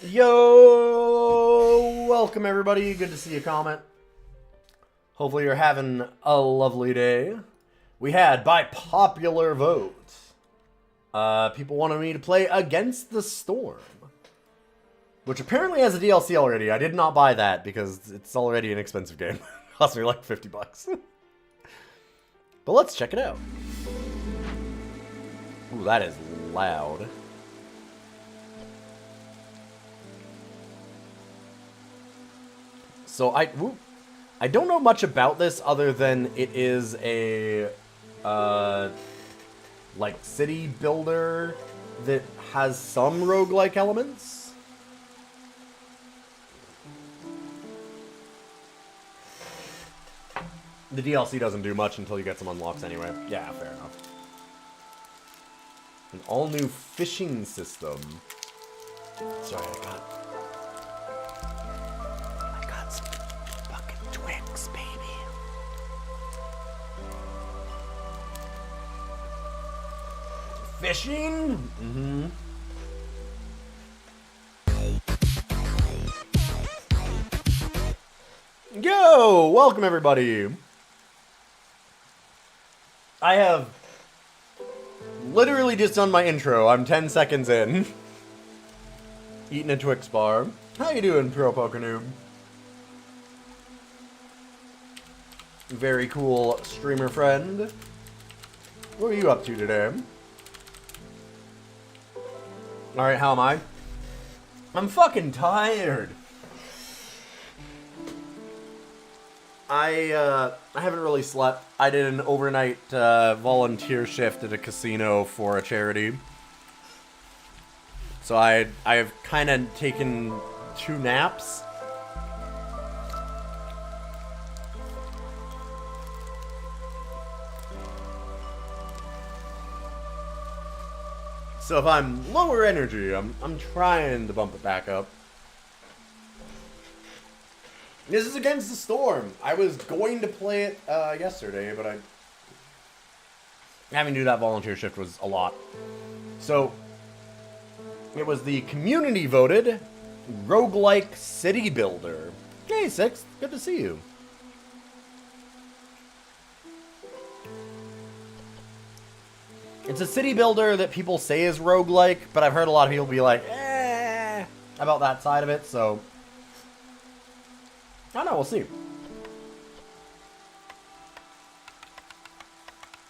Yo! Welcome everybody, good to see you comment. Hopefully you're having a lovely day. We had, by popular vote, people wanted me to play Against the Storm, which apparently has a DLC already. I did not buy that because it's already an expensive game. It cost me like 50 bucks. But let's check it out. Ooh, that is loud. So I don't know much about this other than it is a like city builder that has some roguelike elements. The DLC doesn't do much until you get some unlocks anyway. Yeah, fair enough. An all-new fishing system. Sorry, I got some fucking Twix, baby. Fishing? Mm-hmm. Yo! Welcome, everybody. I have literally just done my intro. I'm 10 seconds in. Eating a Twix bar. How you doing, Pro Pokenoob? Very cool streamer friend. What are you up to today? Alright, how am I? I'm fucking tired. I haven't really slept. I did an overnight volunteer shift at a casino for a charity. So I've kind of taken 2 naps. So if I'm lower energy, I'm trying to bump it back up. This is Against the Storm. I was going to play it yesterday, but having to do that volunteer shift was a lot. So it was the community voted roguelike city builder. Hey, Six, good to see you. It's a city builder that people say is roguelike, but I've heard a lot of people be like, about that side of it, so I don't know, we'll see.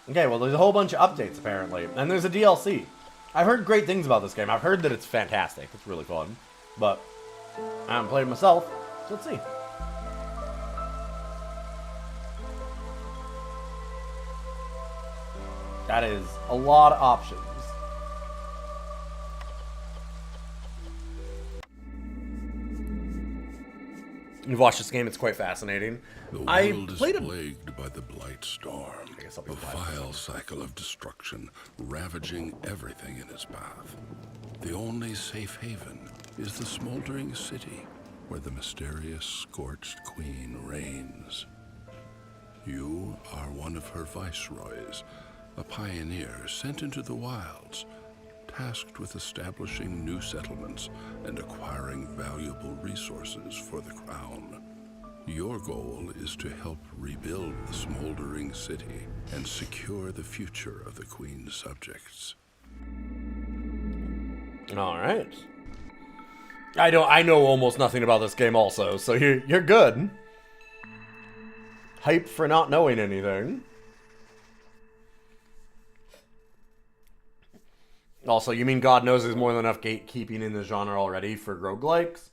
Okay, well, there's a whole bunch of updates, apparently. And there's a DLC. I've heard great things about this game. I've heard that it's fantastic. It's really fun. But I haven't played it myself, so let's see. That is a lot of options. You've watched this game, it's quite fascinating. The world is plagued by the Blight Storm, a vile cycle of destruction, ravaging everything in its path. The only safe haven is the smoldering city, where the mysterious Scorched Queen reigns. You are one of her viceroys, a pioneer sent into the wilds, tasked with establishing new settlements and acquiring valuable resources for the crown. Your goal is to help rebuild the smoldering city and secure the future of the Queen's subjects. All right. I know almost nothing about this game also, so you're good. Hype for not knowing anything. Also, you mean God knows there's more than enough gatekeeping in the genre already for roguelikes?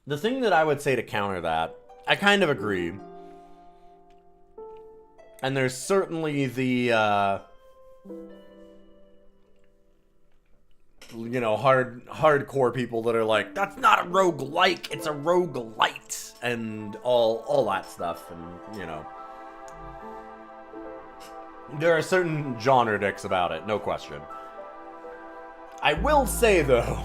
The thing that I would say to counter that, I kind of agree. And there's certainly the, you know, hardcore people that are like, that's not a roguelike, it's a roguelite, and all that stuff, and, you know. There are certain genre dicks about it, no question. I will say, though,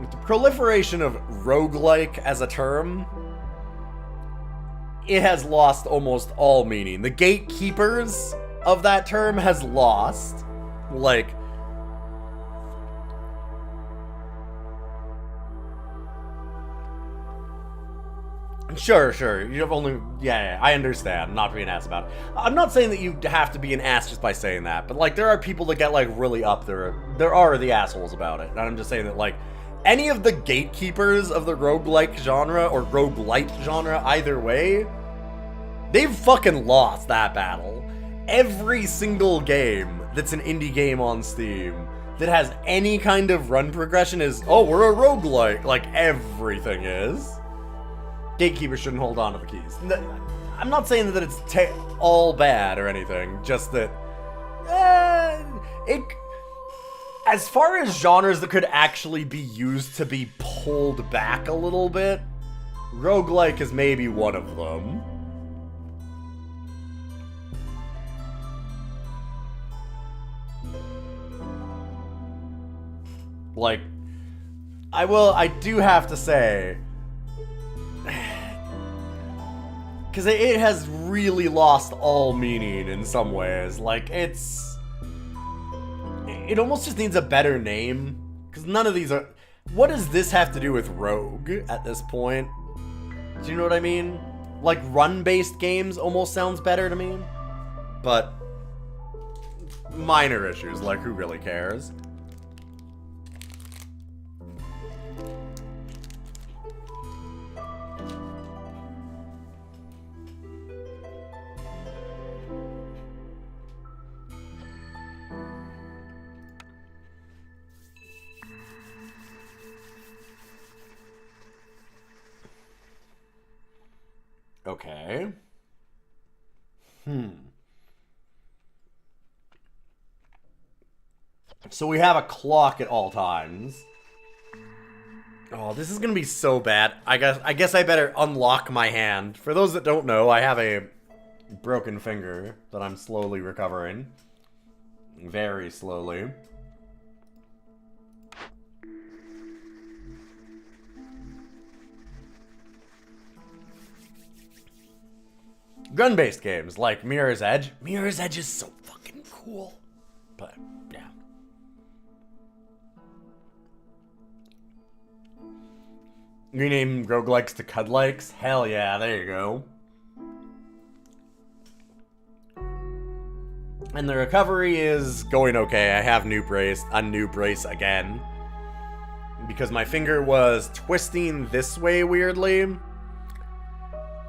with the proliferation of roguelike as a term, it has lost almost all meaning. The gatekeepers of that term has lost. Like, sure. You have only, yeah, I understand. I'm not being an ass about it. I'm not saying that you have to be an ass just by saying that, but like, there are people that get like really up there. There are the assholes about it, and I'm just saying that like, any of the gatekeepers of the roguelike genre or roguelite genre, either way, they've fucking lost that battle. Every single game that's an indie game on Steam that has any kind of run progression is, oh, we're a roguelike. Like, everything is. Gatekeepers shouldn't hold on to the keys. I'm not saying that it's all bad or anything, just that as far as genres that could actually be used to be pulled back a little bit, roguelike is maybe one of them. Like, I do have to say, because it has really lost all meaning in some ways. Like, it almost just needs a better name, because none of these are... What does this have to do with Rogue at this point? Do you know what I mean? Like, run-based games almost sounds better to me, but minor issues, like, who really cares? Okay. So we have a clock at all times. Oh, this is gonna be so bad. I guess I better unlock my hand. For those that don't know, I have a broken finger that I'm slowly recovering. Very slowly. Gun-based games like Mirror's Edge. Mirror's Edge is so fucking cool. But, yeah. Rename roguelikes to cudlikes? Hell yeah, there you go. And the recovery is going okay. I have a new brace again. Because my finger was twisting this way weirdly.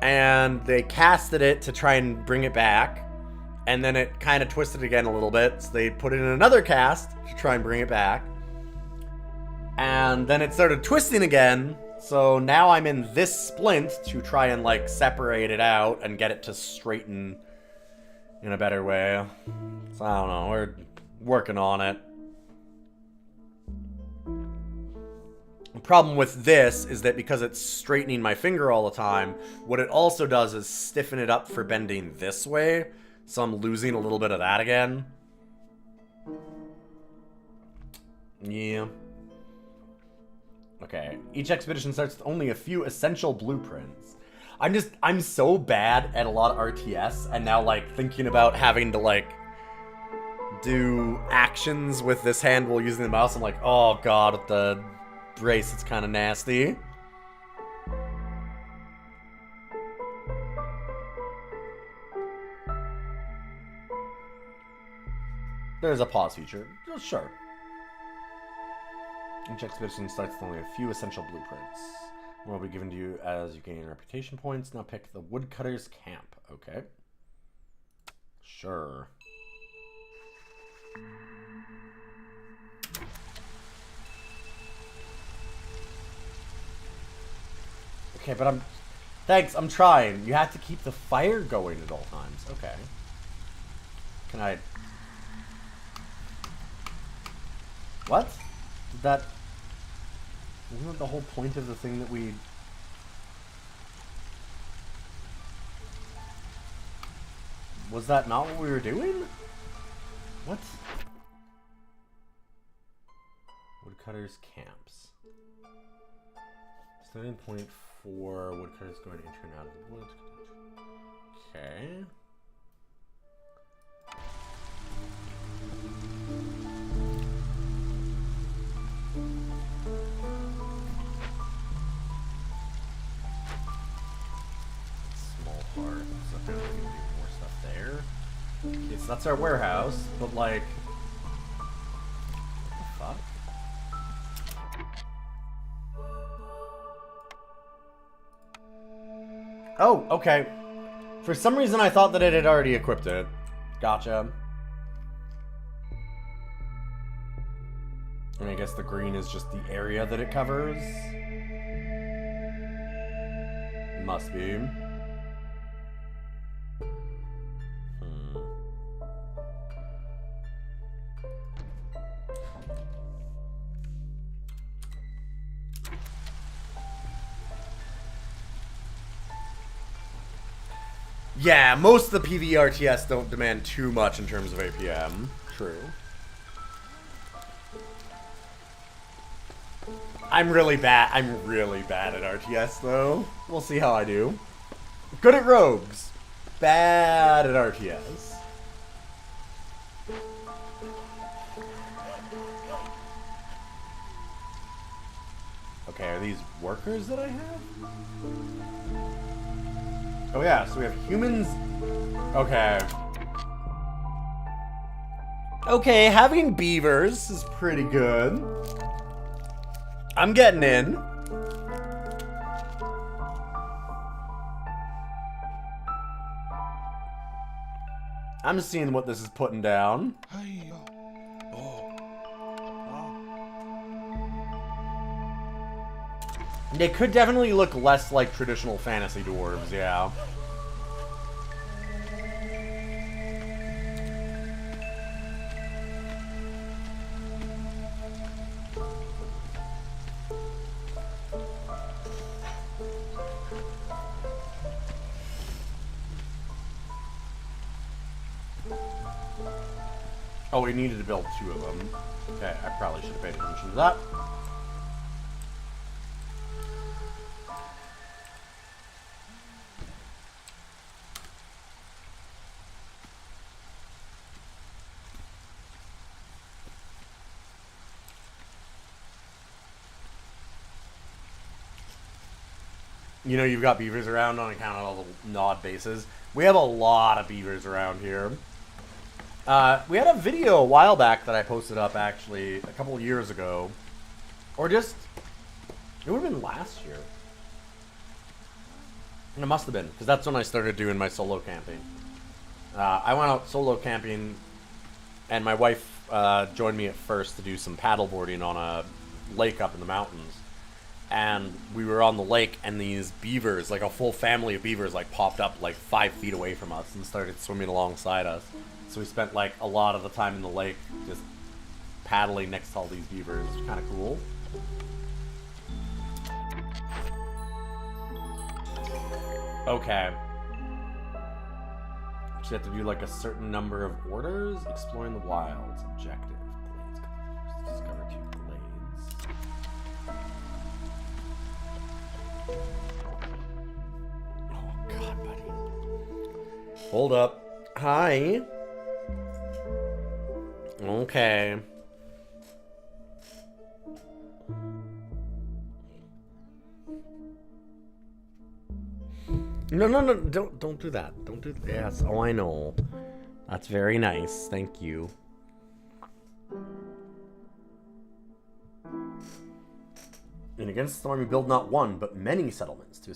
And they casted it to try and bring it back. And then it kind of twisted again a little bit. So they put it in another cast to try and bring it back. And then it started twisting again. So now I'm in this splint to try and like separate it out and get it to straighten in a better way. So I don't know, we're working on it. The problem with this is that because it's straightening my finger all the time, what it also does is stiffen it up for bending this way. So I'm losing a little bit of that again. Yeah. Okay, each expedition starts with only a few essential blueprints. I'm so bad at a lot of RTS, and now, like, thinking about having to, like, do actions with this hand while using the mouse, I'm like, oh god, with the brace, it's kind of nasty. There's a pause feature. Sure. Each expedition starts with only a few essential blueprints. One will be given to you as you gain reputation points. Now pick the Woodcutter's Camp. Okay. Sure. Okay, but thanks, I'm trying. You have to keep the fire going at all times. Okay. Can I... What? Did that... Isn't that the whole point of the thing that we... Was that not what we were doing? What? Woodcutter's Camps. Starting point 4, Woodcutter's going to enter and out of the woods. Okay. That's our warehouse, but like... What the fuck? Oh, okay. For some reason I thought that it had already equipped it. Gotcha. And I guess the green is just the area that it covers. Must be. Yeah, most of the PvRTS don't demand too much in terms of APM. True. I'm really bad at RTS, though. We'll see how I do. Good at rogues. Bad at RTS. Okay, are these workers that I have? Oh yeah, so we have humans. Okay. Okay, having beavers is pretty good. I'm getting in. I'm just seeing what this is putting down. They could definitely look less like traditional fantasy dwarves, yeah. Oh, we needed to build 2 of them. Okay, I probably should have paid attention to that. You know, you've got beavers around on account of all the nod bases. We have a lot of beavers around here. We had a video a while back that I posted up, actually, a couple of years ago. Or just... It would have been last year. And it must have been, because that's when I started doing my solo camping. I went out solo camping, and my wife joined me at first to do some paddleboarding on a lake up in the mountains. And we were on the lake, and these beavers, like a full family of beavers, like popped up like 5 feet away from us and started swimming alongside us. So we spent like a lot of the time in the lake just paddling next to all these beavers. It's kind of cool. Okay. So you have to do like a certain number of orders. Exploring the wilds. Objective. Glades. Discover 2 glades. Oh god, buddy. Hold up. Hi. Okay. No, don't do that. Don't do that. Yes, oh, I know. That's very nice. Thank you. In Against the Storm, you build not one, but many settlements to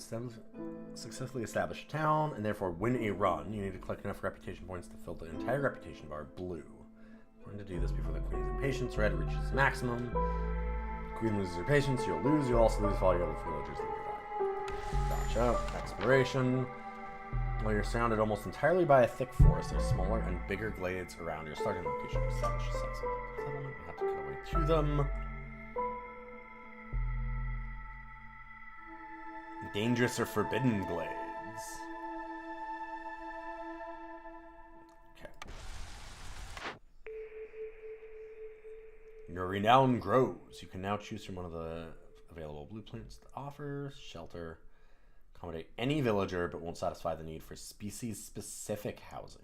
successfully establish a town, and therefore win a run. You need to collect enough reputation points to fill the entire reputation bar blue. Going to do this before the Queen's impatience red reaches maximum. Queen loses her patience, you'll lose. You'll also lose if all your other villagers leave or die. Gotcha. Exploration. While you're surrounded almost entirely by a thick forest, there are smaller and bigger glades around your starting location. To establish a settlement, you have to cut away to them. Dangerous or forbidden glades. Okay. Your renown grows. You can now choose from one of the available blueprints to offer. Shelter. Accommodate any villager, but won't satisfy the need for species-specific housing.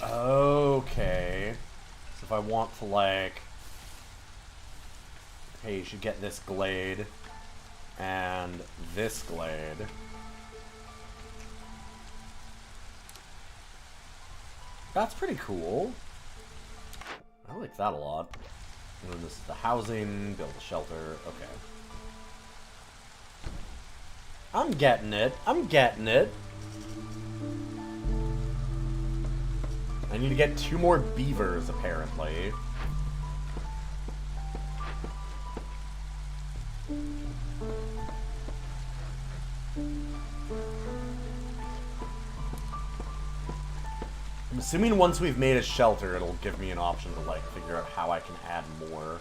Okay. So if I want to, like... hey, you should get this glade and this glade. That's pretty cool. I like that a lot. And then this is the housing, build a shelter. Okay. I'm getting it. I'm getting it. I need to get 2 more beavers, apparently. I'm assuming once we've made a shelter, it'll give me an option to, like, figure out how I can add more.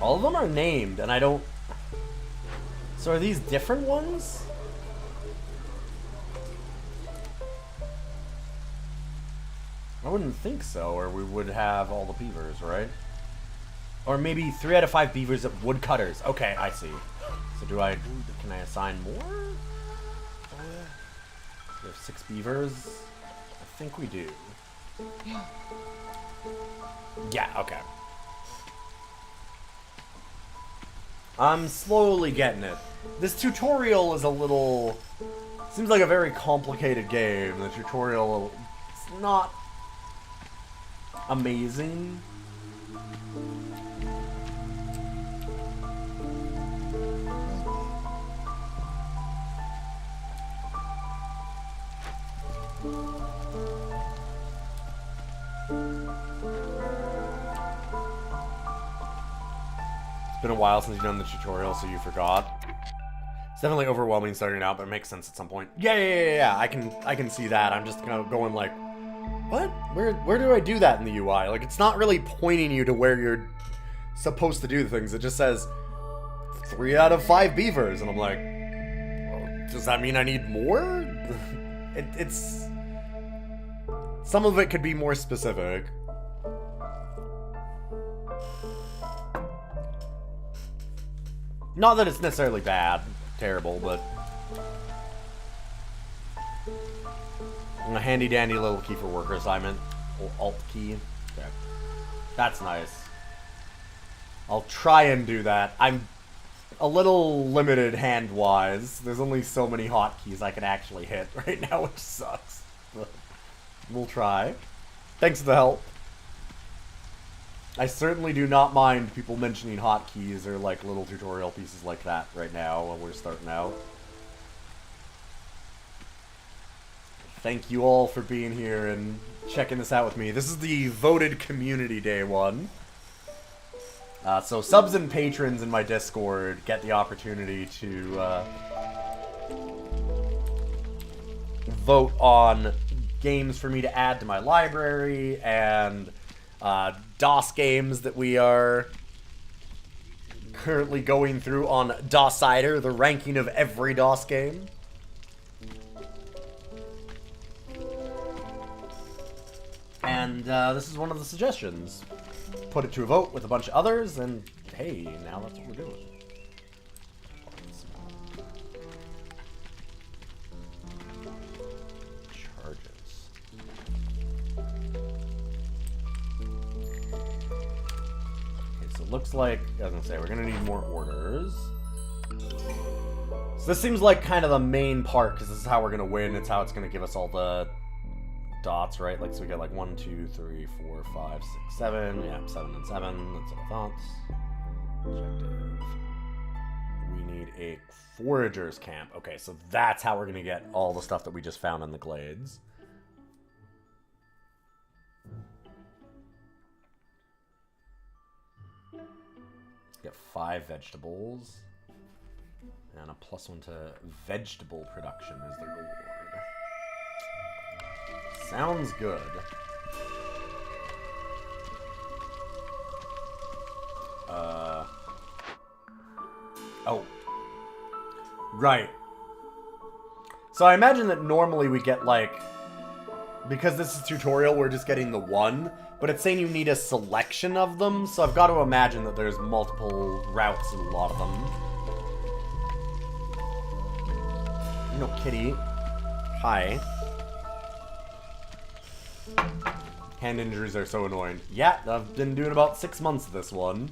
All of them are named, and I don't... So are these different ones? I wouldn't think so, or we would have all the beavers, right? Or maybe 3 out of 5 beavers at woodcutters. Okay, I see. So do I... Can I assign more? We have 6 beavers. I think we do. Yeah, okay. I'm slowly getting it. This tutorial is a little... Seems like a very complicated game. The tutorial is not amazing. It's been a while since you've done the tutorial, so you forgot. It's definitely overwhelming starting out, but it makes sense at some point. Yeah. I can see that. I'm just kind of going like, what? Where do I do that in the UI? Like, it's not really pointing you to where you're supposed to do the things. It just says 3 out of 5 beavers, and I'm like, well, does that mean I need more? It's some of it could be more specific. Not that it's necessarily bad, terrible, but a handy dandy little key for worker assignment. Alt key. Okay. That's nice. I'll try and do that. I'm a little limited hand-wise. There's only so many hotkeys I can actually hit right now, which sucks. But we'll try. Thanks for the help. I certainly do not mind people mentioning hotkeys or like little tutorial pieces like that right now while we're starting out. Thank you all for being here and checking this out with me. This is the voted community day one. So subs and patrons in my Discord get the opportunity to vote on games for me to add to my library and DOS games that we are currently going through on DOSider, the ranking of every DOS game. And this is one of the suggestions. Put it to a vote with a bunch of others, and hey, now that's what we're doing. Charges. Okay, so it looks like, I was gonna say, we're gonna need more orders. So this seems like kind of the main part, because this is how we're gonna win. It's how it's gonna give us all the dots, right? Like, so we got like 1, 2, 3, 4, 5, 6, 7. Yeah, 7 and 7. That's what I thought. Objective. We need a forager's camp. Okay, so that's how we're gonna get all the stuff that we just found in the glades. Get 5 vegetables. And a +1 to vegetable production is the reward. Sounds good. Oh. Right. So I imagine that normally we get, like... Because this is tutorial, we're just getting the 1. but it's saying you need a selection of them, so I've got to imagine that there's multiple routes in a lot of them. No, kitty. Hi. Hand injuries are so annoying. Yeah, I've been doing about 6 months of this one.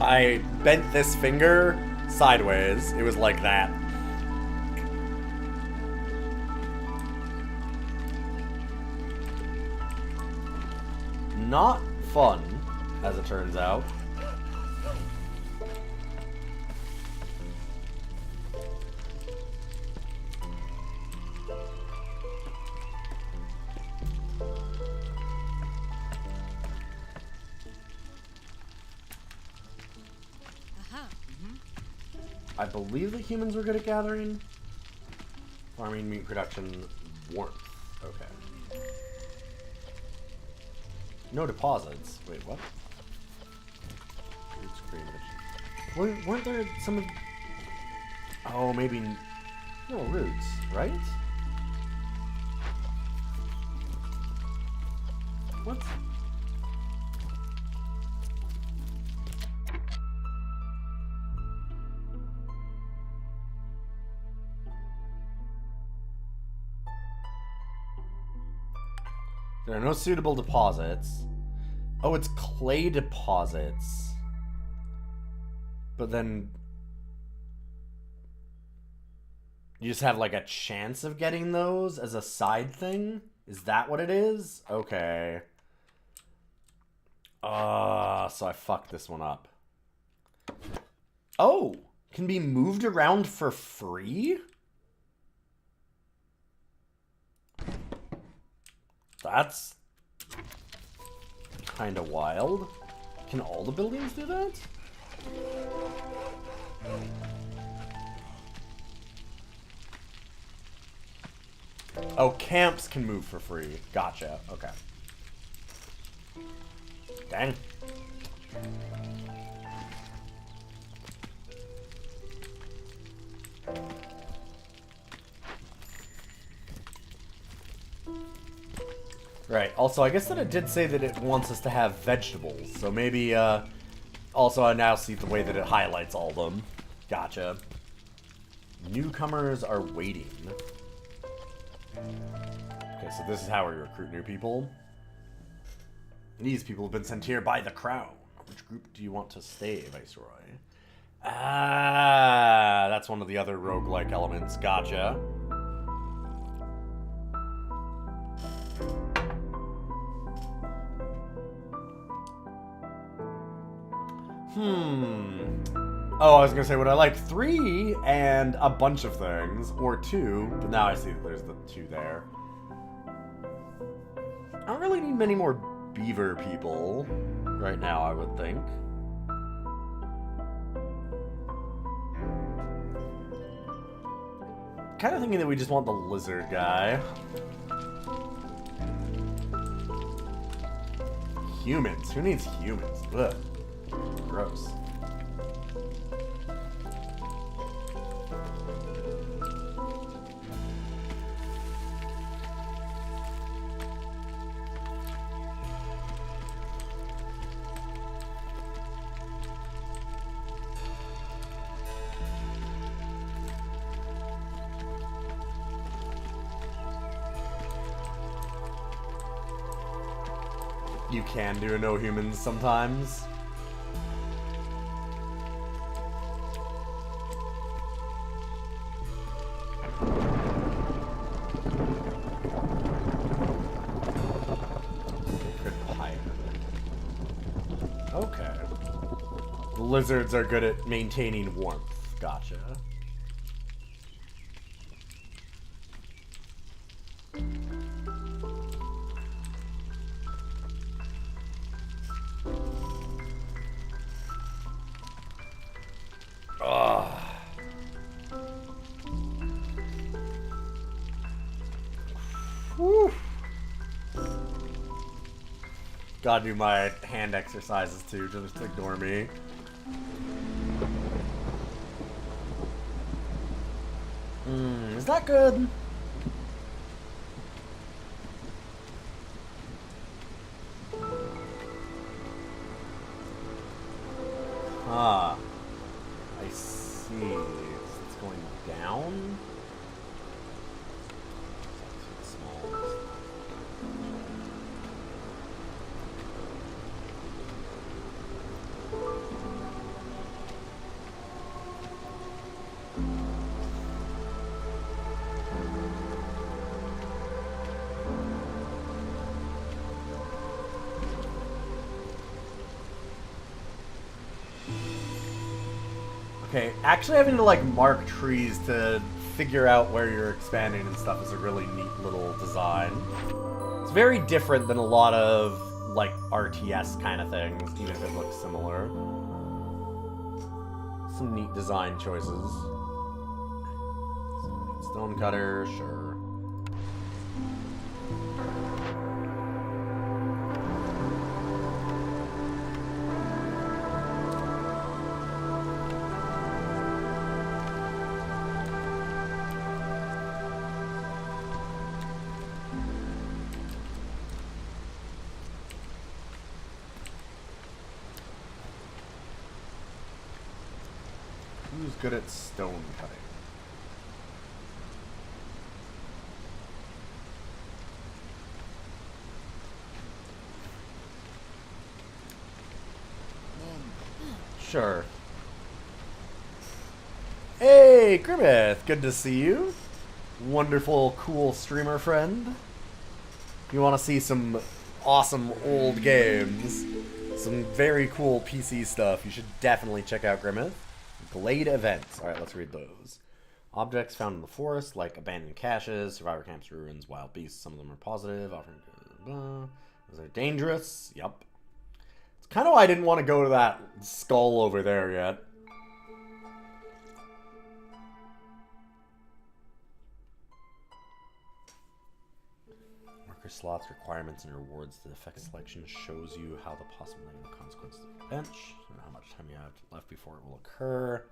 I bent this finger sideways. It was like that. Not fun, as it turns out. I believe that humans were good at gathering. Farming, meat production, warmth. Okay. No deposits. Wait, what? Roots, cream, weren't there some of... Oh, maybe... No, roots, right? What? There are no suitable deposits. Oh, it's clay deposits. But then... You just have like a chance of getting those as a side thing? Is that what it is? Okay. So I fucked this one up. Oh! Can be moved around for free? That's kind of wild. Can all the buildings do that? Oh, camps can move for free. Gotcha. Okay. Dang. Right. Also, I guess that it did say that it wants us to have vegetables. So maybe, also I now see the way that it highlights all of them. Gotcha. Newcomers are waiting. Okay, so this is how we recruit new people. These people have been sent here by the crown. Which group do you want to stay, Viceroy? Ah, that's one of the other roguelike elements. Gotcha. Oh, I was gonna say, would I like 3 and a bunch of things, or 2, but now I see that there's the 2 there. I don't really need many more beaver people right now, I would think. Kind of thinking that we just want the lizard guy. Humans. Who needs humans? Ugh. Gross. You can do no humans sometimes. Okay. The lizards are good at maintaining warmth. Gotcha. Gotta do my hand exercises too, just ignore me. Is that good? Ah, I see. It's going down. Small. Okay, actually having to like mark trees to figure out where you're expanding and stuff is a really neat little design. It's very different than a lot of like RTS kind of things, even if it looks similar. Some neat design choices. Stonecutter, sure. Who's good at stone cutting? Sure. Hey, Grimmith! Good to see you. Wonderful, cool streamer friend. You want to see some awesome old games, some very cool PC stuff, you should definitely check out Grimmith. Glade events. Alright, let's read those. Objects found in the forest, like abandoned caches, survivor camps, ruins, wild beasts. Some of them are positive. Offering. Those are dangerous. Yup. It's kind of why I didn't want to go to that skull over there yet. Marker slots, requirements, and rewards. The effect selection shows you how the possible negative consequences of the bench, and how much time you have left before it will occur.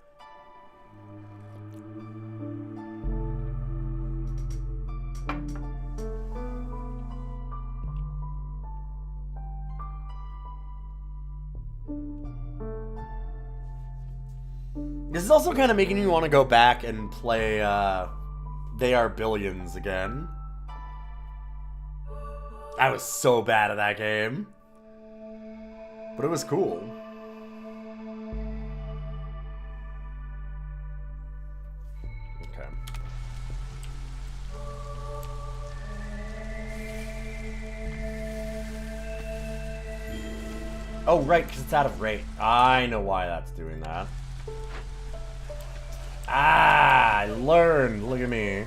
This is also kind of making me want to go back and play They Are Billions again. I was so bad at that game. But it was cool. Okay. Oh, right, because it's out of rate. I know why that's doing that. Ah, I learned. Look at me.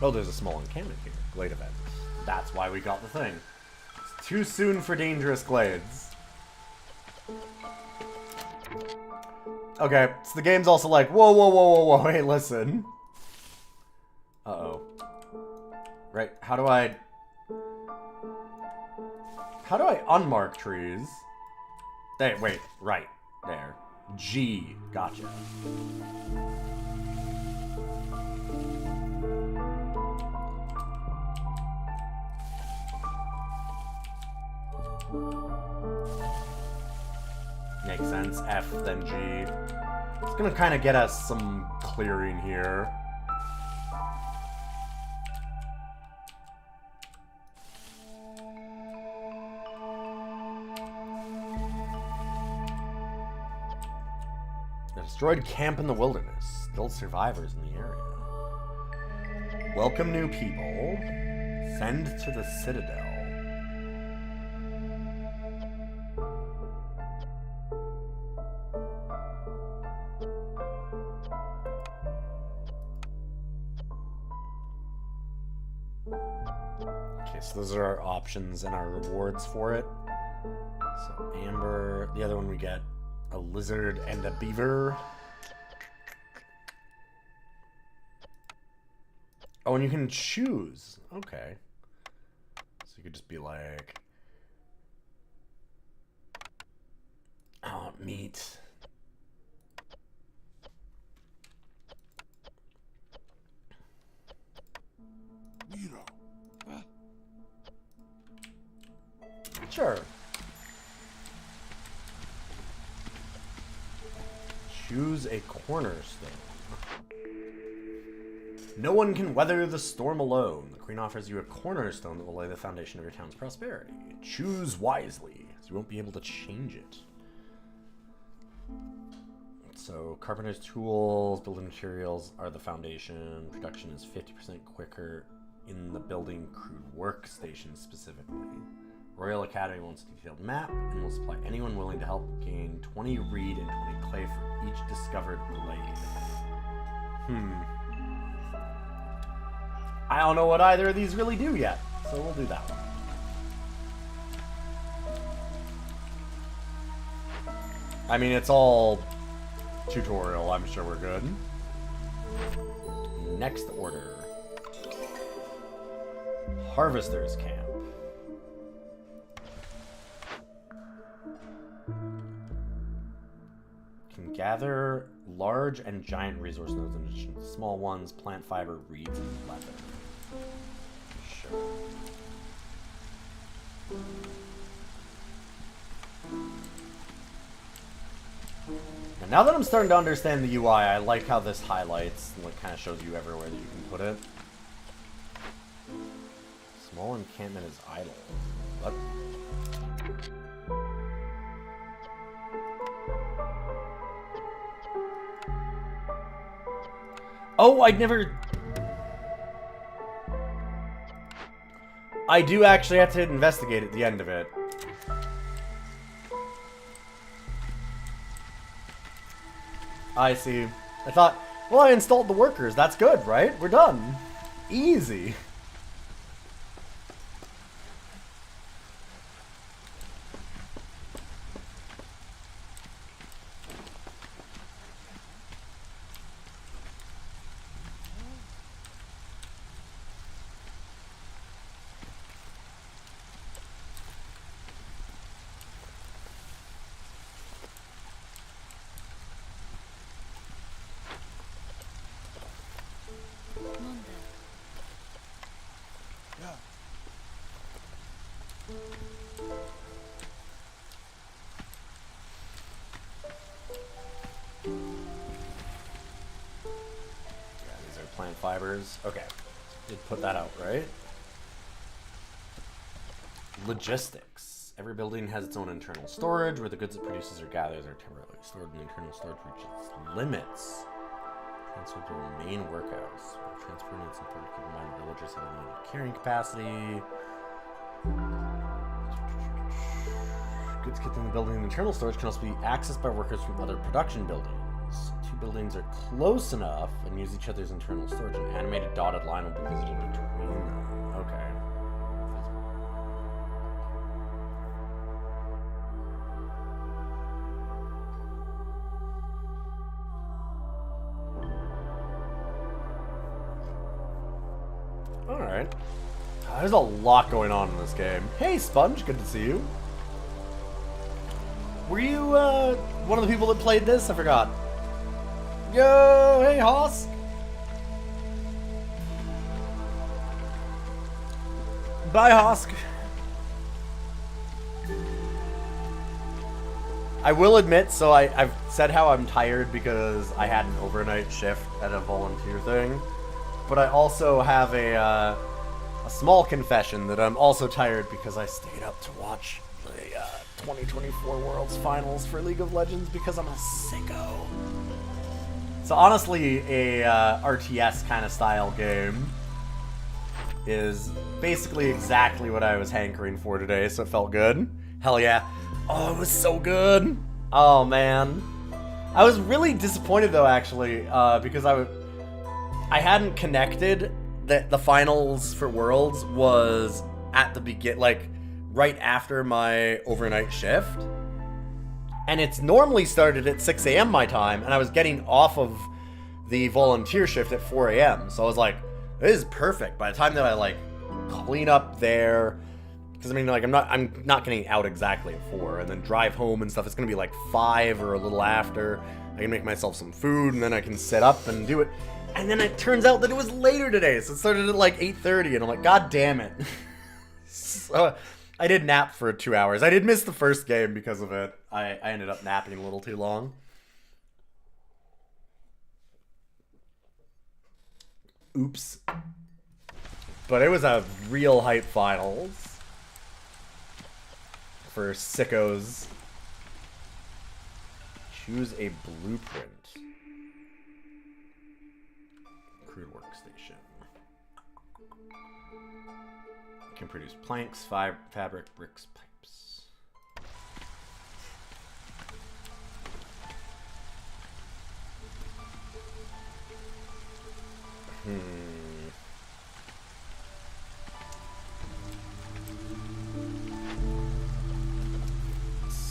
Oh, there's a small encampment here. Glade event. That's why we got the thing. It's too soon for dangerous glades. Okay, so the game's also like, whoa, whoa, whoa, whoa, whoa, hey, listen. Uh-oh. Right, how do I unmark trees? Hey, wait, right, there. G, gotcha. Makes sense. F, then G. It's gonna kind of get us some clearing here. A destroyed camp in the wilderness. Still survivors in the area. Welcome new people. Send to the Citadel. So those are our options and our rewards for it. So amber, the other one we get a lizard and a beaver. Oh, and you can choose. Okay. So you could just be like, meat. Sure. Choose a cornerstone. No one can weather the storm alone. The Queen offers you a cornerstone that will lay the foundation of your town's prosperity. Choose wisely, as you won't be able to change it. So, carpenter's tools, building materials are the foundation. Production is 50% quicker in the building crude workstation specifically. Royal Academy wants a detailed map and will supply anyone willing to help gain 20 reed and 20 clay for each discovered blade. I don't know what either of these really do yet, so we'll do that one. I mean, it's all tutorial. I'm sure we're good. Next order. Harvester's Camp. Can gather large and giant resource nodes in addition to small ones, plant fiber, reeds, and leather. Sure. And now that I'm starting to understand the UI, I like how this highlights and like kind of shows you everywhere that you can put it. Small encampment is idle. What? Oh, I do actually have to investigate at the end of it. I see. I thought, well, I installed the workers. That's good, right? We're done. Easy. Fibers. Okay. Did put that out, right? Logistics. Every building has its own internal storage where the goods it produces or gathers are temporarily stored in the internal storage reaches limits. Transferred to the main workhouse. While transferring it's important to keep in mind villagers have a limited carrying capacity. Goods kept in the building and internal storage can also be accessed by workers from other production buildings. Two buildings are close enough and use each other's internal storage. An animated dotted line will be visible between them. Okay. Alright. There's a lot going on in this game. Hey, Sponge, good to see you. Were you, one of the people that played this? I forgot. Yo, hey, Hosk. Bye, Hosk. I will admit, so I've said how I'm tired because I had an overnight shift at a volunteer thing, but I also have a small confession that I'm also tired because I stayed up to watch the 2024 Worlds Finals for League of Legends because I'm a sicko. So honestly, a RTS kind of style game is basically exactly what I was hankering for today, so it felt good. Hell yeah. Oh, it was so good. Oh, man. I was really disappointed, though, actually, because I hadn't connected that the finals for Worlds was at the like, right after my overnight shift. And it's normally started at 6 a.m. my time, and I was getting off of the volunteer shift at 4 a.m. So I was like, this is perfect. By the time that I, like, clean up there, Because I mean, like, I'm not getting out exactly at 4, and then drive home and stuff. It's gonna be like 5 or a little after. I can make myself some food, and then I can set up and do it. And then it turns out that it was later today, so it started at like 8:30, and I'm like, God damn it. So I did nap for 2 hours. I did miss the first game because of it. I ended up napping a little too long. Oops. But it was a real hype finals for sickos. Choose a blueprint. Crude workstation. Can produce planks, fabric, bricks, pipes.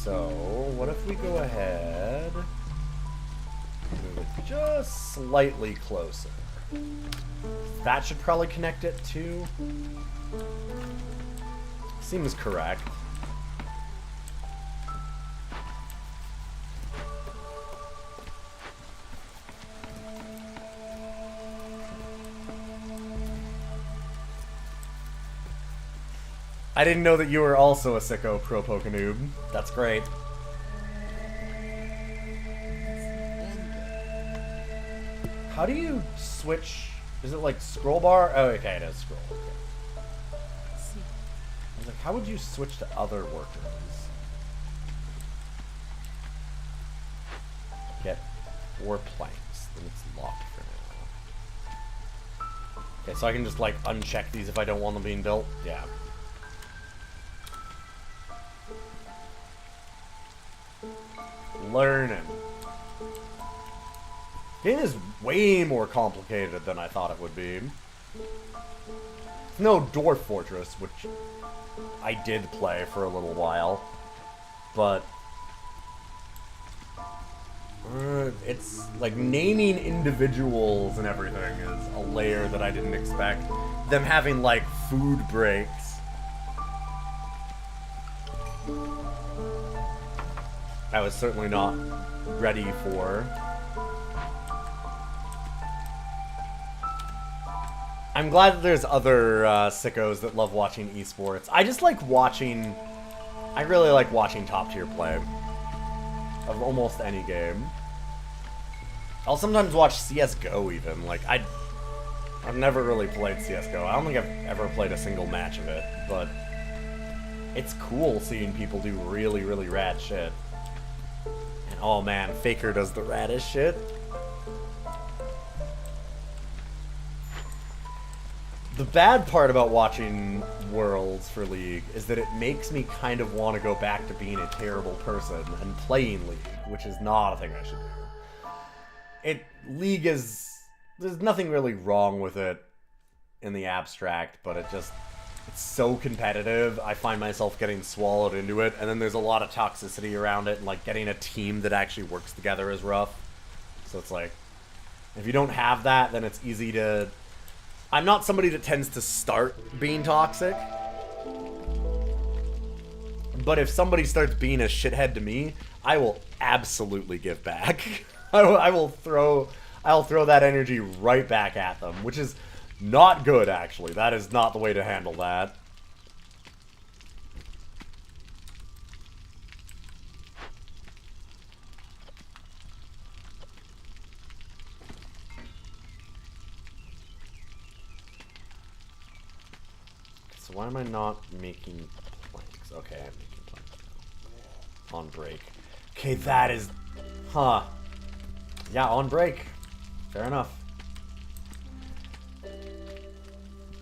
So, what if we go ahead, move it just slightly closer? That should probably connect it to. Seems correct. I didn't know that you were also a sicko, Pro Pokenoob. That's great. How do you switch? Is it like scroll bar? Oh, okay, it is scroll. Okay. I was like, how would you switch to other workers? Get 4 planks. Then it's locked for now. Okay, so I can just like uncheck these if I don't want them being built? Yeah. Learning. Game is way more complicated than I thought it would be. No Dwarf Fortress, which I did play for a little while, but it's like naming individuals and everything is a layer that I didn't expect. Them having like food breaks. I was certainly not ready for. I'm glad that there's other sickos that love watching esports. I just like watching. I really like watching top tier play of almost any game. I'll sometimes watch CS:GO even. Like I've never really played CS:GO. I don't think I've ever played a single match of it, but it's cool seeing people do really, really rad shit. And oh man, Faker does the raddest shit. The bad part about watching Worlds for League is that it makes me kind of want to go back to being a terrible person and playing League, which is not a thing I should do. League is... There's nothing really wrong with it in the abstract, but it's so competitive, I find myself getting swallowed into it, and then there's a lot of toxicity around it, and like getting a team that actually works together is rough. So it's like, if you don't have that, then it's easy to... I'm not somebody that tends to start being toxic. But if somebody starts being a shithead to me, I will absolutely give back. I'll throw that energy right back at them, which is not good, actually. That is not the way to handle that. So why am I not making planks? Okay, I'm making planks now. On break. Okay, that is... Huh. Yeah, on break. Fair enough.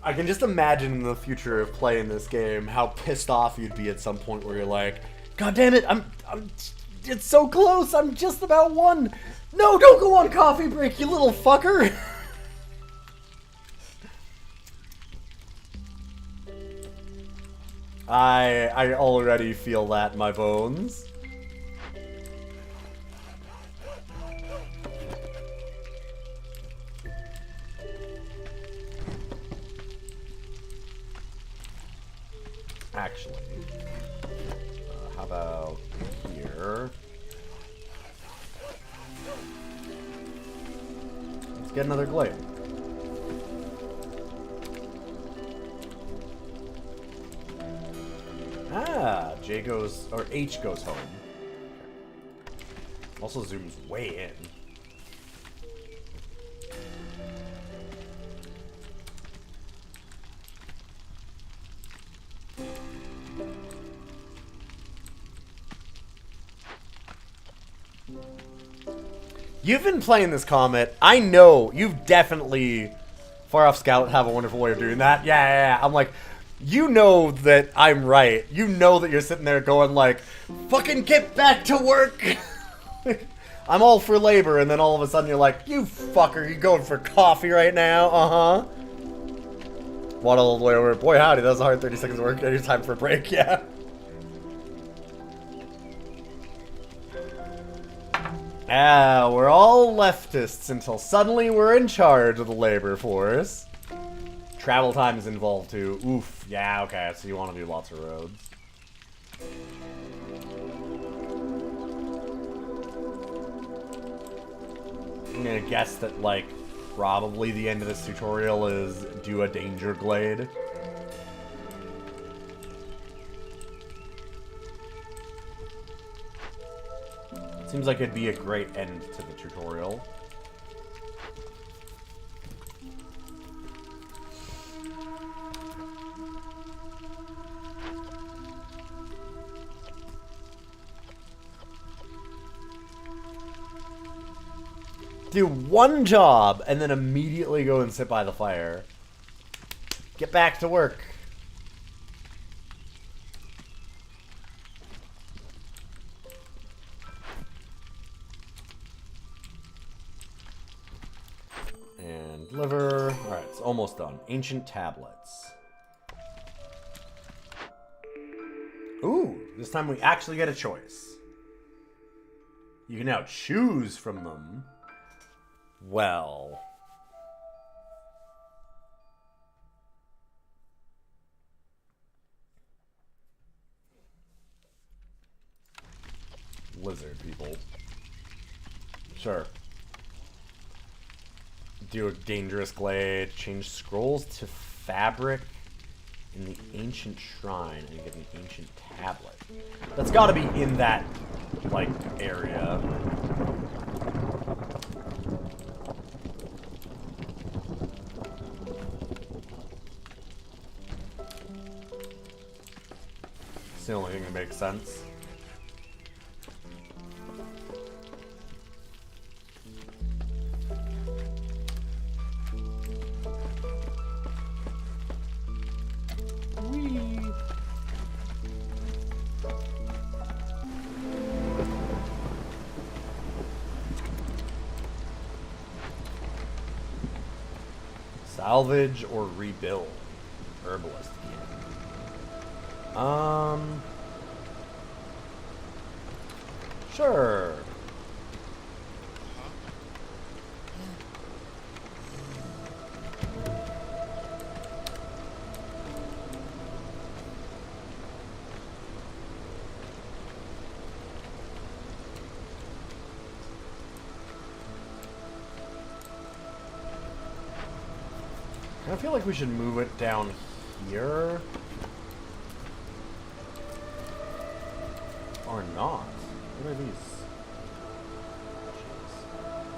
I can just imagine in the future of playing this game how pissed off you'd be at some point where you're like, God damn it, it's so close, I'm just about one. No, don't go on coffee break, you little fucker. I already feel that in my bones. actually. How about here? Let's get another glade. Ah, J goes, or H goes home. Also zooms way in. You've been playing this Comet. I know you've definitely, Far Off Scout, have a wonderful way of doing that. Yeah. I'm like, you know that I'm right. You know that you're sitting there going like, fucking get back to work. I'm all for labor, and then all of a sudden you're like, you fucker, you going for coffee right now? Uh-huh. Waddle all the way over. Boy, howdy, that was a hard 30 seconds of work. Any time for a break, yeah. Ah, we're all leftists until suddenly we're in charge of the labor force. Travel time is involved too. Oof. Yeah, okay, so you want to do lots of roads. I'm gonna guess that, like, probably the end of this tutorial is do a danger glade. Seems like it'd be a great end to the tutorial. Do one job and then immediately go and sit by the fire. Get back to work. And liver. Alright, it's almost done. Ancient tablets. Ooh, this time we actually get a choice. You can now choose from them. Well. Lizard people. Sure. Do a dangerous glade. Change scrolls to fabric in the ancient shrine and get an ancient tablet. That's gotta be in that, like, area. It's the only thing that makes sense. Salvage or rebuild? Herbalist gear. Sure. I feel like we should move it down here. Or not. What are these?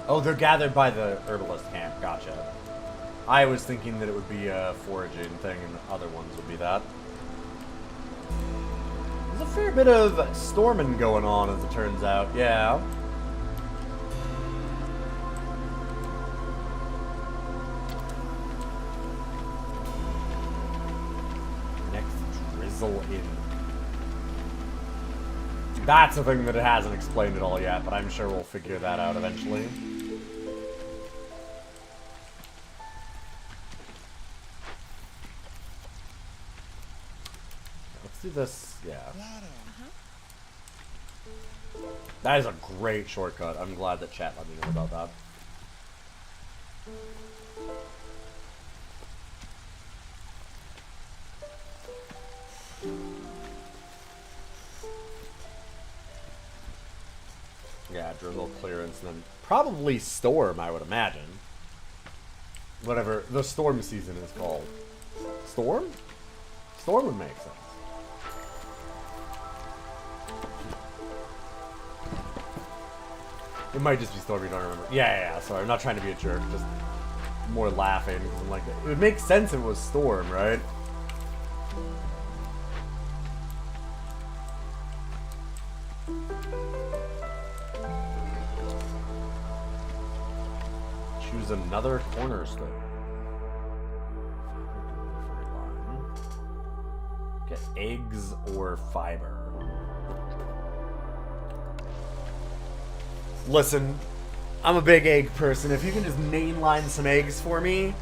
Oh, they're gathered by the herbalist camp. Gotcha. I was thinking that it would be a foraging thing and other ones would be that. There's a fair bit of storming going on, as it turns out. Yeah. In. That's a thing that it hasn't explained at all yet, but I'm sure we'll figure that out eventually. Let's do this, yeah. That is a great shortcut. I'm glad that chat let me know about that. Yeah, drizzle, clearance, and then probably storm, I would imagine. Whatever the storm season is called. Storm? Storm would make sense. It might just be storm, you don't remember. Yeah, sorry, I'm not trying to be a jerk, just more laughing, because I'm like, it would make sense if it was storm, right? Choose another cornerstone. Get eggs or fiber. Listen, I'm a big egg person. If you can just mainline some eggs for me.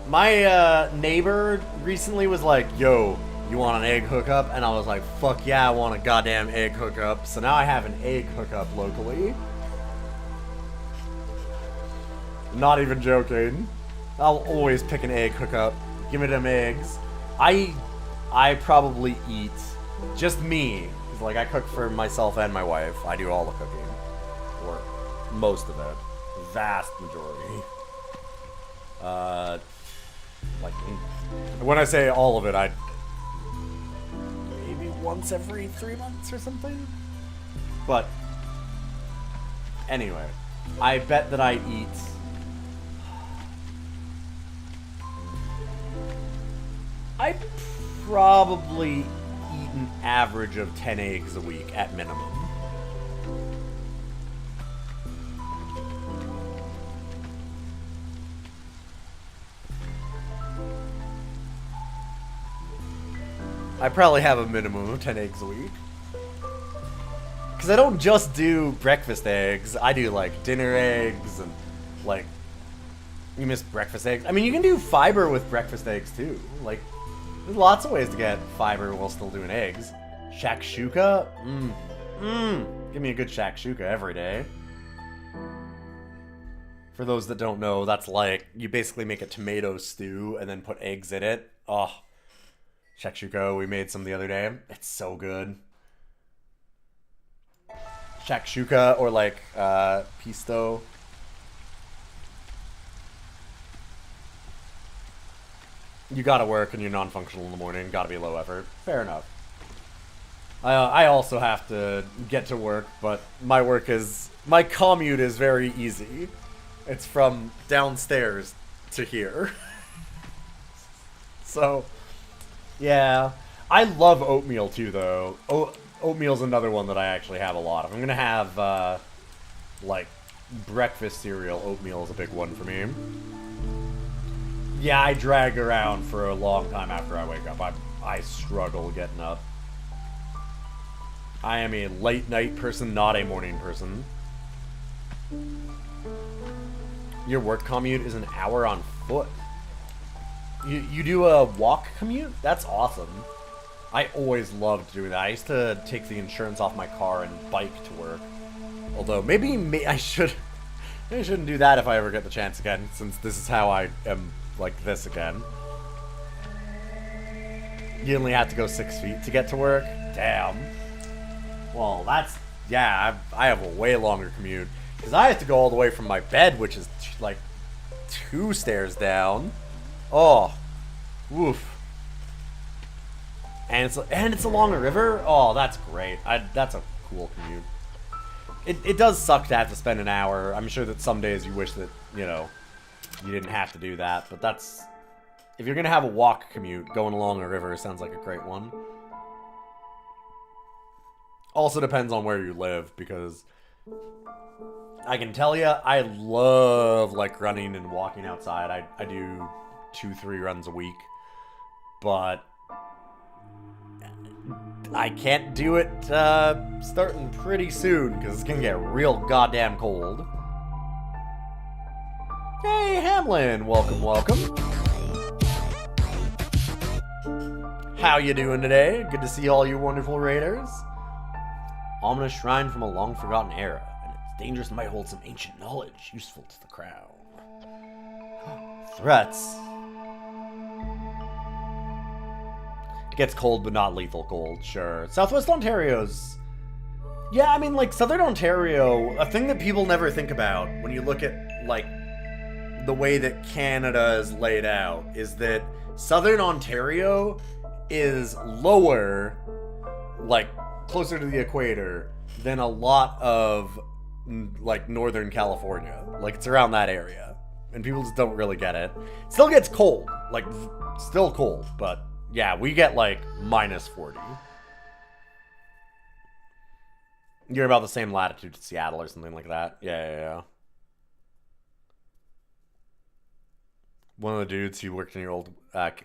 My neighbor recently was like, yo, you want an egg hookup? And I was like, fuck yeah, I want a goddamn egg hookup. So now I have an egg hookup locally. Not even joking. I'll always pick an egg hookup. Give me them eggs. I probably eat, just me. 'Cause, like, I cook for myself and my wife. I do all the cooking. Or most of it. Vast majority. Like, when I say all of it, I maybe once every 3 months or something. But anyway, I bet that I eat I probably eat an average of 10 eggs a week at minimum. I probably have a minimum of 10 eggs a week. Because I don't just do breakfast eggs. I do, like, dinner eggs and, like, you miss breakfast eggs. I mean, you can do fiber with breakfast eggs, too. Like, there's lots of ways to get fiber while still doing eggs. Shakshuka? Give me a good shakshuka every day. For those that don't know, that's like, you basically make a tomato stew and then put eggs in it. Oh, shakshuka, we made some the other day. It's so good. Shakshuka or like pisto. You gotta work and you're non-functional in the morning. Gotta be low effort. Fair enough. I also have to get to work, but my commute is very easy. It's from downstairs to here. So, yeah. I love oatmeal too, though. Oatmeal's another one that I actually have a lot of. I'm gonna have, like, breakfast cereal. Oatmeal is a big one for me. Yeah, I drag around for a long time after I wake up. I struggle getting up. I am a late night person, not a morning person. Your work commute is an hour on foot. You do a walk commute? That's awesome. I always loved doing that. I used to take the insurance off my car and bike to work. Although maybe I shouldn't do that if I ever get the chance again, since this is how I am like this again. You only have to go 6 feet to get to work? Damn. Well, that's... Yeah, I have a way longer commute. Because I have to go all the way from my bed, which is, like, 2 stairs down. Oh. Woof. And it's along a river? Oh, that's great. That's a cool commute. It does suck to have to spend an hour. I'm sure that some days you wish that, you know, you didn't have to do that. But that's... If you're going to have a walk commute, going along a river sounds like a great one. Also depends on where you live, because I can tell you, I love, like, running and walking outside. I do 2-3 runs a week. But I can't do it starting pretty soon, because it's going to get real goddamn cold. Hey, Hamlin! Welcome, welcome. How you doing today? Good to see all you wonderful raiders. Ominous shrine from a long-forgotten era, and its dangerous might hold some ancient knowledge useful to the crown. Threats. It gets cold, but not lethal cold, sure. Southwest Ontario's... Yeah, I mean, like, Southern Ontario, a thing that people never think about when you look at, like, the way that Canada is laid out is that Southern Ontario is lower, like, closer to the equator than a lot of, like, Northern California. Like, it's around that area. And people just don't really get it. Still gets cold. Like, still cold. But, yeah, we get, like, minus 40. You're about the same latitude as Seattle or something like that. Yeah. One of the dudes who worked in your old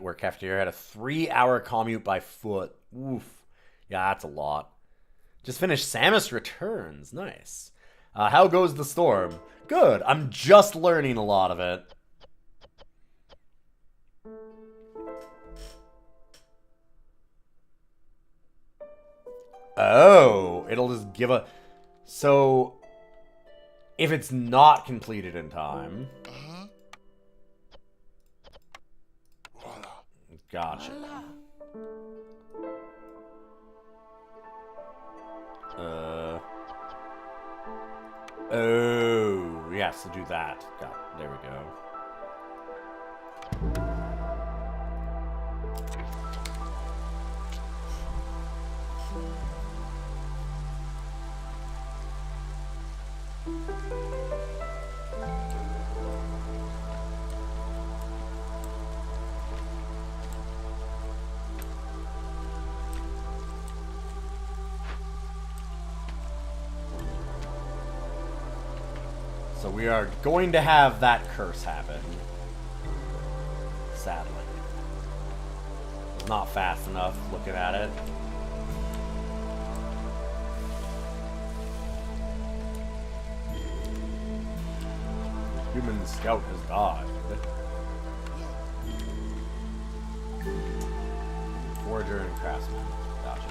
work cafeteria had a 3-hour commute by foot. Oof. Yeah, that's a lot. Just finished Samus Returns. Nice. How goes the storm? Good. I'm just learning a lot of it. Oh, it'll just give a... So, if it's not completed in time... Gotcha. Oh, he has to do that. There we go. So we are going to have that curse happen. Sadly. Not fast enough looking at it. Human scout has died. Forager and craftsman. Gotcha.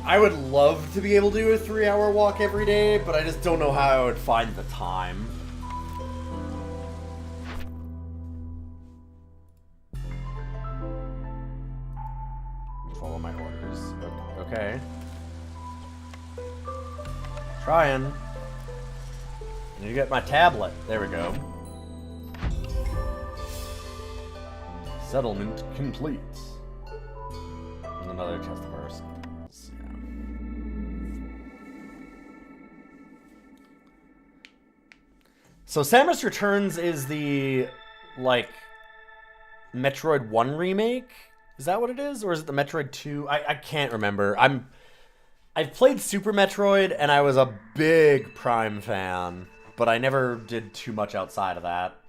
I would love to be able to do a 3-hour walk every day, but I just don't know how I would find the time. Follow my orders. Okay. Trying. I need to get my tablet. There we go. Settlement complete. And another chest of ours. So Samus Returns is the, like, Metroid 1 remake? Is that what it is? Or is it the Metroid 2? I can't remember. I've played Super Metroid, and I was a big Prime fan, but I never did too much outside of that.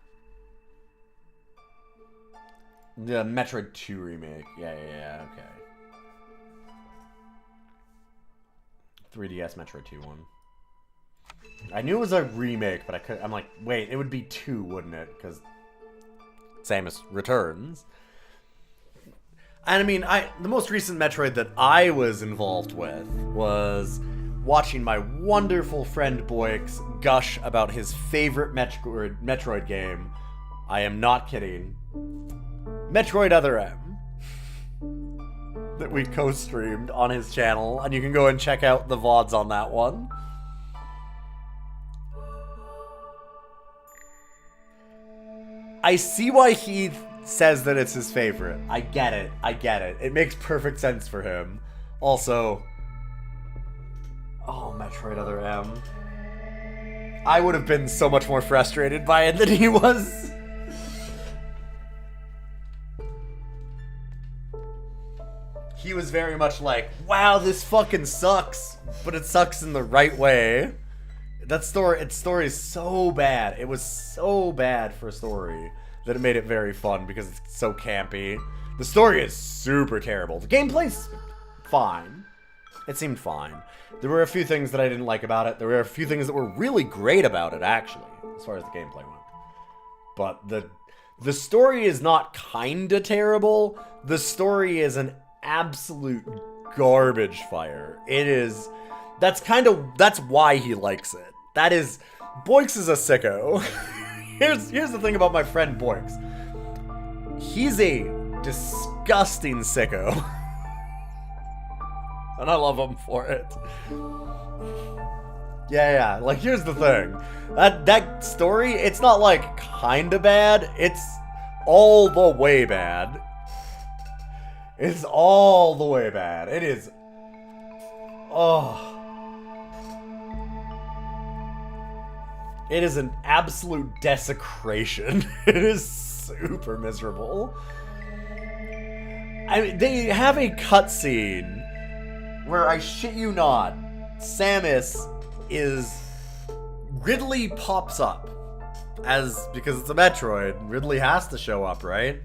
The Metroid 2 remake. Yeah, okay. 3DS Metroid 2 one. I knew it was a remake, but I'm like, wait, it would be 2, wouldn't it? Because Samus Returns. And I mean, the most recent Metroid that I was involved with was watching my wonderful friend Boix gush about his favorite Metroid game. I am not kidding. Metroid Other M. That we co-streamed on his channel, and you can go and check out the VODs on that one. I see why he says that it's his favorite. I get it. It makes perfect sense for him. Also, oh, Metroid Other M. I would have been so much more frustrated by it than he was. He was very much like, wow, this fucking sucks, but it sucks in the right way. Its story is so bad. It was so bad for a story that it made it very fun because it's so campy. The story is super terrible. The gameplay's fine. It seemed fine. There were a few things that I didn't like about it. There were a few things that were really great about it, actually, as far as the gameplay went. But the story is not kinda terrible. The story is an absolute garbage fire. It is... That's why he likes it. That is... Boix is a sicko. Here's the thing about my friend Boix. He's a disgusting sicko. And I love him for it. Yeah, like, here's the thing. That story, it's not, like, kinda bad. It's all the way bad. It's all the way bad. It is... Oh... It is an absolute desecration. It is super miserable. I mean, they have a cutscene where, I shit you not, Samus is... Ridley pops up. Because it's a Metroid, Ridley has to show up, right?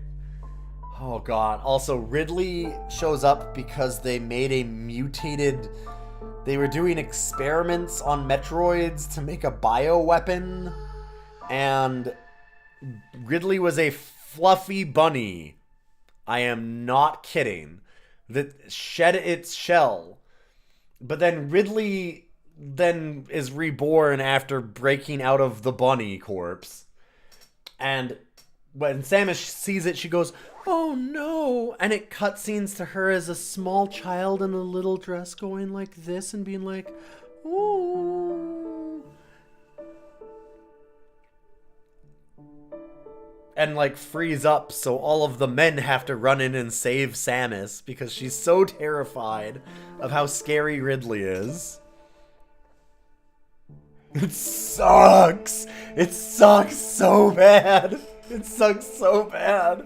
Oh god. Also, Ridley shows up because they made a mutated... They were doing experiments on Metroids to make a bioweapon, and Ridley was a fluffy bunny. I am not kidding. That shed its shell. But then Ridley then is reborn after breaking out of the bunny corpse. And when Samus sees it, she goes, "Oh no!" And it cutscenes to her as a small child in a little dress going like this and being like, "Ooh." And like freeze up, so all of the men have to run in and save Samus because she's so terrified of how scary Ridley is. It sucks! It sucks so bad! It sucks so bad!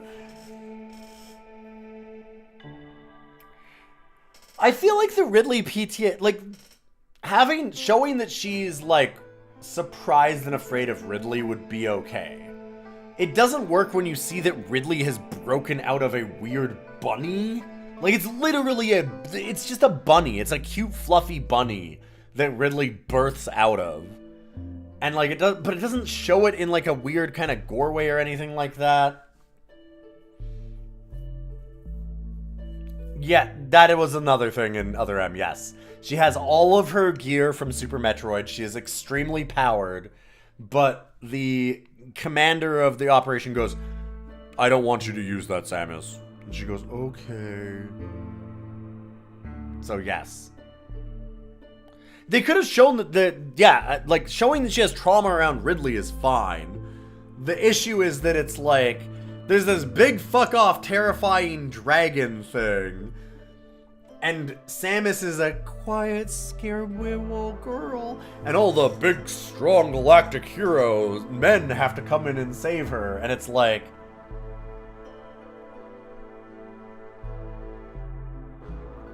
I feel like the Ridley PTA, like, showing that she's, like, surprised and afraid of Ridley would be okay. It doesn't work when you see that Ridley has broken out of a weird bunny. Like, it's literally it's just a bunny. It's a cute, fluffy bunny that Ridley births out of. And, like, but it doesn't show it in, like, a weird kind of gore way or anything like that. Yeah, that was another thing in Other M, yes. She has all of her gear from Super Metroid. She is extremely powered. But the commander of the operation goes, "I don't want you to use that, Samus." And she goes, "Okay." So, yes. They could have shown that, like, showing that she has trauma around Ridley is fine. The issue is that it's like... There's this big fuck-off terrifying dragon thing. And Samus is a quiet, scared little girl. And all the big, strong, galactic heroes, men have to come in and save her. And it's like...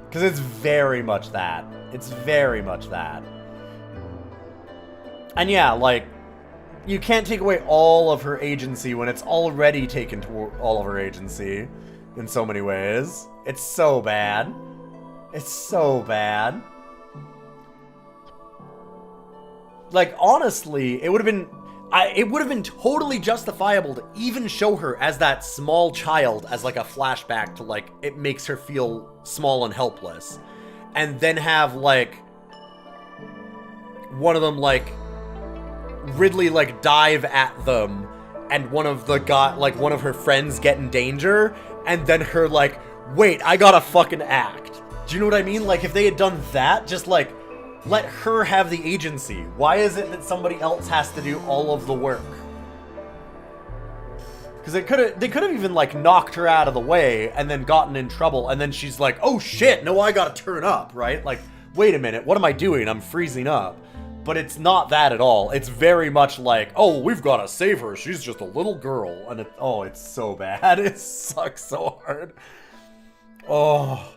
Because it's very much that. It's very much that. And yeah, like... You can't take away all of her agency when it's already taken all of her agency in so many ways. It's so bad. It's so bad. Like, honestly, it would have been totally justifiable to even show her as that small child as like a flashback to like it makes her feel small and helpless. And then have like one of them like Ridley like dive at them and one of her friends get in danger and then her like, "Wait, I gotta fucking act." Do you know what I mean? Like if they had done that, just like let her have the agency. Why is it that somebody else has to do all of the work? Because they could have even like knocked her out of the way and then gotten in trouble and then she's like, "Oh shit, no, I gotta turn up," right? Like, wait a minute, what am I doing? I'm freezing up. But it's not that at all. It's very much like, "Oh, we've got to save her. She's just a little girl." And it's so bad. It sucks so hard. Oh.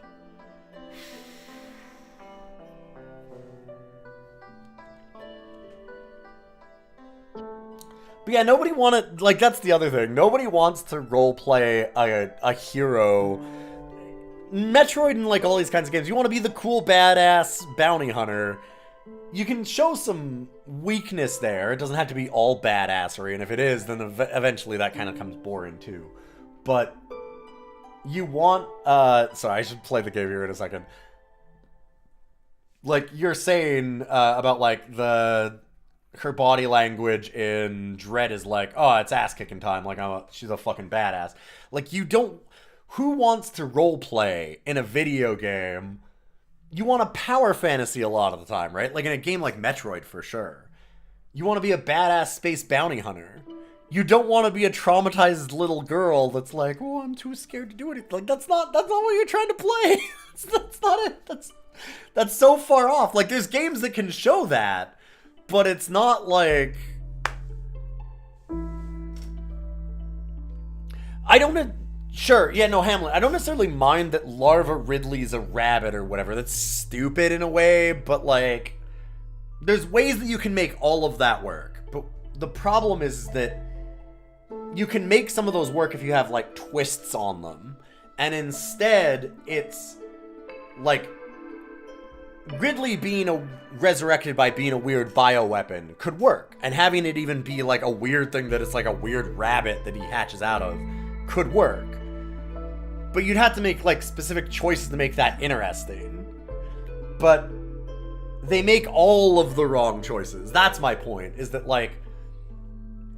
But yeah, nobody wanted, like, that's the other thing. Nobody wants to roleplay a hero Metroid and like all these kinds of games, you want to be the cool badass bounty hunter. You can show some weakness there. It doesn't have to be all badassery, and if it is, then eventually that kind of comes boring too. But you want, sorry, I should play the game here in a second. Like, you're saying, about, like, her body language in Dread is like, oh, it's ass-kicking time, like, she's a fucking badass. Like, you don't, who wants to roleplay in a video game? You want a power fantasy a lot of the time, right? Like, in a game like Metroid, for sure. You want to be a badass space bounty hunter. You don't want to be a traumatized little girl that's like, oh, I'm too scared to do anything. Like, that's not what you're trying to play. That's not it. That's so far off. Like, there's games that can show that, but it's not like... I don't... Sure, yeah, no, Hamlet. I don't necessarily mind that Larva Ridley's a rabbit or whatever. That's stupid in a way, but, like... There's ways that you can make all of that work. But the problem is that you can make some of those work if you have, like, twists on them. And instead, it's... like... Ridley being resurrected by being a weird bioweapon could work. And having it even be, like, a weird thing that it's like a weird rabbit that he hatches out of could work. But you'd have to make, like, specific choices to make that interesting. But they make all of the wrong choices. That's my point, is that, like,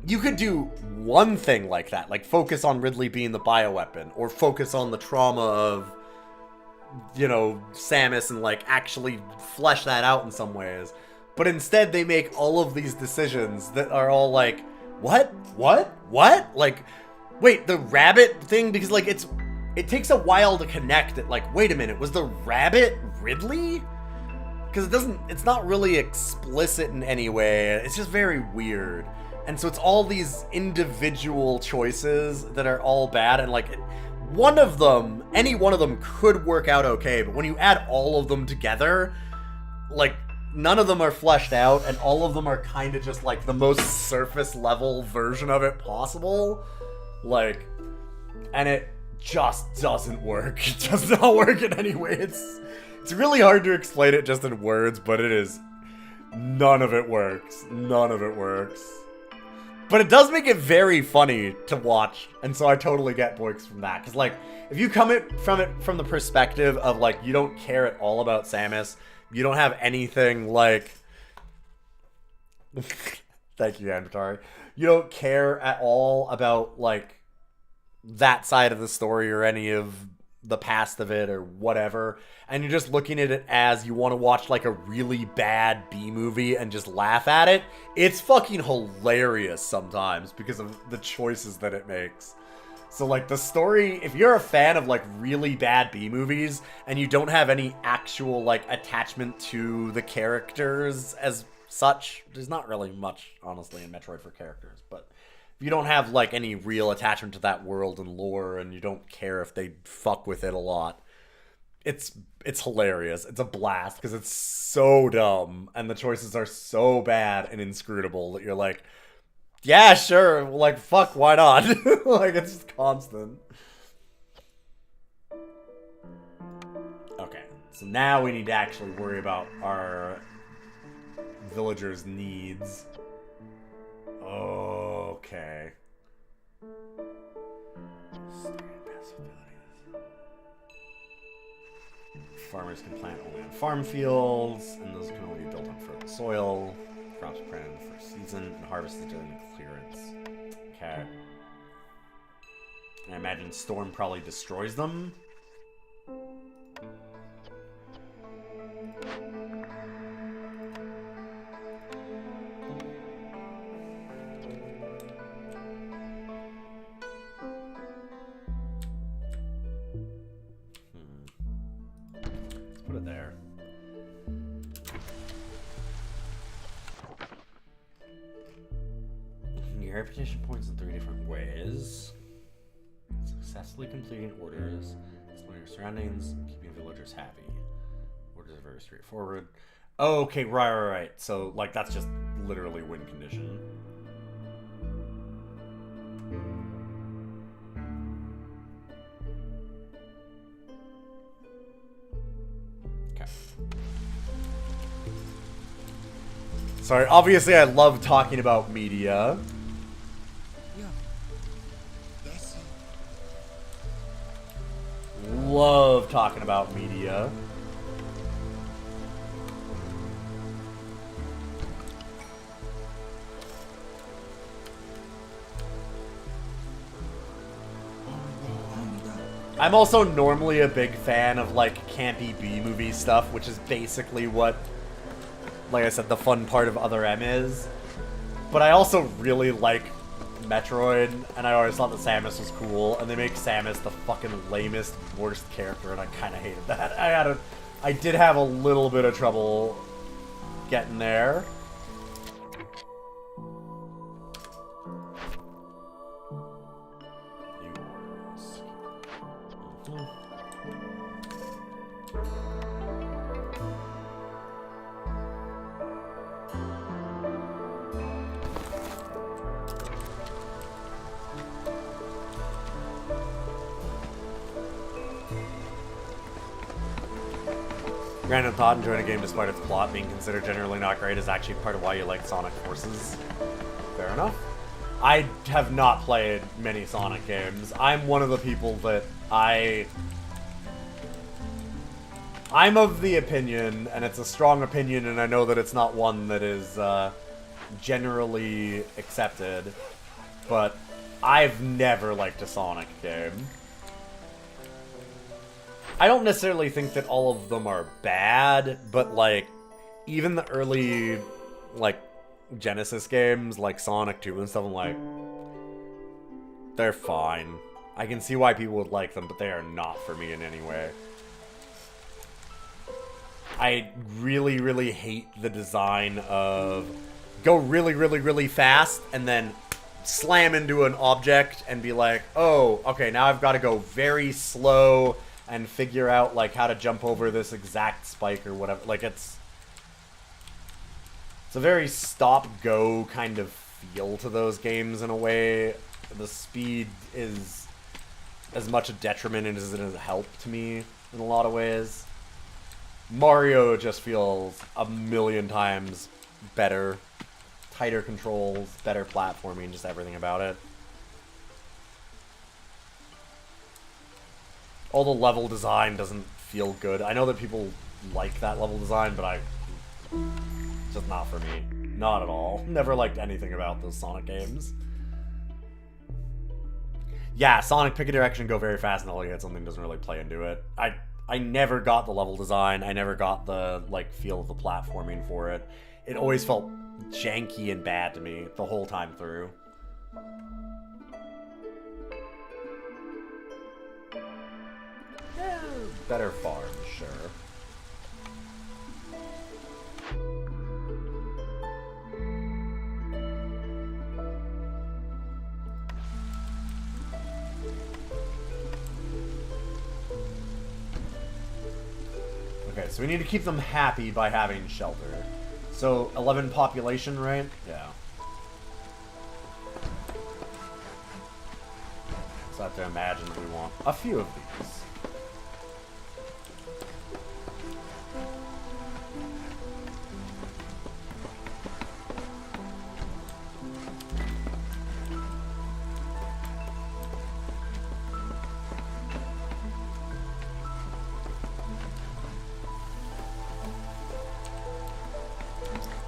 you could do one thing like that, like focus on Ridley being the bioweapon, or focus on the trauma of, you know, Samus, and like actually flesh that out in some ways. But instead they make all of these decisions that are all like, what? Like, wait, the rabbit thing? Because like it takes a while to connect it. Like, wait a minute, was the rabbit Ridley? Because it's not really explicit in any way. It's just very weird. And so it's all these individual choices that are all bad, and like, one of them, any one of them could work out okay, but when you add all of them together, like, none of them are fleshed out, and all of them are kind of just like the most surface level version of it possible. Like, and it just doesn't work. It does not work in any way. It's really hard to explain it just in words, but it is, none of it works. None of it works. But it does make it very funny to watch, and so I totally get Boix from that. Because, like, if you come from the perspective of, like, you don't care at all about Samus, you don't have anything, like... Thank you, Anbatari. You don't care at all about, like, that side of the story or any of the past of it or whatever, and you're just looking at it as you want to watch like a really bad B-movie and just laugh at it, it's fucking hilarious sometimes because of the choices that it makes. So like the story, if you're a fan of like really bad B-movies and you don't have any actual like attachment to the characters as such, there's not really much honestly in Metroid for characters, but if you don't have like any real attachment to that world and lore and you don't care if they fuck with it a lot, it's hilarious. It's a blast because it's so dumb and the choices are so bad and inscrutable that you're like, yeah, sure, like, fuck, why not? Like, it's just constant. Okay, so now we need to actually worry about our villagers' needs. Okay. Farmers can plant only on farm fields, and those can only be built on fertile soil. Crops are planted in the first season and harvested during the clearance. Okay. I imagine Storm probably destroys them. Let's put it there. Your reputation points in 3 different ways. Successfully completing orders, exploring your surroundings, keeping villagers happy. Orders are very straightforward. Oh, okay, right. So, like, that's just literally win condition. Sorry, obviously I love talking about media. Love talking about media. I'm also normally a big fan of, like, campy B-movie stuff, which is basically what, like I said, the fun part of Other M is. But I also really like Metroid, and I always thought that Samus was cool, and they make Samus the fucking lamest, worst character, and I kind of hated that. I did have a little bit of trouble getting there. Random thought, enjoying a game despite its plot being considered generally not great is actually part of why you like Sonic Forces. Fair enough. I have not played many Sonic games. I'm one of the people that I'm of the opinion, and it's a strong opinion, and I know that it's not one that is generally accepted, but I've never liked a Sonic game. I don't necessarily think that all of them are bad, but, like, even the early, like, Genesis games, like Sonic 2 and stuff, I'm like, they're fine. I can see why people would like them, but they are not for me in any way. I really, really hate the design of go really, really, really fast and then slam into an object and be like, oh, okay, now I've got to go very slow and figure out, like, how to jump over this exact spike or whatever. Like, it's a very stop-go kind of feel to those games in a way. The speed is as much a detriment as it is a help to me in a lot of ways. Mario just feels a million times better. Tighter controls, better platforming, just everything about it. All the level design doesn't feel good. I know that people like that level design, but it's just not for me. Not at all. Never liked anything about those Sonic games. Yeah, Sonic, pick a direction, go very fast, and all you hit something doesn't really play into it. I never got the level design. I never got the, like, feel of the platforming for it. It always felt janky and bad to me the whole time through. Yeah, better farm, sure. Okay, so we need to keep them happy by having shelter. So, 11 population, right? Yeah. So I have to imagine that we want a few of these.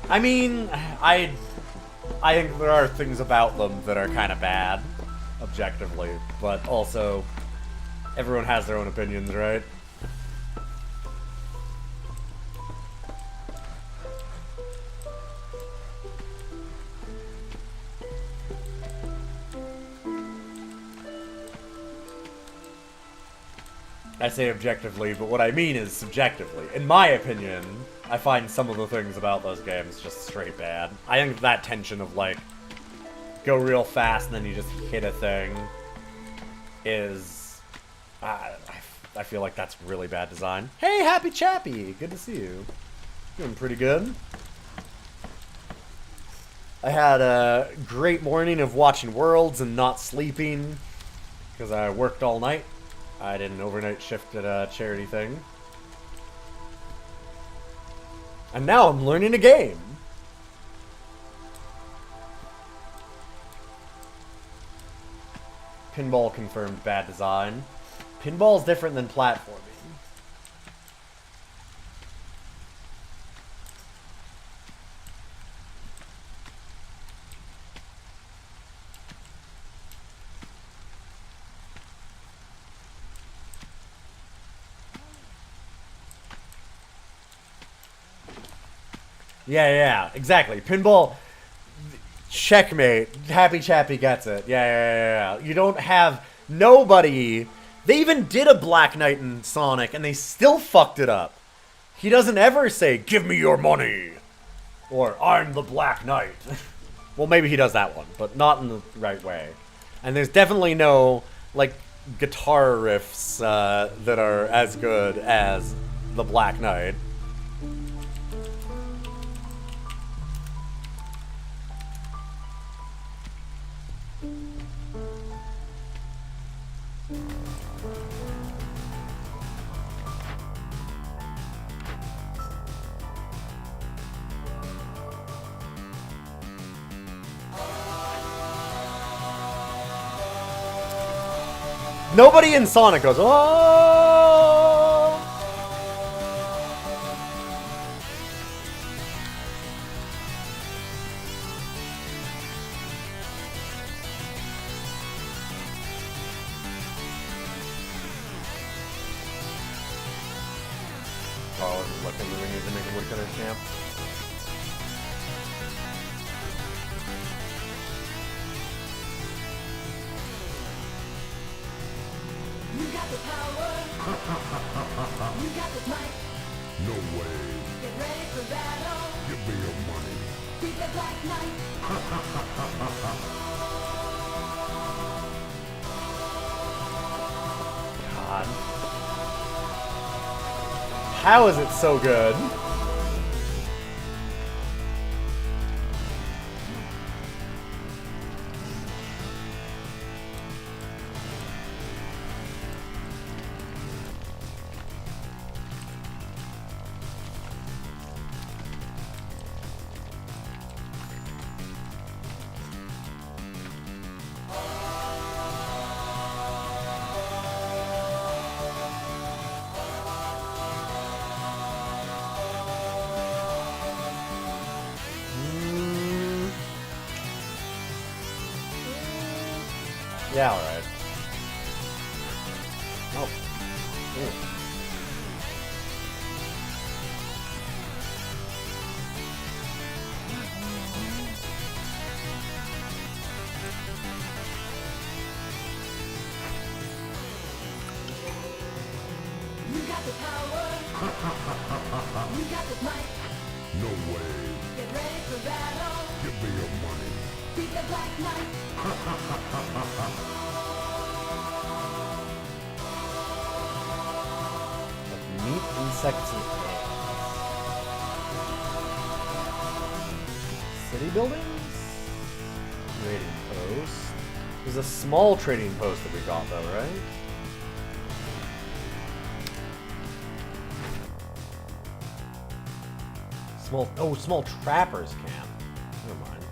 I mean, I think there are things about them that are kind of bad, objectively, but also, everyone has their own opinions, right? I say objectively, but what I mean is subjectively. In my opinion, I find some of the things about those games just straight bad. I think that tension of, like, go real fast and then you just hit a thing is... I feel like that's really bad design. Hey, Happy Chappy! Good to see you. Doing pretty good. I had a great morning of watching Worlds and not sleeping because I worked all night. I did an overnight shift at a charity thing. And now I'm learning a game. Pinball confirmed bad design. Pinball's different than platforming. Yeah, exactly. Pinball, checkmate. Happy Chappy gets it. Yeah. You don't have nobody. They even did a Black Knight in Sonic, and they still fucked it up. He doesn't ever say, "Give me your money," or "I'm the Black Knight." Well, maybe he does that one, but not in the right way. And there's definitely no like guitar riffs that are as good as the Black Knight. Nobody in Sonic goes, "Oh!" Oh, I wasn't looking. We need to make a woodcutter stamp. You got the power. You got the might. No way. Get ready for battle. Give me your money. Be the Black Knight. God. How is it so good? Yeah, alright. Oh. Ooh. You got the power. You got the might. No way. Get ready for battle. Give me your money. Be the Black Knight. Like meat, insects, and eggs. City buildings? Trading post. There's a small trading post that we got though, right? Small trappers camp. Never mind.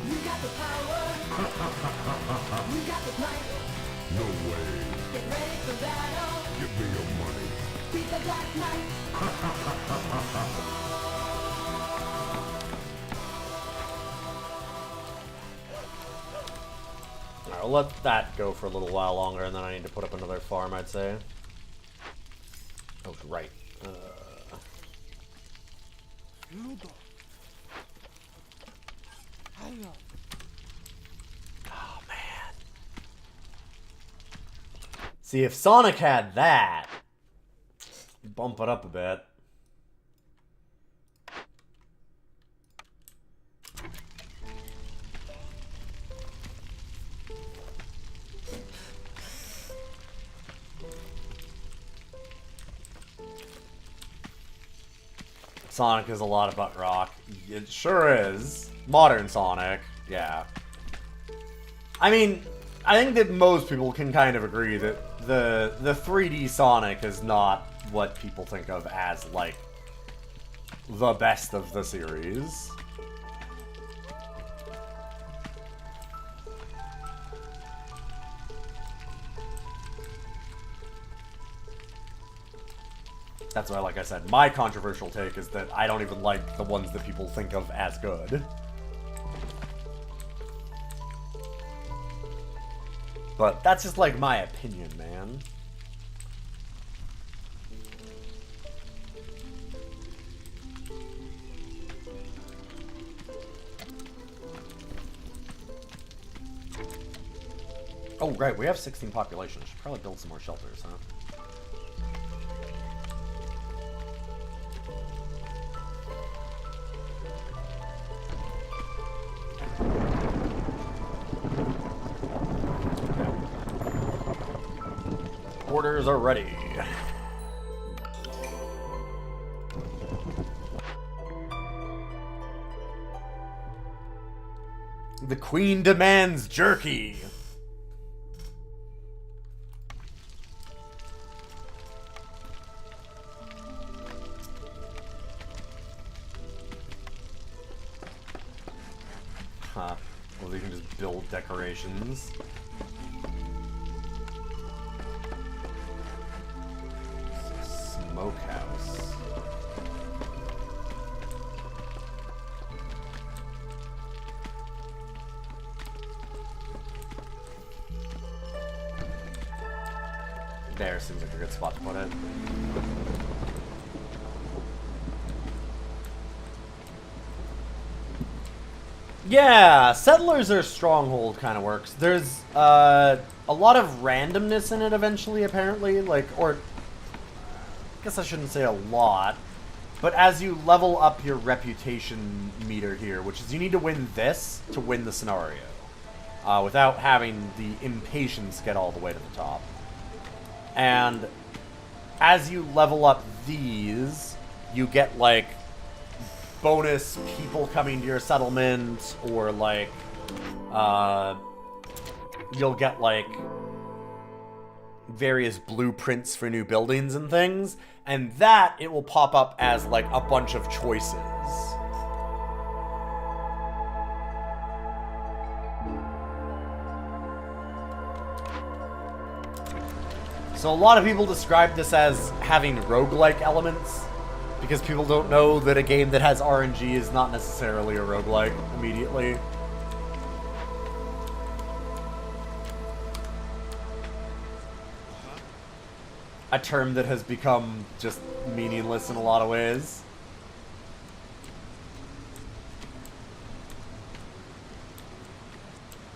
You got the power. You got the might. No way. Get ready for battle. Give me your money. Be the Black Knight. Alright, I'll let that go for a little while longer, and then I need to put up another farm, I'd say. Oh, right. Oh, man. See, if Sonic had that, bump it up a bit. Sonic is a lot about rock. It sure is. Modern Sonic, yeah. I mean, I think that most people can kind of agree that the 3D Sonic is not what people think of as, like, the best of the series. That's why, like I said, my controversial take is that I don't even like the ones that people think of as good. But that's just, like, my opinion, man. Oh, right, we have 16 population. Should probably build some more shelters, huh? Orders are ready. The Queen demands jerky. Huh. Well, you can just build decorations. Smokehouse. There seems like a good spot to put it. Yeah, Settlers or Stronghold kind of works. There's a lot of randomness in it eventually, apparently. Like, or I guess I shouldn't say a lot, but as you level up your reputation meter here, which is you need to win this to win the scenario, without having the impatience get all the way to the top. And as you level up these, you get, like, bonus people coming to your settlement, or, like, you'll get, like, various blueprints for new buildings and things, and that it will pop up as, like, a bunch of choices. So a lot of people describe this as having roguelike elements, because people don't know that a game that has RNG is not necessarily a roguelike immediately. A term that has become just meaningless in a lot of ways.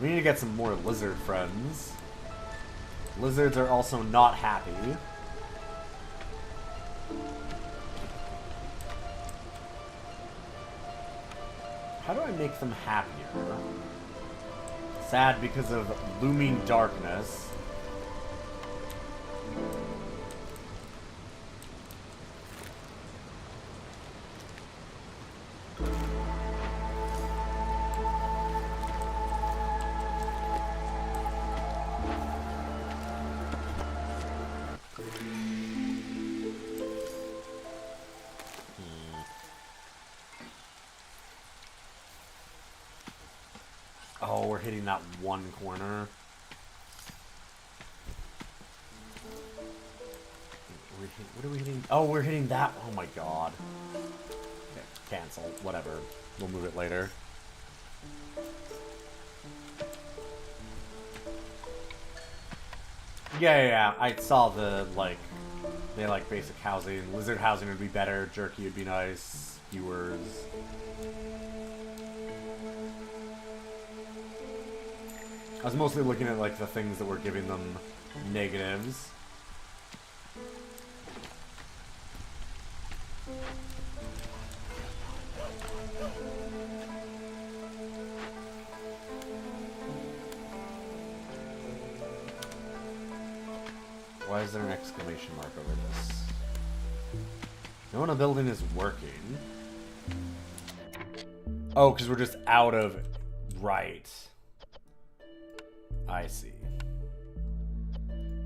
We need to get some more lizard friends. Lizards are also not happy. How do I make them happier? Sad because of looming darkness. Oh, we're hitting that one corner. What are we hitting? Oh, we're hitting that. Oh my god. Okay, cancel. Whatever. We'll move it later. Yeah. I saw the, like, they like basic housing. Lizard housing would be better. Jerky would be nice. Skewers. I was mostly looking at, like, the things that were giving them negatives. Why is there an exclamation mark over this? No one in the building is working. Oh, because we're just out of... Right. I see.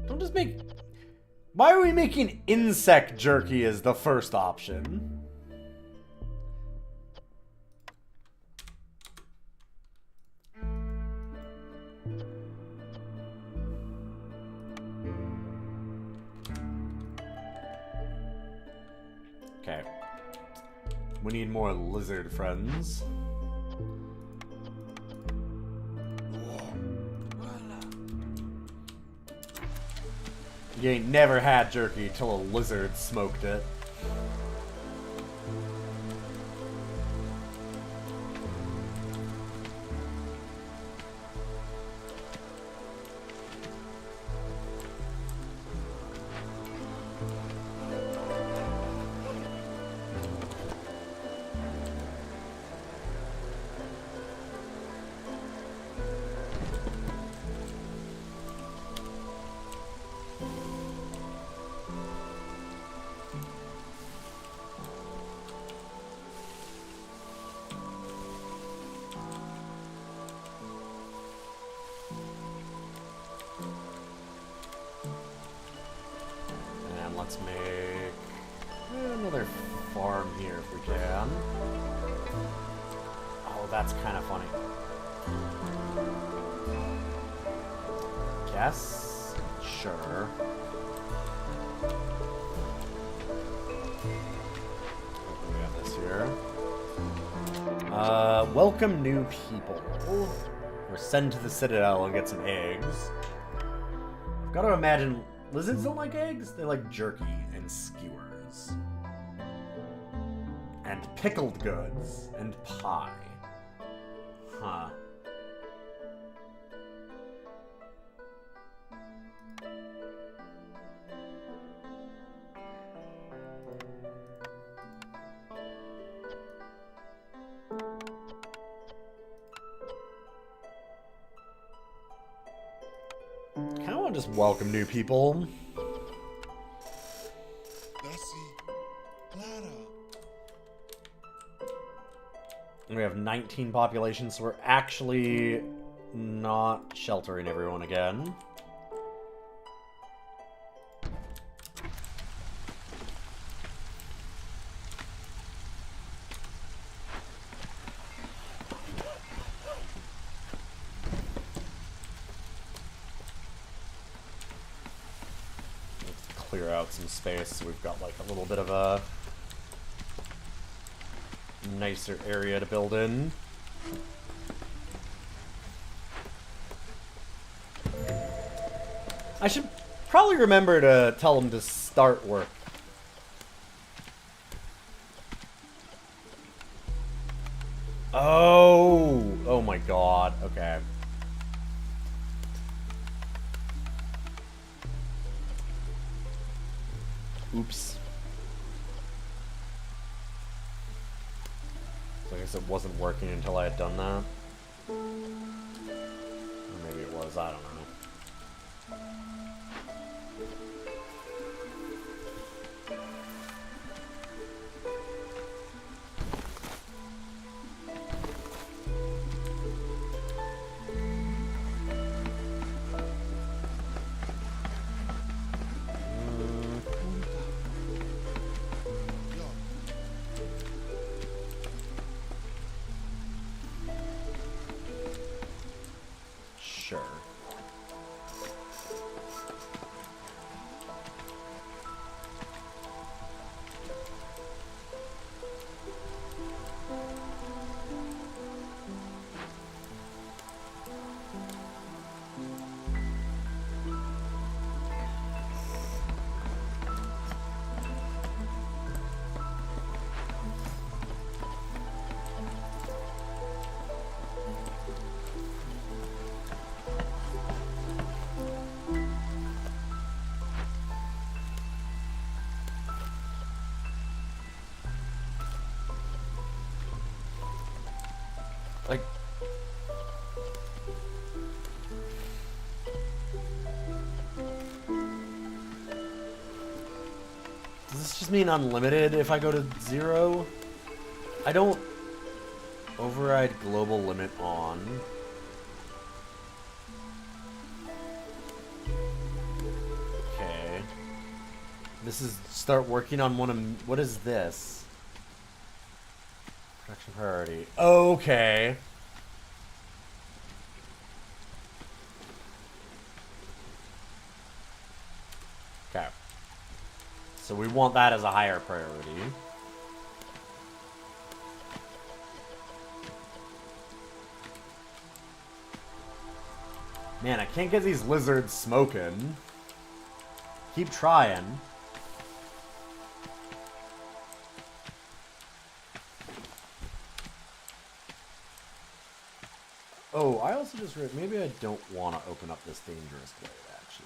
Don't just make... Why are we making insect jerky as the first option? Okay. We need more lizard friends. You ain't never had jerky till a lizard smoked it. Let's make another farm here if we can. Oh, that's kind of funny. Guess? Sure. We got this here. Welcome new people. We're sent to the Citadel and get some eggs. I've got to imagine... Lizards don't like eggs? They like jerky and skewers. And pickled goods. And pie. Huh. Just welcome new people. We have 19 population, so we're actually not sheltering everyone again. Clear out some space so we've got like a little bit of a nicer area to build in. I should probably remember to tell them to start work. Oh my god, okay. Oops. So I guess it wasn't working until I had done that. Or maybe it was, I don't know. Sure. just mean unlimited if I go to 0? I don't override global limit on. Okay. This is start working on one of... What is this? Production priority. Okay. Okay. So we want that as a higher priority. Man, I can't get these lizards smoking. Keep trying. Oh, I also just read... Maybe I don't want to open up this dangerous blade, actually.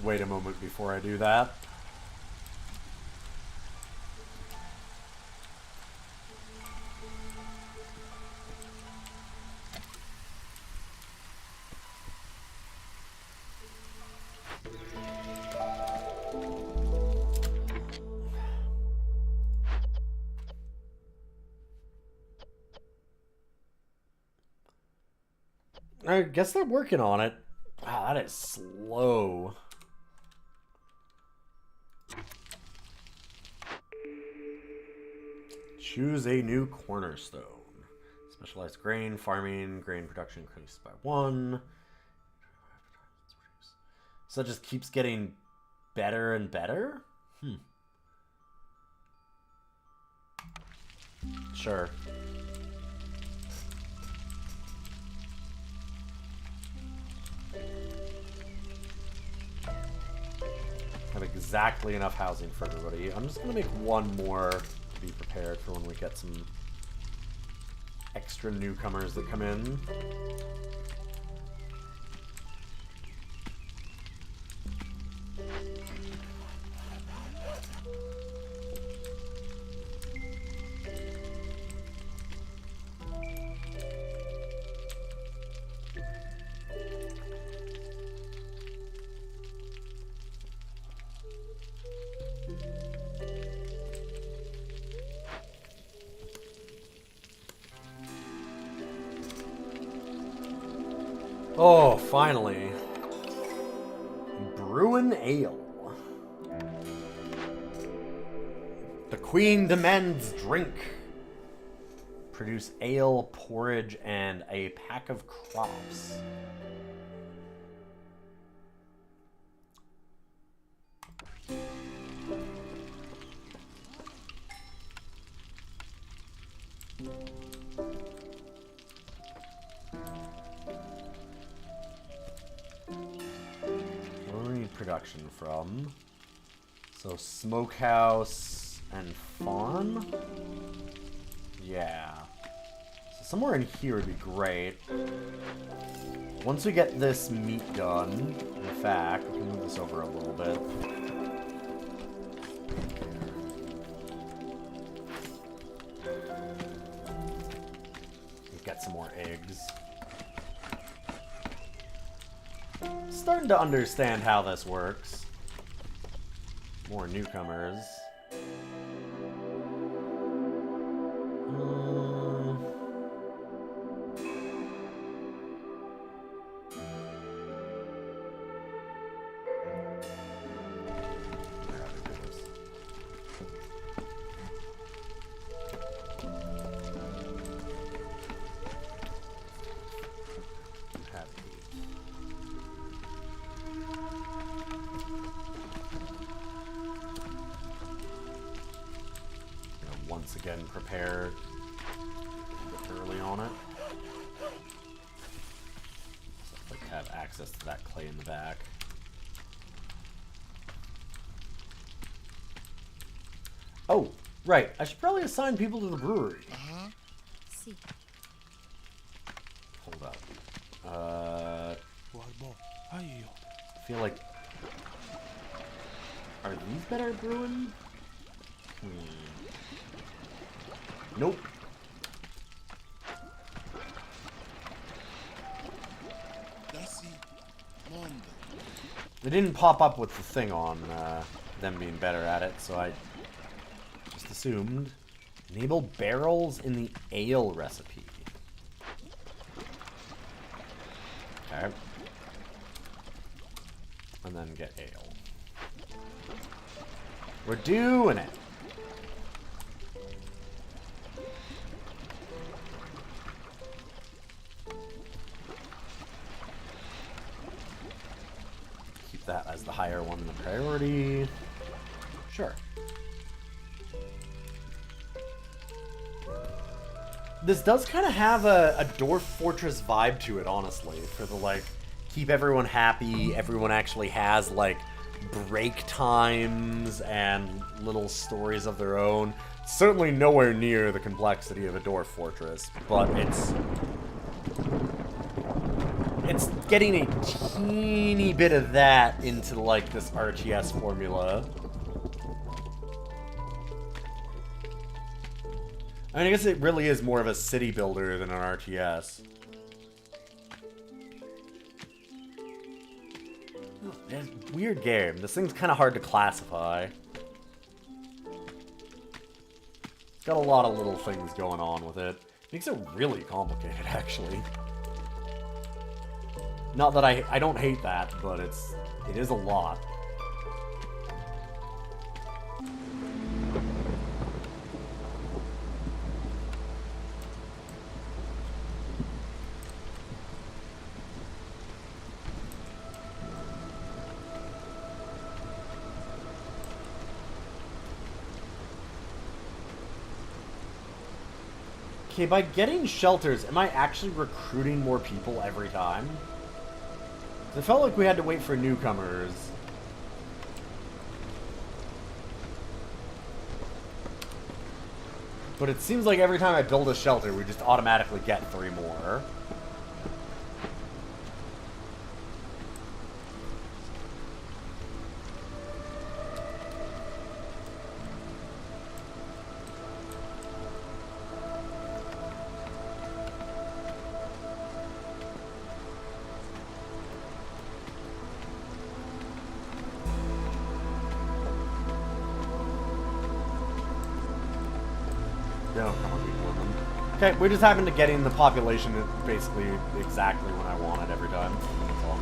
Wait a moment before I do that. I guess they're working on it. Wow, that is slow. Choose a new cornerstone. Specialized grain farming, grain production increased by 1. So it just keeps getting better and better? Sure. Have exactly enough housing for everybody. I'm just gonna make one more to be prepared for when we get some extra newcomers that come in. Oh, finally. Brewing ale. The queen demands drink. Produce ale, porridge, and a pack of crops. Production from. So smokehouse and farm? Yeah. So somewhere in here would be great. Once we get this meat done, in fact, we can move this over a little bit. Get some more eggs. Starting to understand how this works. More newcomers. Once again, prepared early on it. So like have access to that clay in the back. Oh, right. I should probably assign people to the brewery. See. Hold up. I feel like... Are these better brewing? Nope. It didn't pop up with the thing on them being better at it, so I just assumed. Enable barrels in the ale recipe. Okay. And then get ale. We're doing it. Keep that as the higher one in the priority. Sure. This does kind of have a Dwarf Fortress vibe to it, honestly, for the, like, keep everyone happy, everyone actually has, like, break times and little stories of their own. Certainly nowhere near the complexity of a Dwarf Fortress, but it's getting a teeny bit of that into, like, this RTS formula. I mean, I guess it really is more of a city builder than an RTS. It's a weird game. This thing's kind of hard to classify. It's got a lot of little things going on with it. Makes it really complicated, actually. Not that I don't hate that, but it is a lot. Okay, by getting shelters, am I actually recruiting more people every time? It felt like we had to wait for newcomers. But it seems like every time I build a shelter, we just automatically get 3 more. Okay, we just happened to get in the population basically exactly when I wanted every time. That's all.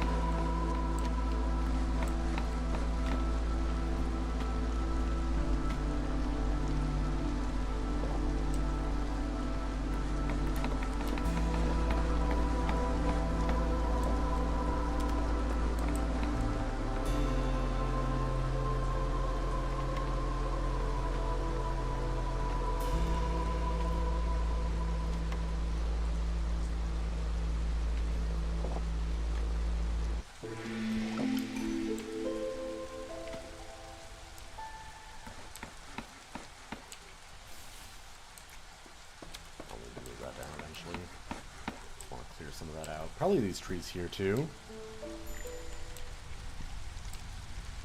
Probably these trees here, too.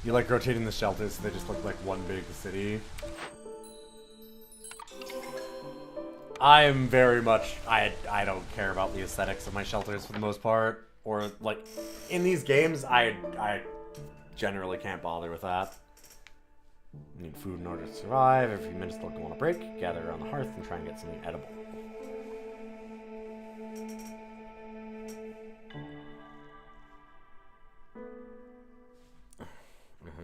You like rotating the shelters so they just look like one big city? I'm very much... I don't care about the aesthetics of my shelters for the most part. Or, like, in these games, I generally can't bother with that. You need food in order to survive. Every few minutes they'll go on a break. Gather around the hearth and try and get something edible.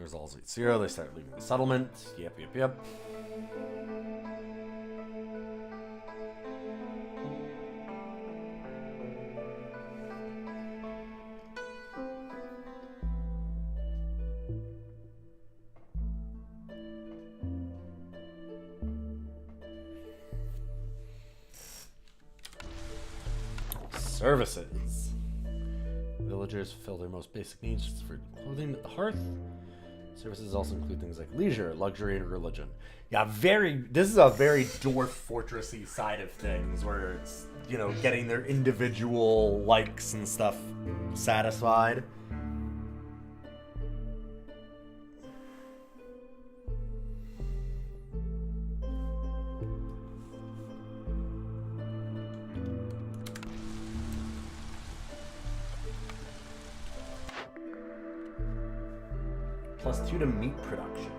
Results at 0. They start leaving the settlement. Yep. Services. Villagers fulfill their most basic needs for clothing at the hearth. Services also include things like leisure, luxury, and religion. Yeah, this is a very Dwarf Fortressy side of things, where it's, you know, getting their individual likes and stuff satisfied. +2 to meat production.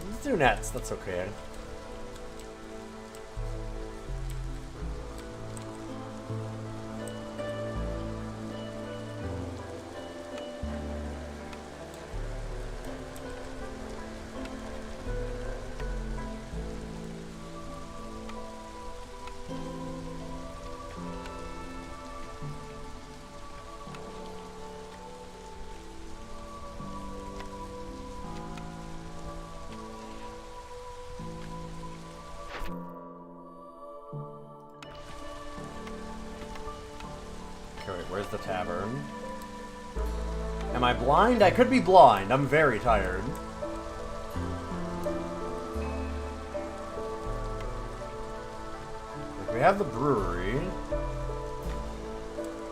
Let's do nets, that's okay. Okay, wait, where's the tavern? Am I blind? I could be blind. I'm very tired. Like, we have the brewery.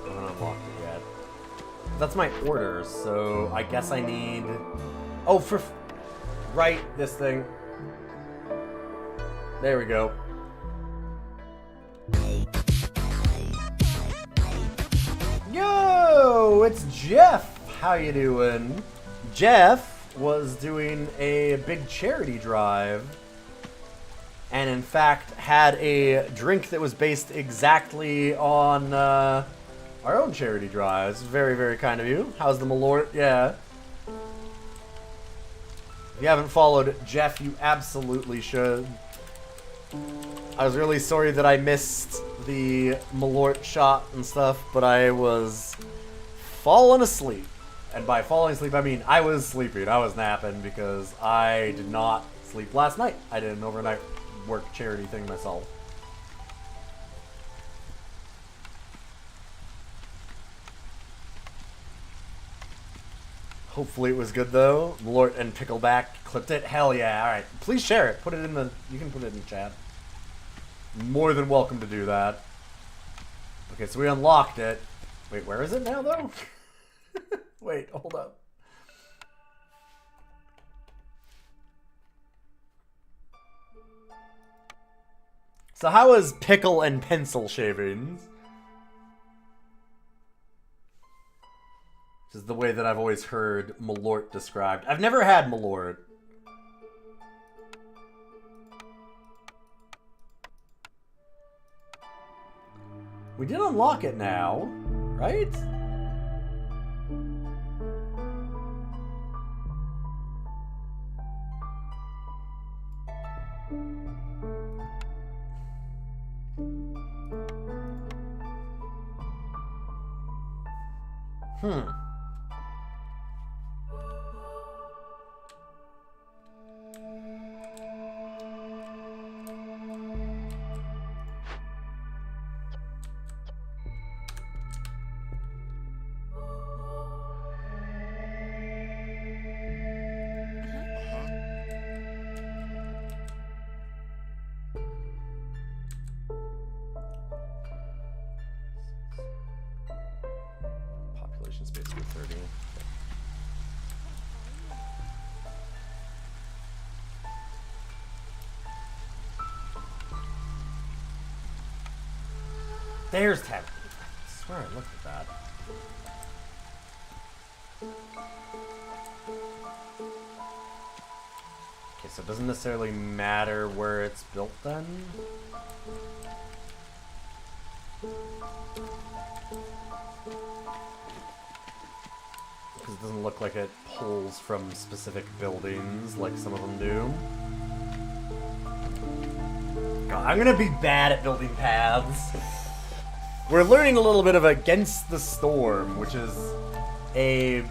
I haven't unlocked it yet. That's my order, so I guess I need... Oh, for... Right, this thing. There we go. Yo, it's Jeff. How you doing? Jeff was doing a big charity drive, and in fact had a drink that was based exactly on our own charity drive. It's very, very kind of you. How's the Malort? Yeah. If you haven't followed Jeff, you absolutely should. I was really sorry that I missed the Malort shot and stuff, but I was falling asleep. And by falling asleep, I mean I was sleeping. I was napping because I did not sleep last night. I did an overnight work charity thing myself. Hopefully it was good though. Malort and Pickleback clipped it. Hell yeah! All right, please share it. Put it in the. You can put it in the chat. More than welcome to do that. Okay, so we unlocked it. Wait, where is it now though? Wait, hold up. So how is pickle and pencil shavings? This is the way that I've always heard Malort described. I've never had Malort. We did unlock it now, right? Population space for 30. There's 10. I swear I looked at that. Okay, so it doesn't necessarily matter where it's built then. Because it doesn't look like it pulls from specific buildings like some of them do. God, I'm gonna be bad at building paths. We're learning a little bit of Against the Storm, which is a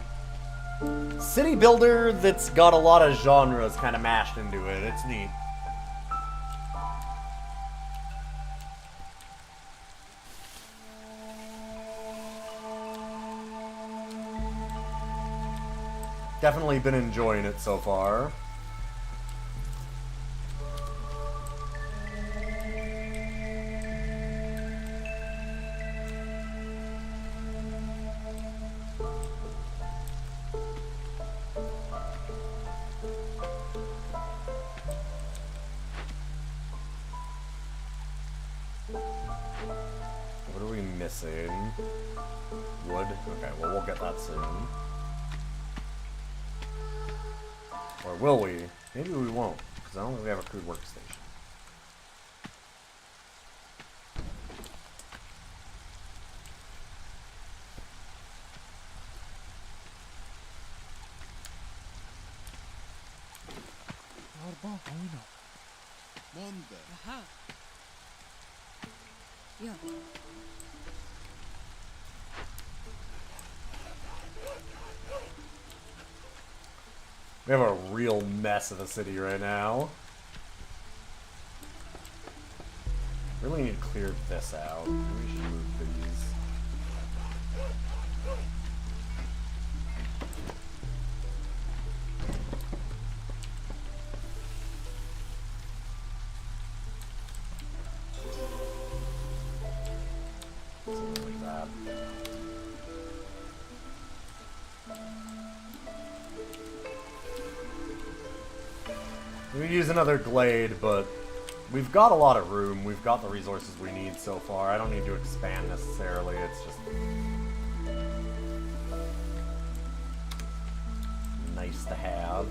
city builder that's got a lot of genres kind of mashed into it. It's neat. Definitely been enjoying it so far. What are we missing? Wood? Okay, well, we'll get that soon. Or will we? Maybe we won't, because I don't think we have a crude workstation. Aha. Yeah. We have a real mess of a city right now. Really need to clear this out. Maybe we should move these. Something like that. We could use another glade, but we've got a lot of room. We've got the resources we need so far. I don't need to expand necessarily. It's just nice to have.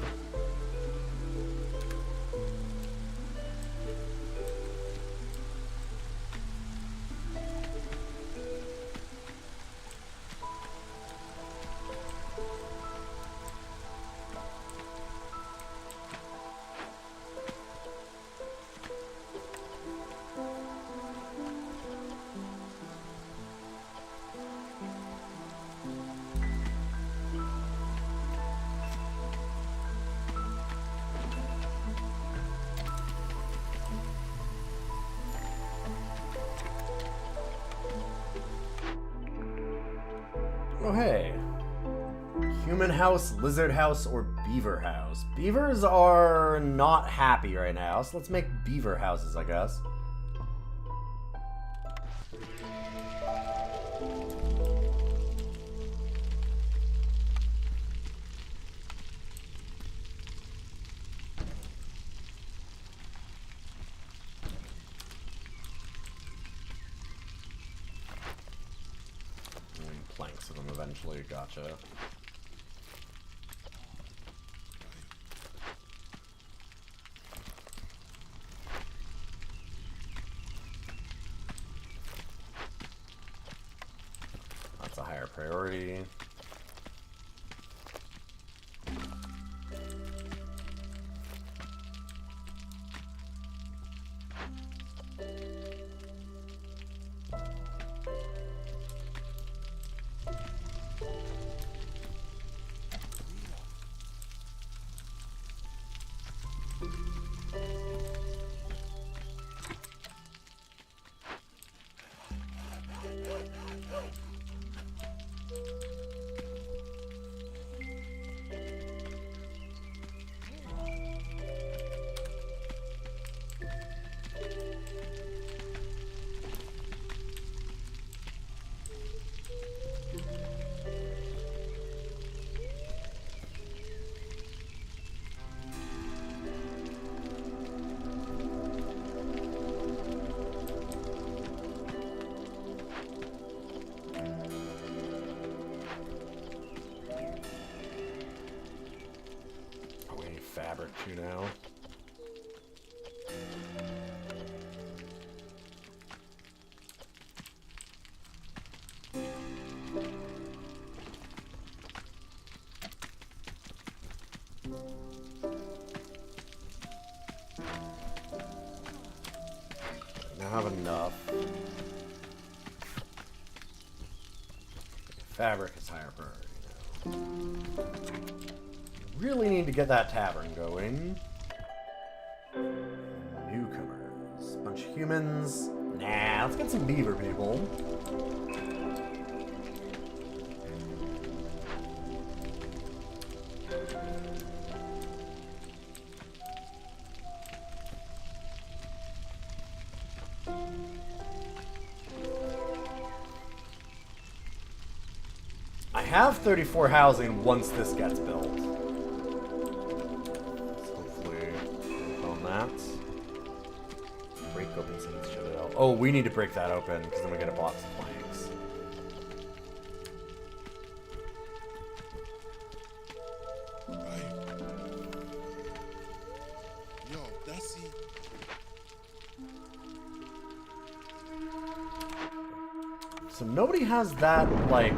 Oh, hey. Human house, lizard house, or beaver house? Beavers are not happy right now, so let's make beaver houses, I guess. Planks of them eventually, gotcha. That's a higher priority. Fabric too now. Now have enough. Fabric is higher priority now. Really need to get that tavern going. Newcomers. Bunch of humans. Nah, let's get some beaver people. I have 34 housing once this gets built. Break open some shit out. Oh, we need to break that open because then we get a box of planks. So nobody has that, like,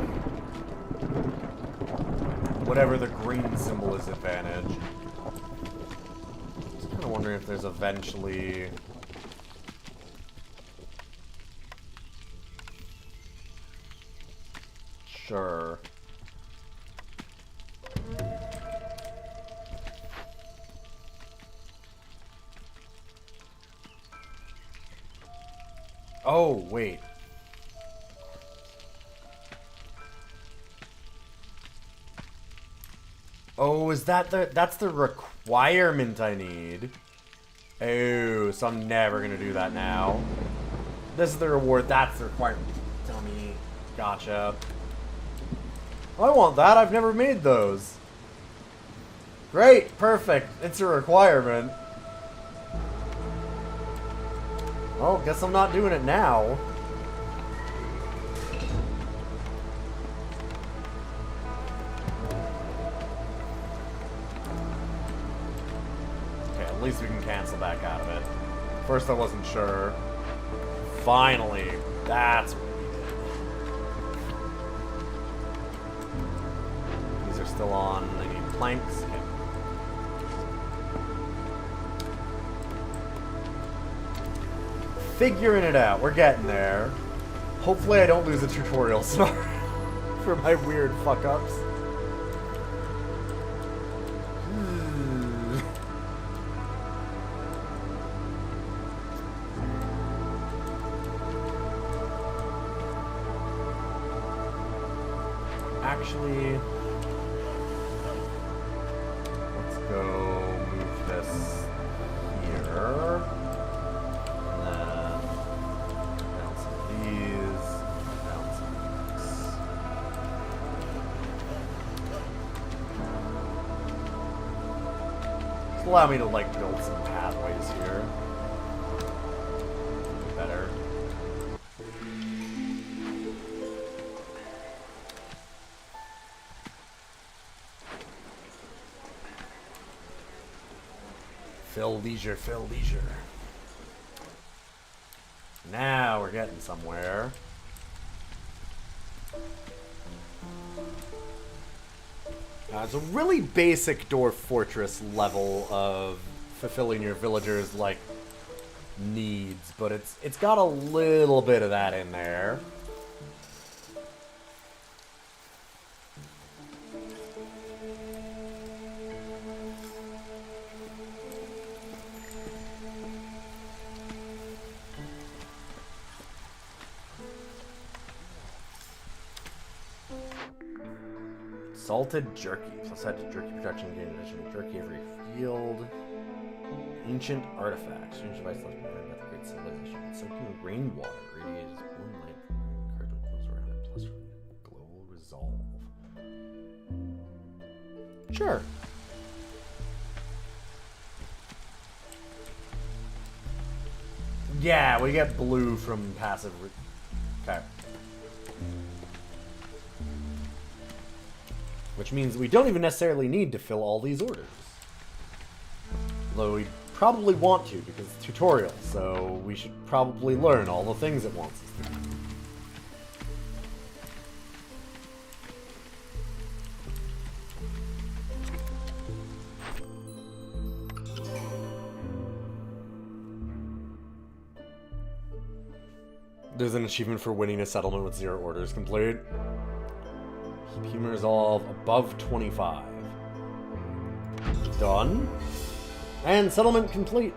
whatever the green symbol is advantage. Just kind of wondering if there's eventually... Sure. Oh, wait. Oh, is that that's the requirement I need? Oh, so I'm never gonna do that now. This is the reward, that's the requirement. Dummy. Gotcha. I want that, I've never made those. Great, perfect. It's a requirement. Well, guess I'm not doing it now. Okay, at least we can cancel back out of it. First I wasn't sure. Finally, that's what we did. These are still on, they need planks. Okay. Figuring it out. We're getting there. Hopefully I don't lose a tutorial star for my weird fuck-ups. Actually, let's go move this here. Allow me to, like, build some pathways here. Better. Fill leisure, fill leisure. Now we're getting somewhere. It's a really basic Dwarf Fortress level of fulfilling your villagers', like, needs, but it's got a little bit of that in there. Salted jerky. Plus add to jerky production, gain additional jerky every field. Ancient artifacts. Strange device left behind by the great civilization. Soaking rainwater radiates moonlight from the encouragement flows around it. Plus global resolve. Sure. Yeah, we get blue from passive. Okay. Which means we don't even necessarily need to fill all these orders. Though we probably want to, because it's tutorial, so we should probably learn all the things it wants us to do. There's an achievement for winning a settlement with 0 orders complete. Keep human resolve above 25. Done. And settlement complete.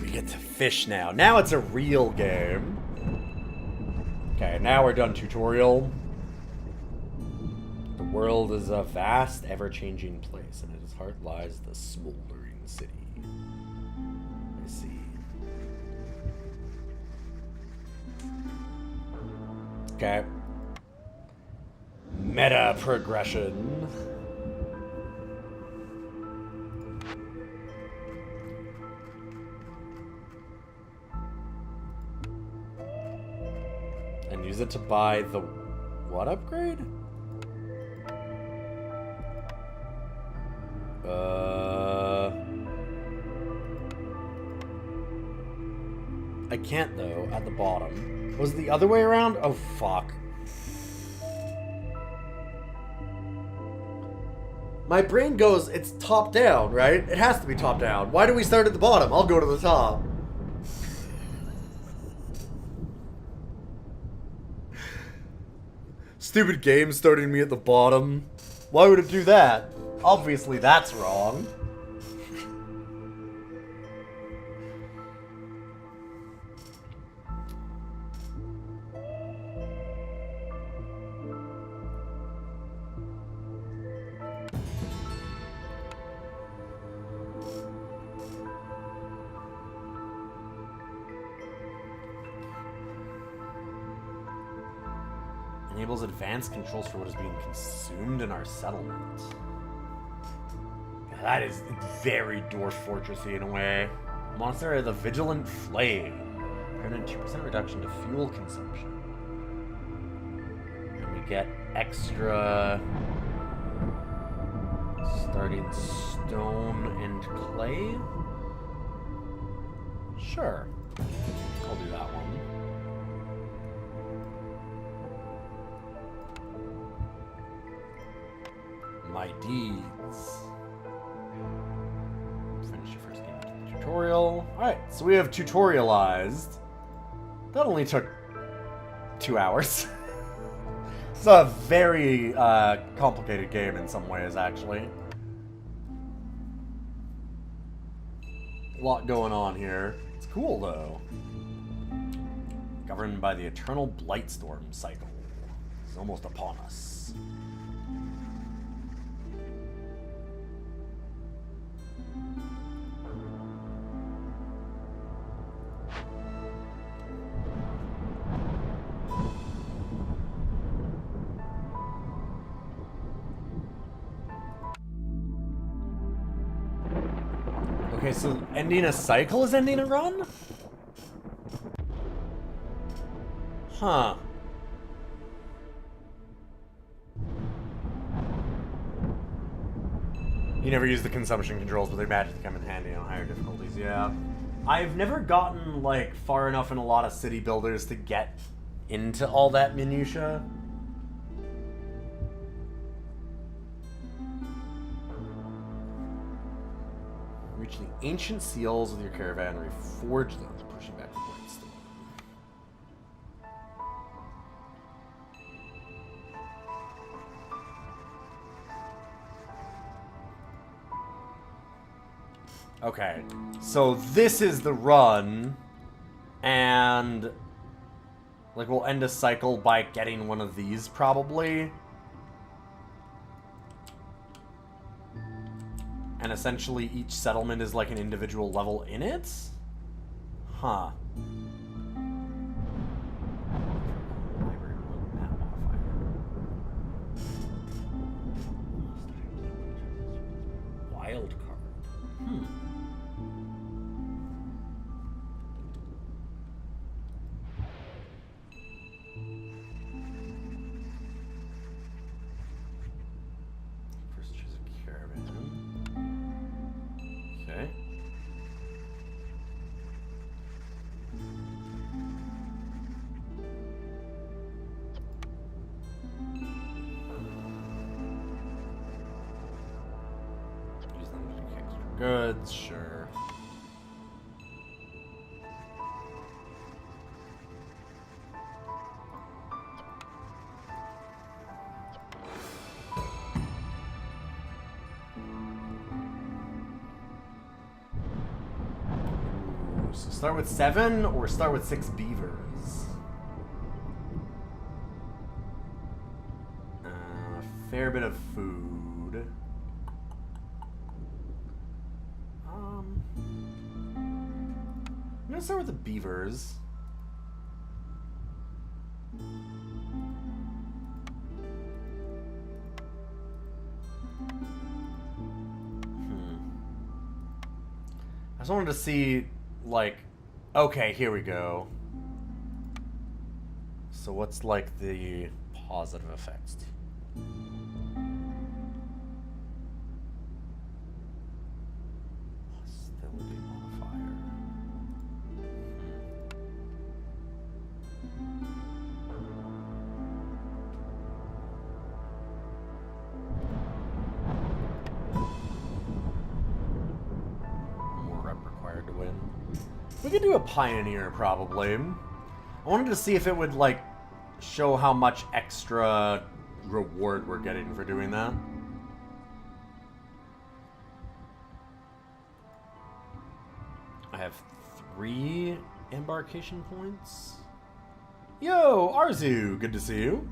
We get to fish now. Now it's a real game. Okay, now we're done tutorial. The world is a vast, ever-changing place, and at its heart lies the smoldering city. I see. Okay. Meta progression. And use it to buy the what upgrade? I can't, though, at the bottom. Was it the other way around? Oh, fuck. My brain goes, it's top down, right? It has to be top down. Why do we start at the bottom? I'll go to the top. Stupid game starting me at the bottom. Why would it do that? Obviously, that's wrong. Enables advanced controls for what is being consumed in our settlement. That is very Dwarf Fortressy in a way. Monastery of the Vigilant Flame. Permanent 2% reduction to fuel consumption. And we get extra starting stone and clay. Sure. I'll do that one. My deeds. Finish your first game after the tutorial. Alright, so we have tutorialized. That only took 2 hours. It's a very complicated game in some ways, actually. A lot going on here. It's cool, though. Governed by the eternal Blightstorm cycle. It's almost upon us. Okay, so ending a cycle is ending a run? Huh. You never use the consumption controls, but they magically come in handy on higher difficulties, yeah. I've never gotten, like, far enough in a lot of city builders to get into all that minutia. Reach the ancient seals with your caravan, reforge them, pushing back the Blightstorm. Okay, so this is the run, and like we'll end a cycle by getting one of these probably. And essentially each settlement is like an individual level in it? Huh. Wild card. Hmm. First choose a caravan. Okay. Use them to get extra goods, sure. So start with 7 or start with 6 beavers? Fair bit of food. I'm gonna start with the beavers. I just wanted to see, like, okay, here we go. So what's, like, the positive effects? Hostility modifier. hard to win. We could do a pioneer, probably. I wanted to see if it would, like, show how much extra reward we're getting for doing that. I have 3 embarkation points. Yo, Arzu, good to see you.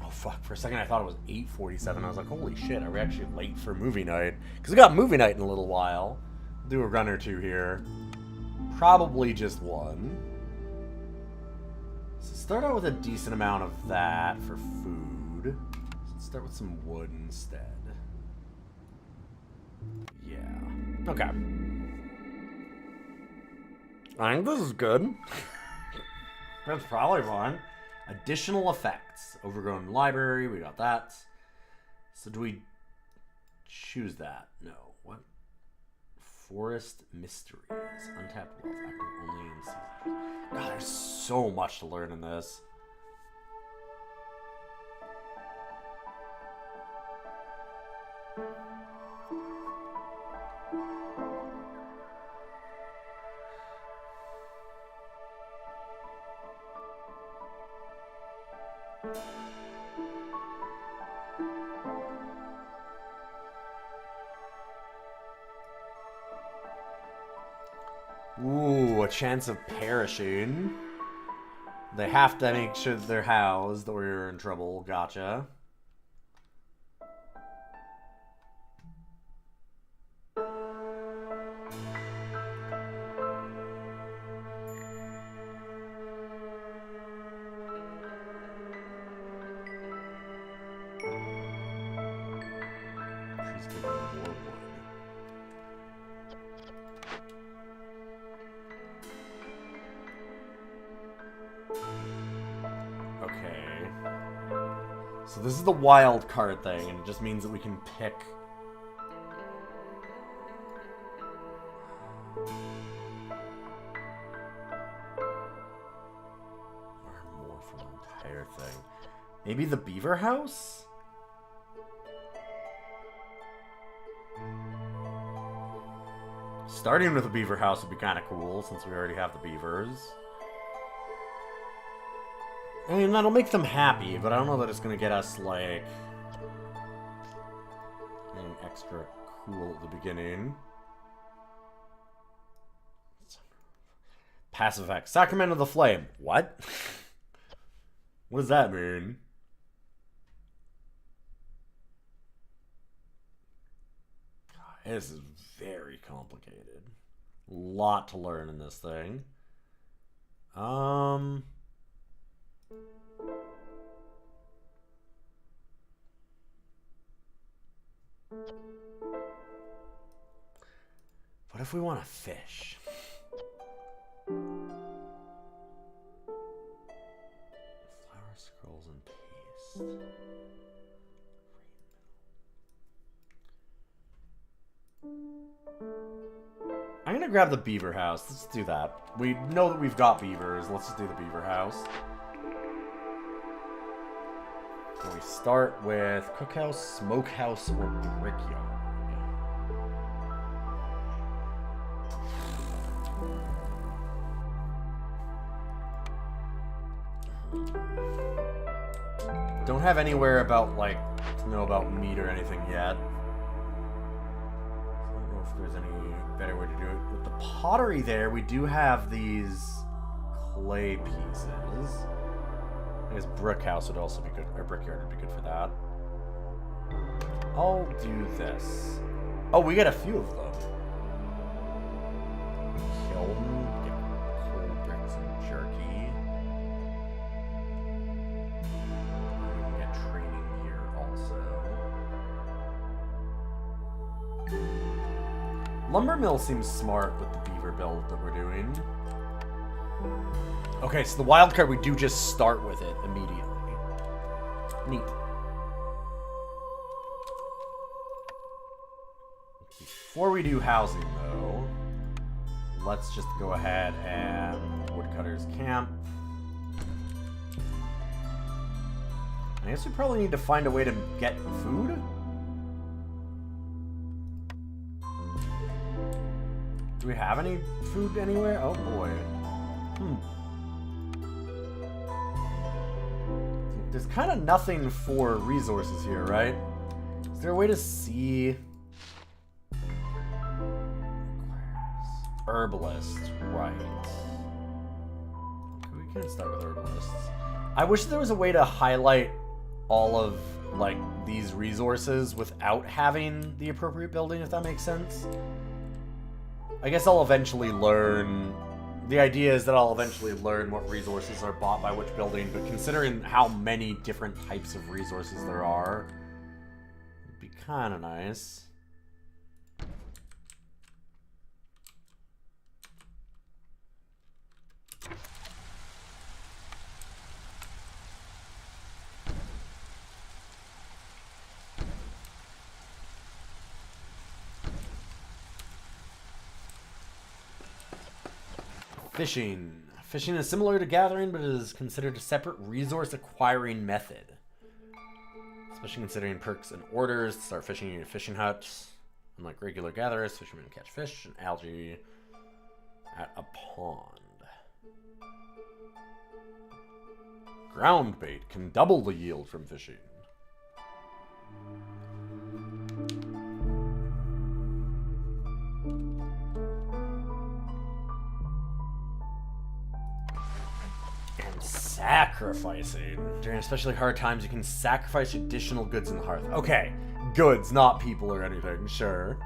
Oh fuck, for a second I thought it was 8:47. I was like, holy shit, are we actually late for movie night? Because we got movie night in a little while. We'll do a run or 2 here. Probably just 1. So start out with a decent amount of that for food. Let's start with some wood instead. Yeah. Okay. I think this is good. That's probably fine. Additional effects. Overgrown library, we got that. So do we choose that? No. What? Forest Mysteries. Untapped wealth. Active only in season. God, there's so much to learn in this. Ooh, a chance of perishing. They have to make sure that they're housed or you're in trouble. Gotcha. So this is the wild card thing, and it just means that we can pick... or more from the entire thing. Maybe the beaver house? Starting with the beaver house would be kind of cool, since we already have the beavers. I mean, that'll make them happy, but I don't know that it's going to get us, like, anything extra cool at the beginning. Passive effect. Sacrament of the Flame. What? What does that mean? God, this is very complicated. A lot to learn in this thing. What if we want to fish? Flower scrolls and paste. I'm gonna grab the beaver house. Let's do that. We know that we've got beavers. Let's just do the beaver house. So we start with cookhouse, smokehouse, or brickyard. Don't have anywhere about, like, to know about meat or anything yet. I don't know if there's any better way to do it. With the pottery there, we do have these clay pieces. I guess brick house would also be good, or brickyard would be good for that. I'll do this. Oh, we get a few of them. Kiln, get coal bricks and jerky. We can get training here also. Lumber mill seems smart with the beaver build that we're doing. Okay, so the wild card, we do just start with it immediately. Neat. Before we do housing, though, let's just go ahead and woodcutter's camp. I guess we probably need to find a way to get food. Do we have any food anywhere? Oh boy. There's kind of nothing for resources here, right? Is there a way to see? Herbalist, right. We can start with herbalists. I wish there was a way to highlight all of, like, these resources without having the appropriate building, if that makes sense. I guess I'll eventually learn. The idea is that I'll eventually learn what resources are bought by which building, but considering how many different types of resources there are, it'd be kind of nice. Fishing. Fishing is similar to gathering, but it is considered a separate resource acquiring method. Especially considering perks and orders. To start fishing, you need a fishing hut. Unlike regular gatherers, fishermen catch fish and algae at a pond. Ground bait can double the yield from fishing. Sacrificing. During especially hard times, you can sacrifice additional goods in the hearth. Okay, goods, not people or anything, sure.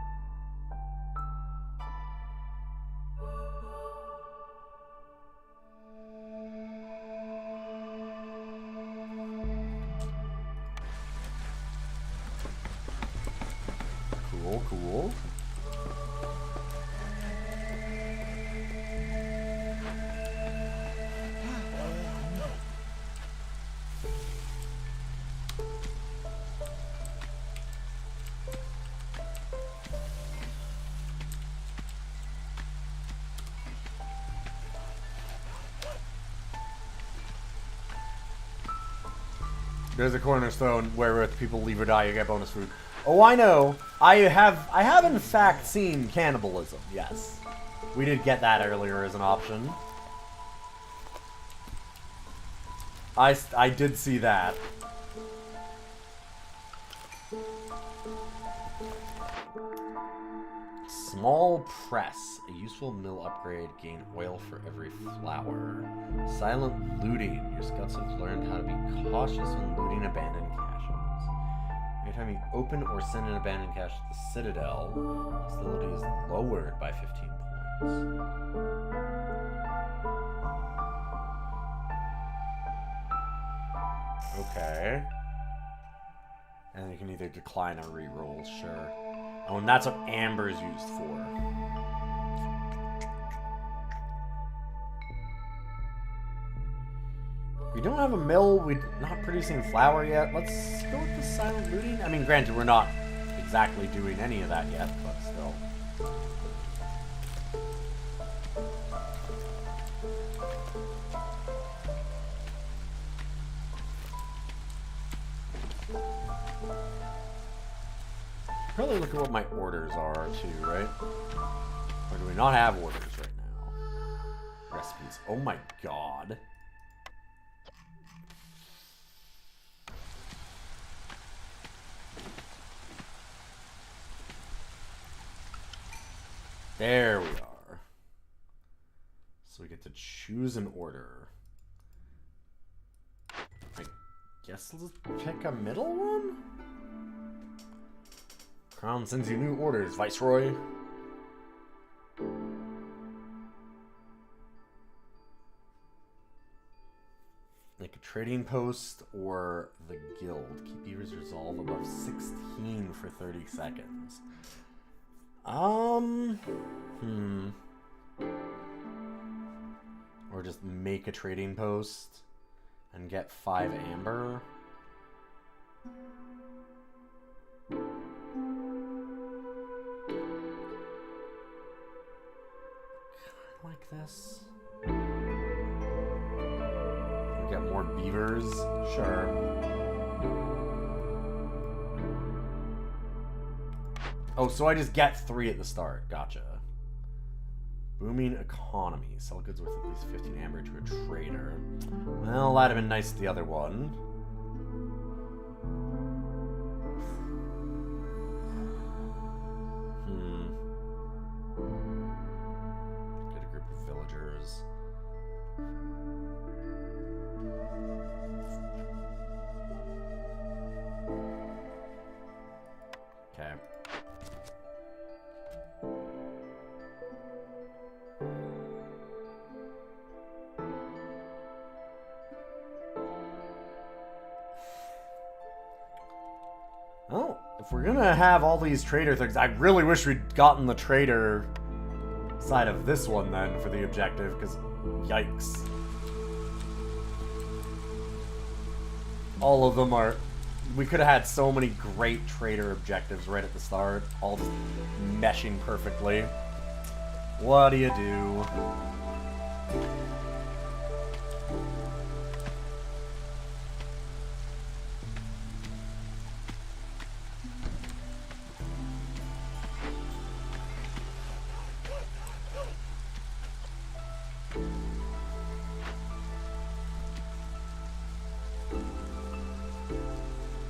Cool, cool. There's a cornerstone where if people leave or die, you get bonus food. Oh, I know. I have in fact seen cannibalism. Yes, we did get that earlier as an option. I did see that. Small press. A useful mill upgrade. Gain oil for every flour. Silent looting. Your scouts have learned how to be cautious when looting abandoned caches. Every time you open or send an abandoned cache to the Citadel, hostility is lowered by 15 points. Okay. And you can either decline or reroll, sure. Oh, and that's what amber is used for. We don't have a mill. We're not producing flour yet. Let's go with the silent looting. I mean, granted, we're not exactly doing any of that yet, but still. Probably look at what my orders are too, right? Or do we not have orders right now? Recipes. Oh my god. There we are. So we get to choose an order. I guess let's pick a middle one? Crown sends you new orders, Viceroy. Like a trading post or the guild. Keep beaver's resolve above 16 for 30 seconds. Or just make a trading post and get 5 amber. Like this. Get more beavers, sure. Oh, so I just get 3 at the start. Gotcha. Booming economy. Sell goods worth at least 15 amber to a trader. Well, that'd have been nice to the other one. Get a group of villagers. Okay. Well, if we're gonna have all these trader things, I really wish we'd gotten the trader side of this one then for the objective, because yikes. All of them are... We could have had so many great trader objectives right at the start, all just meshing perfectly. What do you do?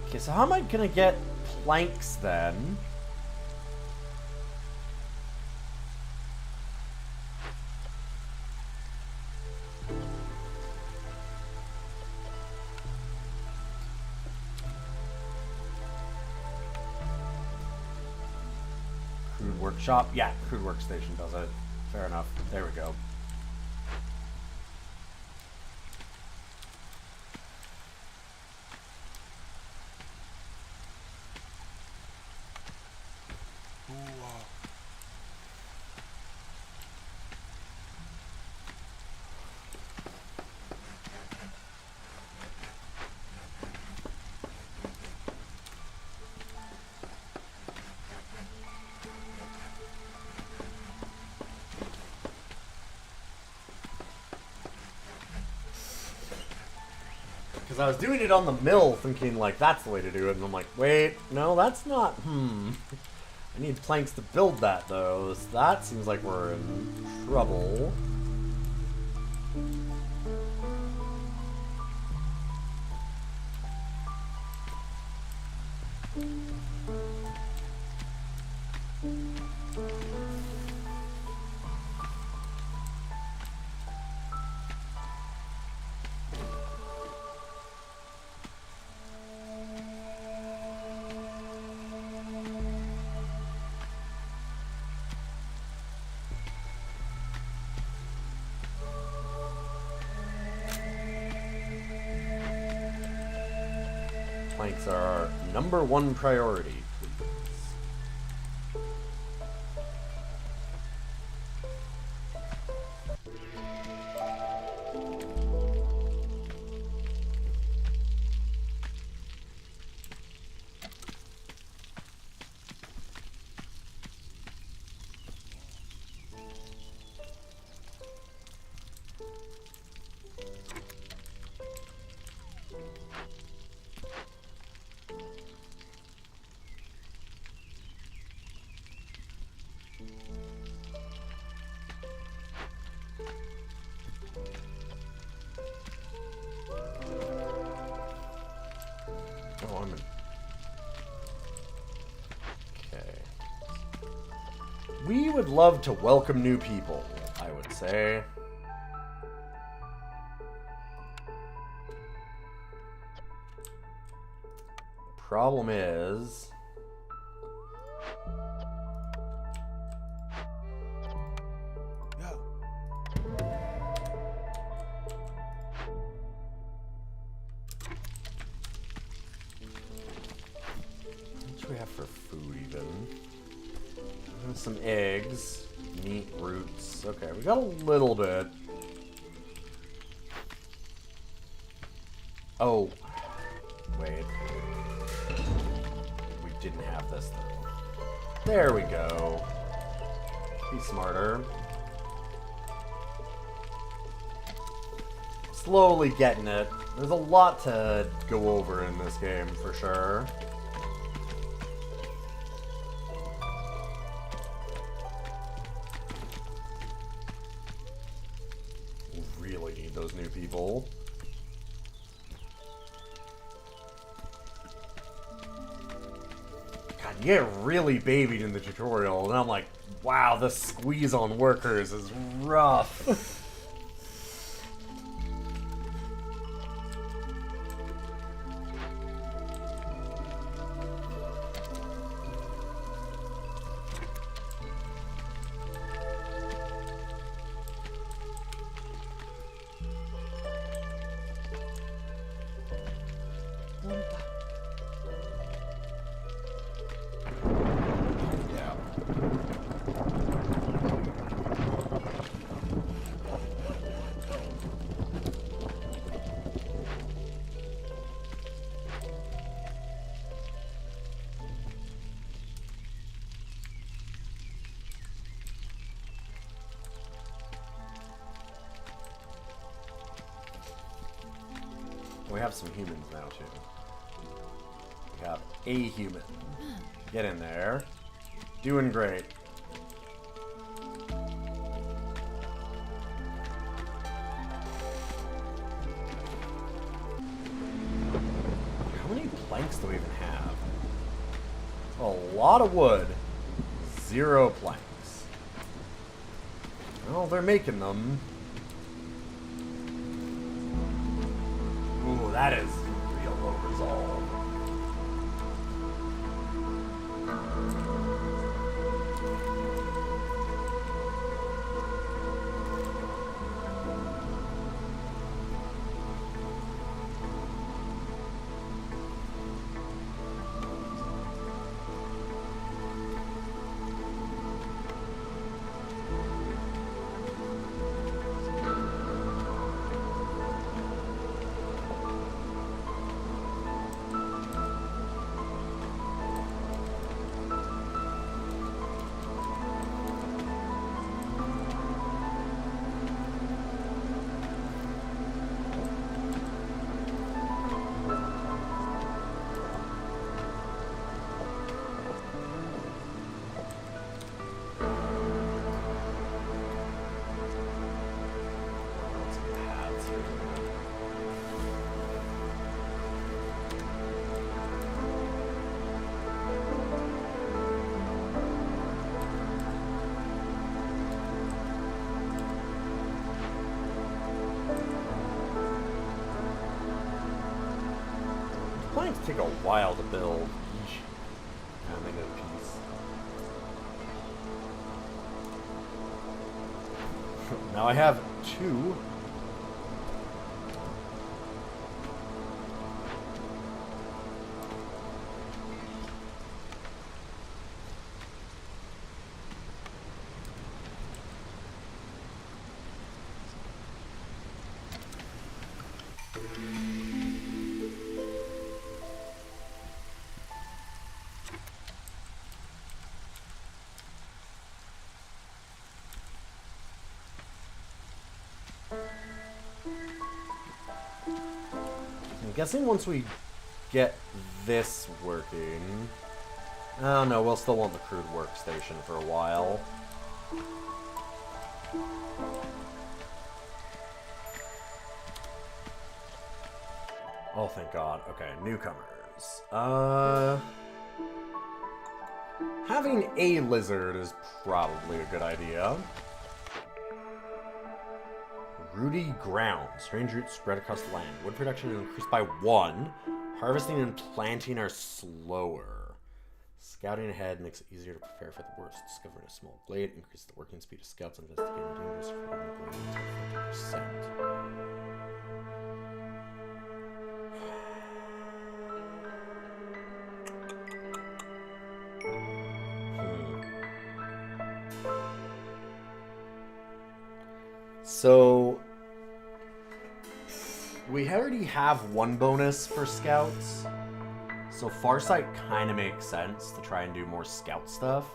Okay, so how am I gonna get planks then? Crude workshop? Yeah, crude workstation does it. Fair enough. There we go. Because I was doing it on the mill thinking, like, that's the way to do it. And I'm like, wait, no, that's not, I need planks to build that, though. So that seems like we're in trouble. Planks are our #1 priority, please. Oh, I'm in. Okay. We would love to welcome new people, I would say. Problem is... What do we have for food, even? We have some eggs, meat, roots. Okay, we got a little bit. Oh. Wait. We didn't have this, though. There we go. Be smarter. Slowly getting it. There's a lot to go over in this game, for sure. those new people. God, you get really babied in the tutorial, and I'm like, wow, the squeeze on workers is rough. We have some humans now, too. We have a human. Get in there. Doing great. How many planks do we even have? A lot of wood. 0 planks. Well, they're making them. Ooh, that is real low resolve. Planks take a while to build. Yeesh. And they get a piece. Now I have 2. I'm guessing once we get this working... Oh no, we'll still want the crude workstation for a while. Oh, thank God. Okay, newcomers. Having a lizard is probably a good idea. Rooty ground. Strange roots spread across the land. Wood production is increased by 1. Harvesting and planting are slower. Scouting ahead makes it easier to prepare for the worst. Discovering a small glade increases the working speed of scouts investigating dangers for the glade until 50%. So, we already have 1 bonus for scouts, so Farsight kind of makes sense to try and do more scout stuff.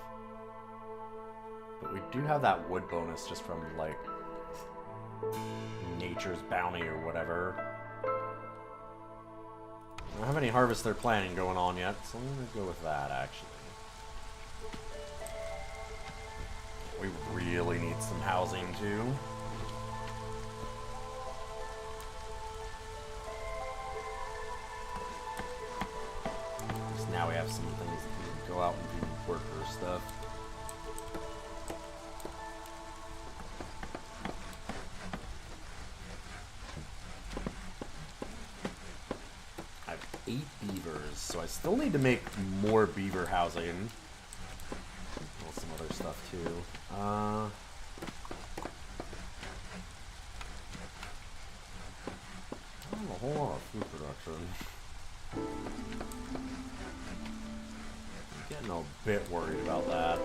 But we do have that wood bonus just from, like, Nature's Bounty or whatever. I don't have any harvester planning going on yet, so I'm going to go with that, actually. We really need some housing, too. so I still need to make more beaver housing. Well, some other stuff too. Not a whole lot of food production. I'm getting a bit worried about that.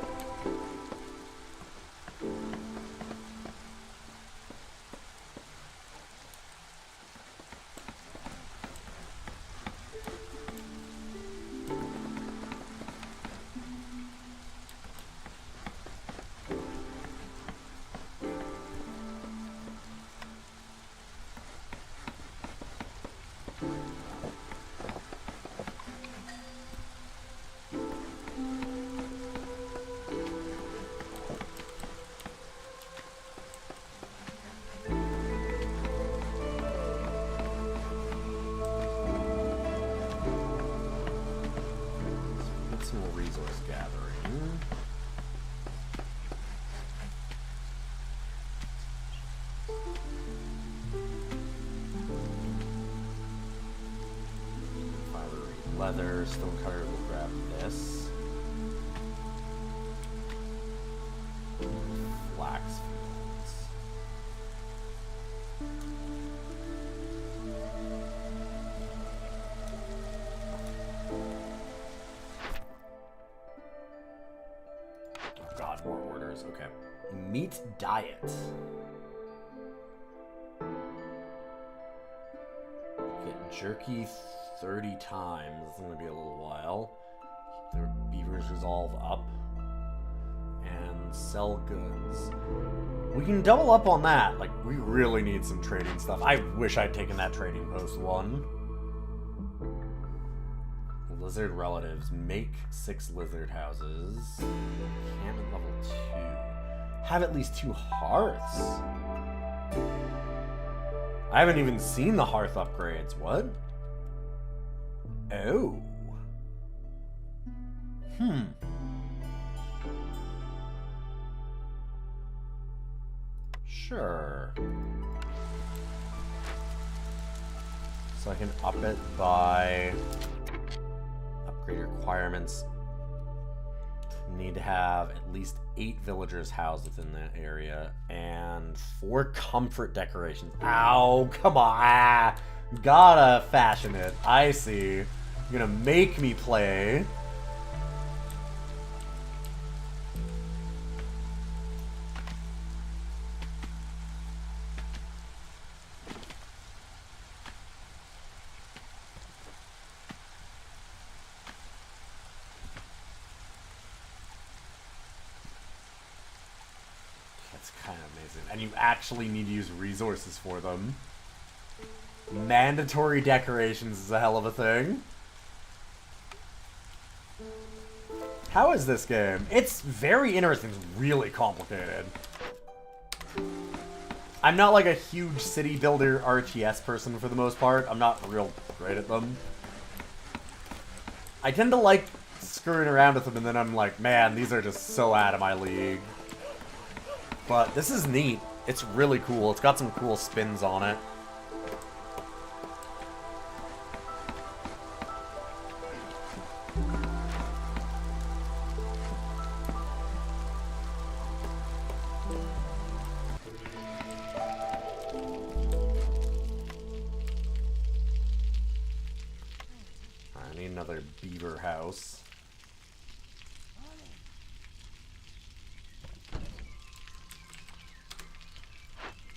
Some resource gathering. Fiber, leather, stonecutter, we'll grab this. Flax fields. God, more orders. Okay. Meat diet. Get jerky 30 times. It's gonna be a little while. Keep their beavers resolve up. And sell goods. We can double up on that. Like, we really need some trading stuff. I wish I'd taken that trading post one. Lizard relatives. Make 6 lizard houses. Camping level 2. Have at least 2 hearths. I haven't even seen the hearth upgrades. What? Oh. Sure. So I can up it by... Upgrade requirements. Need to have at least 8 villagers housed within that area, and 4 comfort decorations. Ow, come on. Ah, gotta fashion it. I see. You're gonna make me play. That's kind of amazing. And you actually need to use resources for them. Mandatory decorations is a hell of a thing. How is this game? It's very interesting. It's really complicated. I'm not like a huge city builder RTS person for the most part. I'm not real great at them. I tend to like screwing around with them, and then I'm like, man, these are just so out of my league. But this is neat. It's really cool. It's got some cool spins on it. I need another beaver house.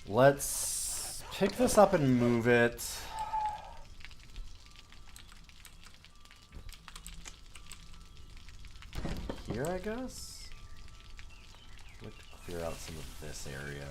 Let's pick this up and move it. Here, I guess? I'd like to clear out some of this area.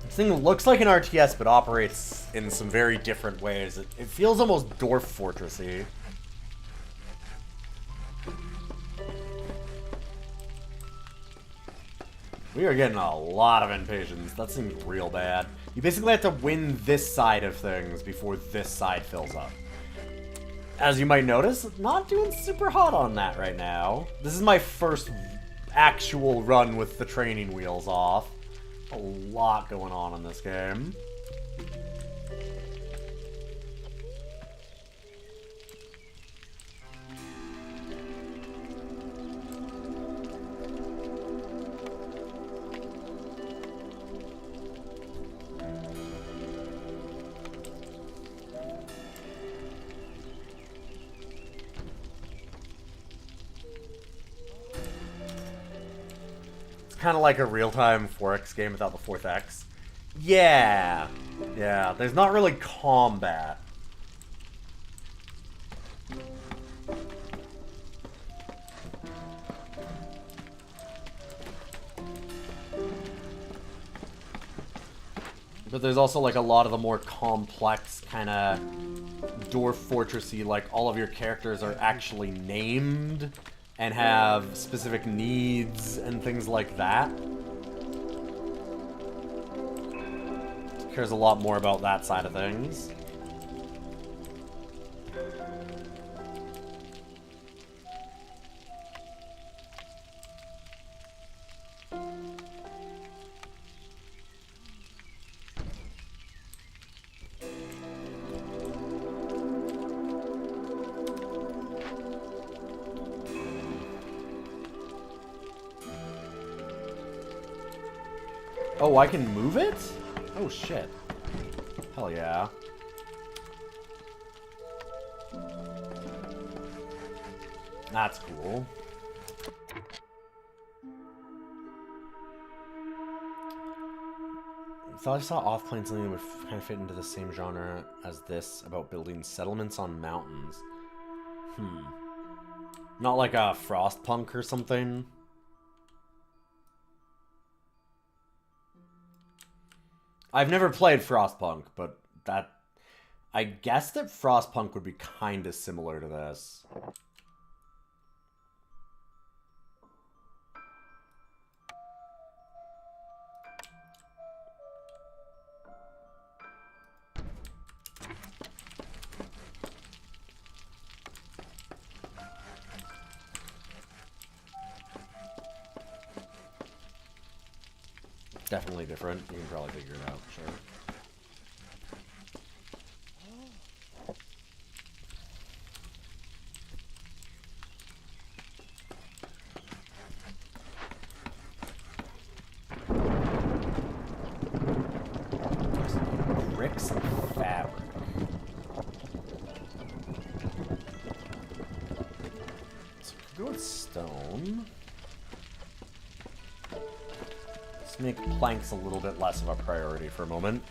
This thing looks like an RTS, but operates in some very different ways. It feels almost Dwarf Fortressy. We are getting a lot of impatience. That seems real bad. You basically have to win this side of things before this side fills up. as you might notice, not doing super hot on that right now. This is my first actual run with the training wheels off. A lot going on in this game. Kind of like a real-time 4X game without the 4th X. Yeah. Yeah, there's not really combat. But there's also like a lot of the more complex kind of Dwarf Fortressy, like all of your characters are actually named and have specific needs and things like that. Cares a lot more about that side of things. Oh, I can move it? Oh, shit. Hell yeah. That's cool. I thought I saw off-playing something that would kind of fit into the same genre as this, about building settlements on mountains. Not like a Frostpunk or something? I've never played Frostpunk, but that... I guess that Frostpunk would be kind of similar to this. Definitely different. You can probably figure it out, sure. Bricks and fabric. So we could go with stone. Let's make planks a little bit less of a priority for a moment.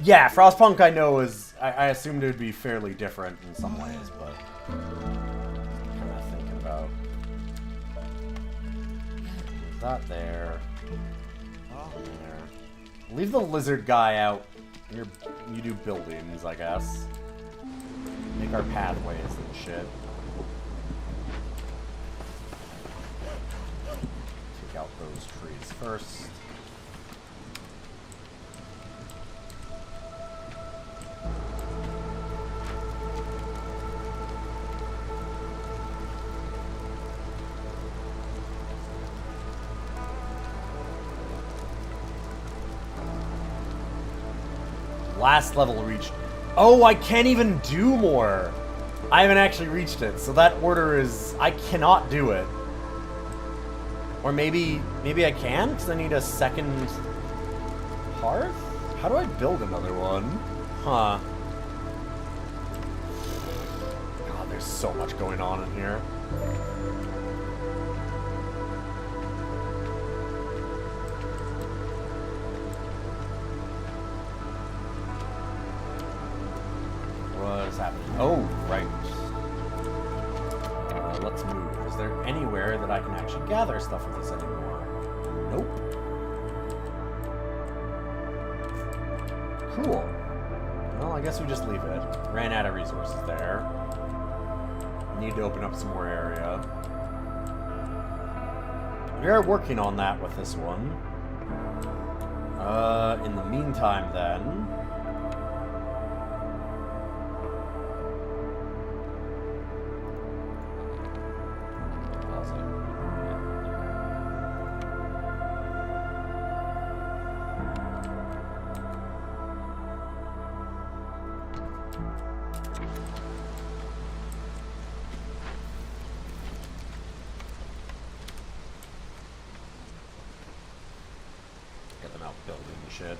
Yeah, Frostpunk I know is... I assumed it would be fairly different in some ways, but... kind of thinking about... That there. There. Leave the lizard guy out. You do buildings, I guess. Make our pathways and shit. Take out those trees first. Last level reached. Oh, I can't even do more. I haven't actually reached it, so that order is... I cannot do it. Or maybe I can, because I need a second hearth? How do I build another one? Huh. God, there's so much going on in here. What is happening? Oh, right. Let's move. Is there anywhere that I can actually gather stuff with this anymore? Nope. Cool. Well, I guess we just leave it. Ran out of resources there. Need to open up some more area. We are working on that with this one. In the meantime, then... building shit.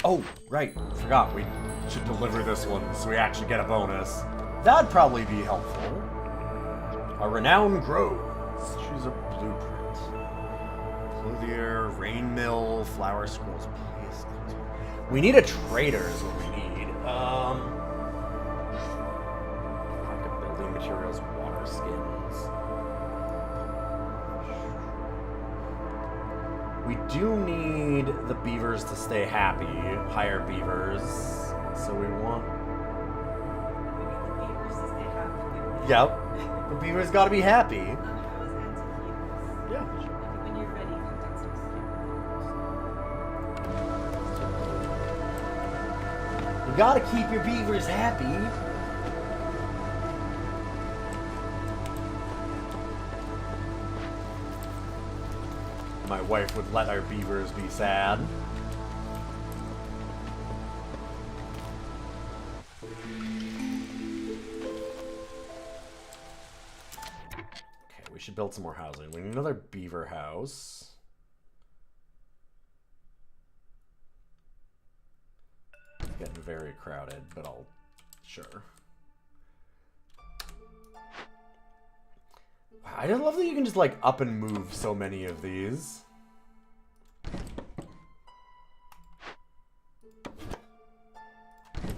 Oh, right. Forgot. We should deliver this one so we actually get a bonus. That'd probably be helpful. A renown grows. Choose a blueprint. Clothier, rain mill, flower scrolls. Please. We need a trader is what we need. Pocket building materials, water skins. We do need the beavers to stay happy. Hire beavers. So we want... Yep. The beavers gotta be happy. Yeah. When you're ready, contact us. You gotta keep your beavers happy. My wife would let our beavers be sad. Okay, we should build some more housing. We need another beaver house. It's getting very crowded, but I'll... Sure. Wow, I just love that you can just, like, up and move so many of these.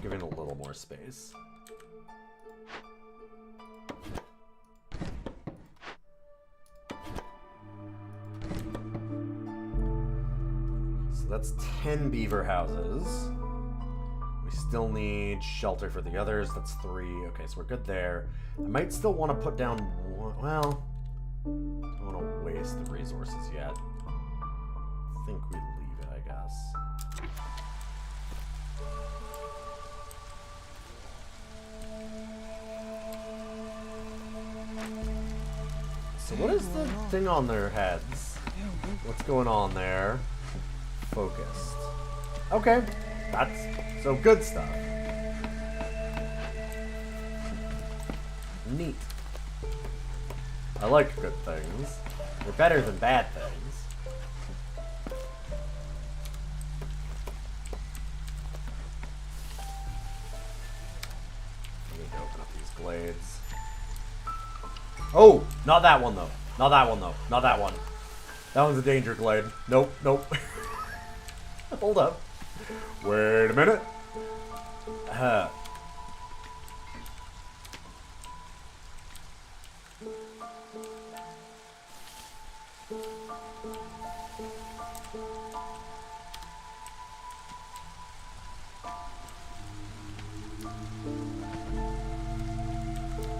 Give it a little more space. So that's 10 beaver houses. We still need shelter for the others. That's 3. Okay, so we're good there. I might still want to put down one. Well, I don't want to waste the resources yet. I think we leave it, I guess. So what is the thing on their heads? What's going on there? Focused. Okay, that's so good stuff. Neat. I like good things. They're better than bad things. I need to open up these glades. Oh, not that one though. Not that one though. Not that one. That one's a danger glade. Nope, nope. Hold up. Wait a minute.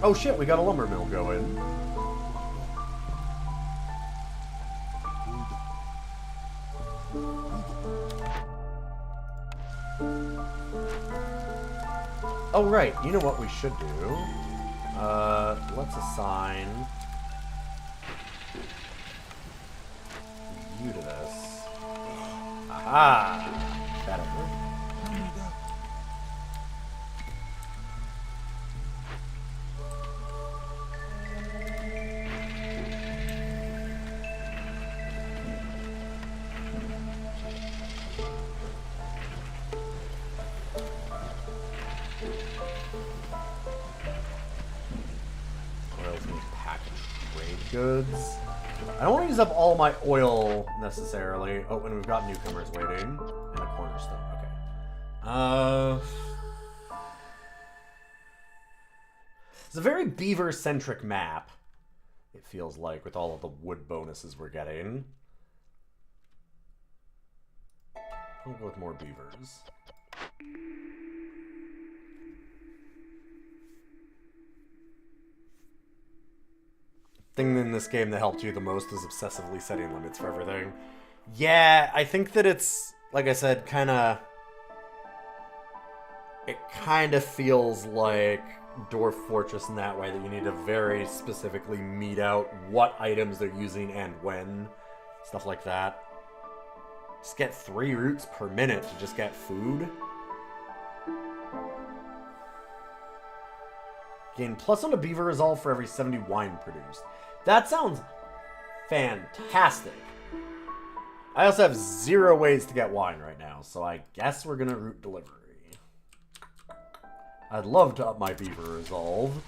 Oh shit, we got a lumber mill going. Oh right, you know what we should do? Let's assign you to this. Aha! Better. Goods. I don't want to use up all my oil necessarily. Oh, and we've got newcomers waiting. And a cornerstone. Okay. It's a very beaver-centric map, it feels like, with all of the wood bonuses we're getting. I'll go with more beavers. Thing in this game that helped you the most is obsessively setting limits for everything. Yeah, I think that it's, like I said, it kind of feels like Dwarf Fortress in that way, that you need to very specifically mete out what items they're using and when. Stuff like that. Just get 3 roots per minute to just get food. Gain +1 to beaver resolve for every 70 wine produced. That sounds fantastic. I also have 0 ways to get wine right now, so I guess we're gonna route delivery. I'd love to up my beaver resolve.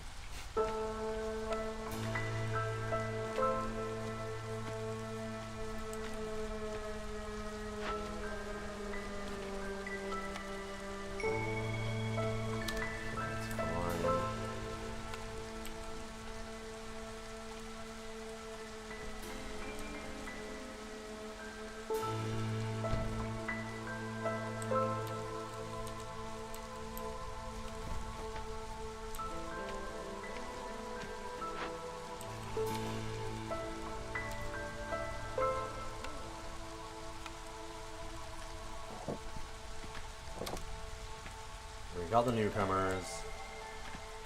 We got the newcomers.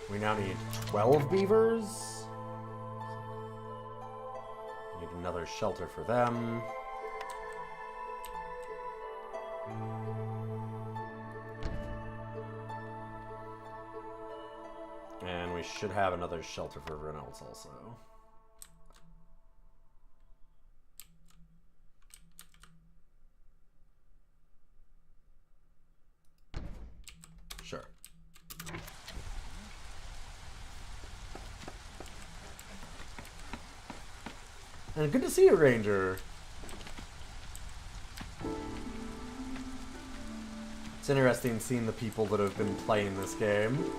We now need 12 beavers. Need another shelter for them. And we should have another shelter for everyone else also. Sure. And good to see you, Ranger. It's interesting seeing the people that have been playing this game.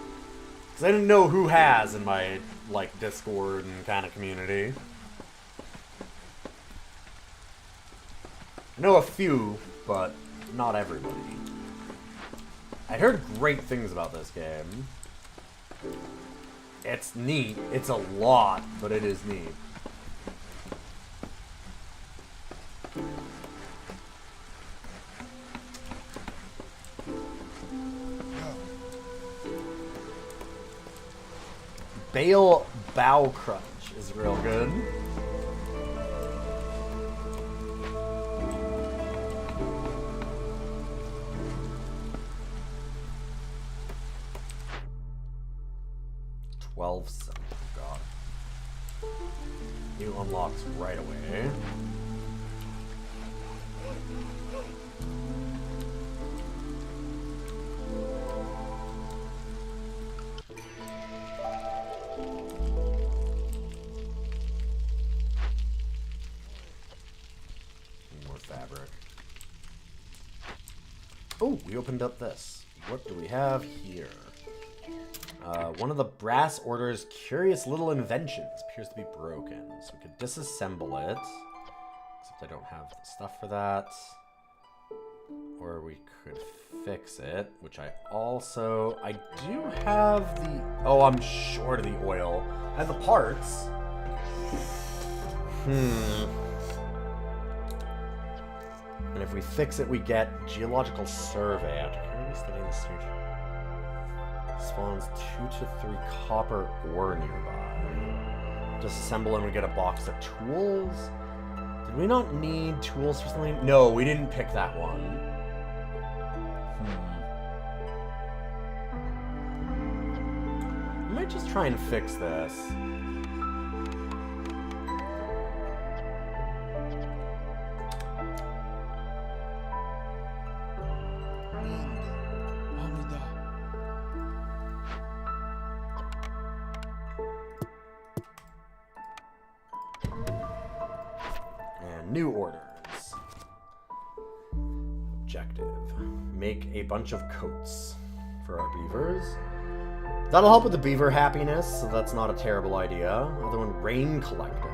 Because I didn't know who has in my, like, Discord and kind of community. I know a few, but not everybody. I heard great things about this game. It's neat. It's a lot, but it is neat. Bale Bow Crunch is real good. Oh god. New unlocks right away. More fabric. Oh, we opened up this. What do we have here? One of the brass order's curious little inventions appears to be broken, so we could disassemble it. Except I don't have the stuff for that. Or we could fix it, which I do have the... Oh, I'm short of the oil. I have the parts. And if we fix it, we get Geological Survey. After currently studying the search, spawns 2 to 3 copper ore nearby. Disassemble and we get a box of tools. Did we not need tools for something? No, we didn't pick that one. I might just try and fix this. New orders. Objective. Make a bunch of coats for our beavers. That'll help with the beaver happiness, so that's not a terrible idea. Other one, Rain Collector.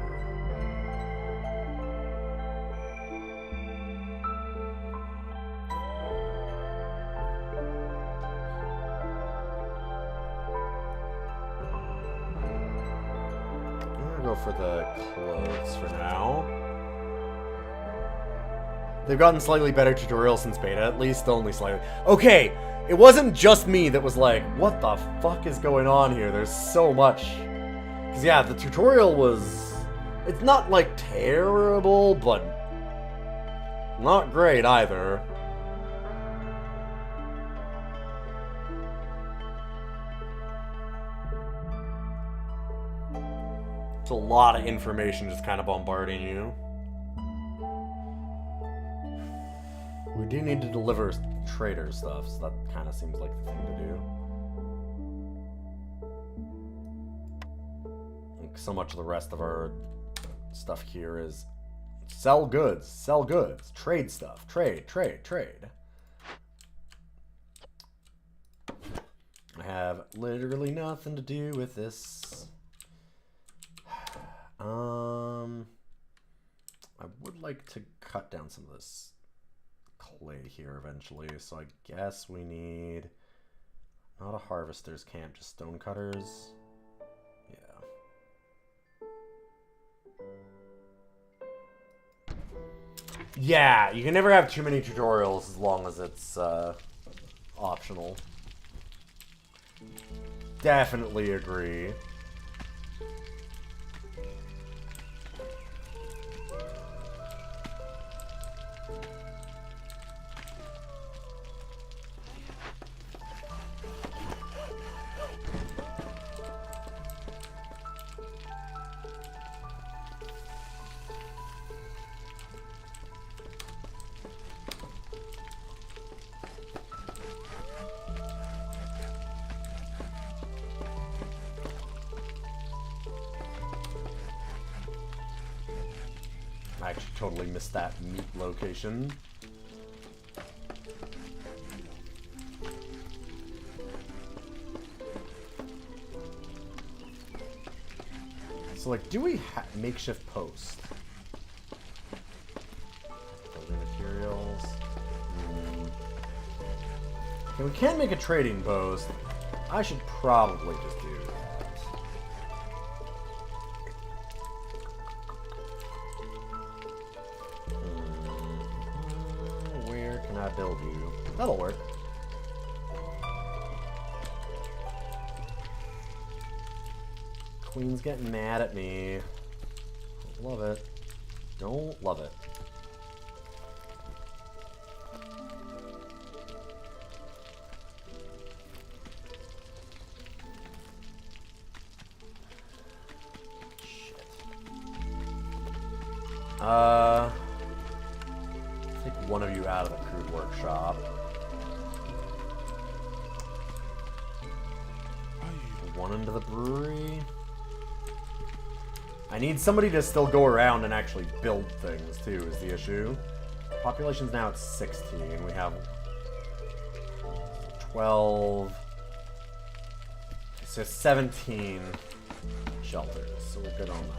I'm gonna go for the clothes for now. They've gotten slightly better tutorials since beta, at least only slightly. Okay, it wasn't just me that was like, what the fuck is going on here? There's so much. Because yeah, the tutorial was, it's not like terrible, but not great either. It's a lot of information just kind of bombarding you. We do need to deliver trader stuff, so that kind of seems like the thing to do. Like, so much of the rest of our stuff here is sell goods, trade stuff, trade. I have literally nothing to do with this. I would like to cut down some of this clay here eventually, so I guess we need not a harvester's camp, just stone cutters. Yeah, you can never have too many tutorials as long as it's optional. Definitely agree. I actually totally missed that meat location. So, like, do we makeshift post? Building materials. Okay, we can't make a trading post. I should probably just do that. Where can I build you? That'll work. Queen's getting mad at me. Don't love it. Don't love it. Take one of you out of the crude workshop. One into the brewery. I need somebody to still go around and actually build things, too, is the issue. Population's now at 16. We have 12. So 17 shelters, so we're good on that.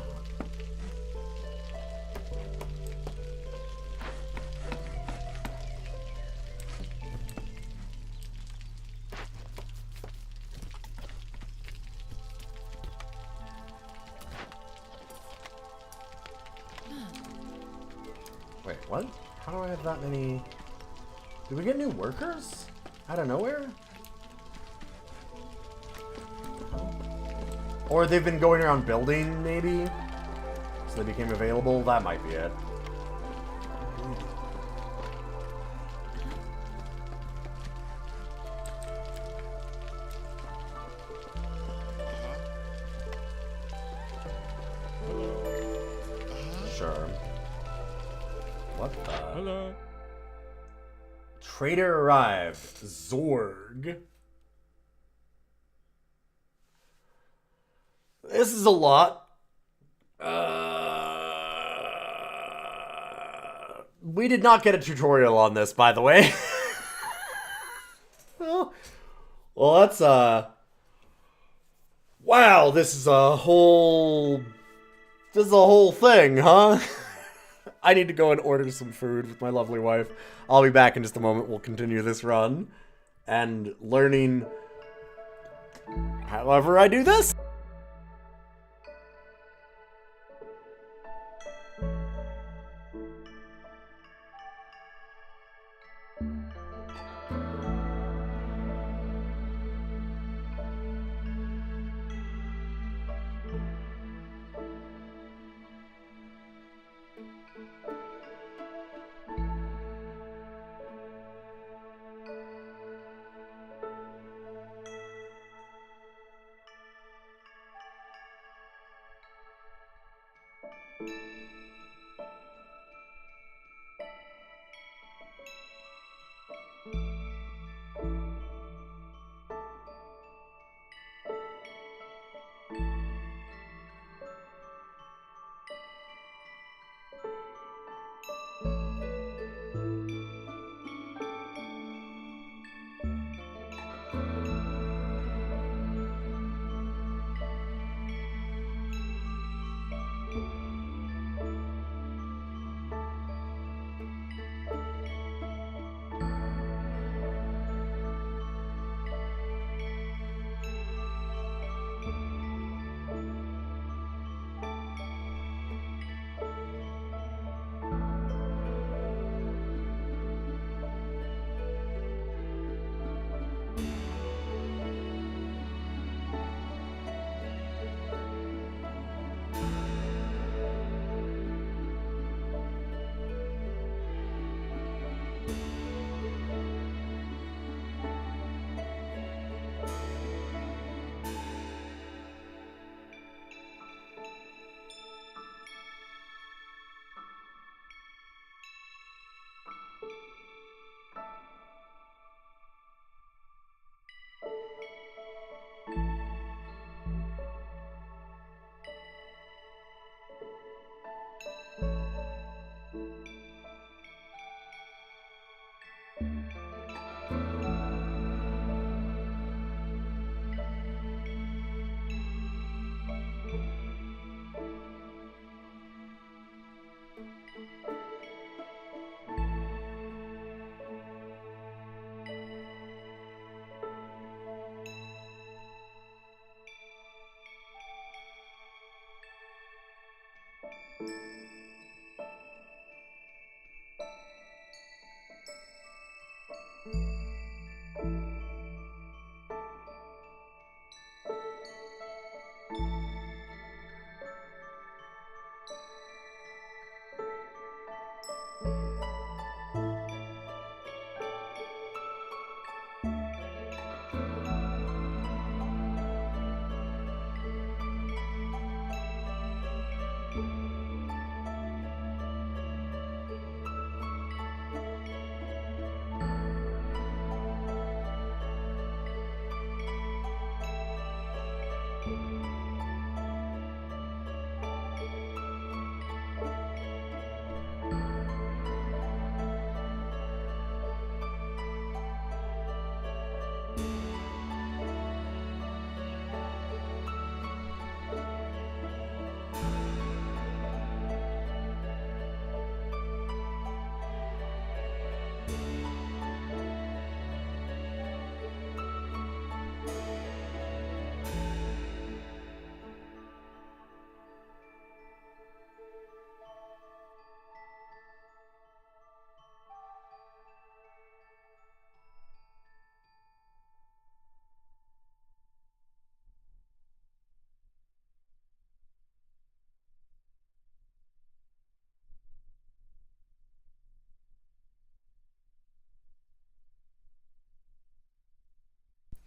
Wait, what? How do I have that many? Did we get new workers? Out of nowhere? Or they've been going around building, maybe? So they became available? That might be it. Sure. What the? Hello. Trader arrived. Zorg. This is a lot. We did not get a tutorial on this, by the way. well, that's wow, this is a whole thing, huh? I need to go and order some food with my lovely wife. I'll be back in just a moment. We'll continue this run and learning however I do this.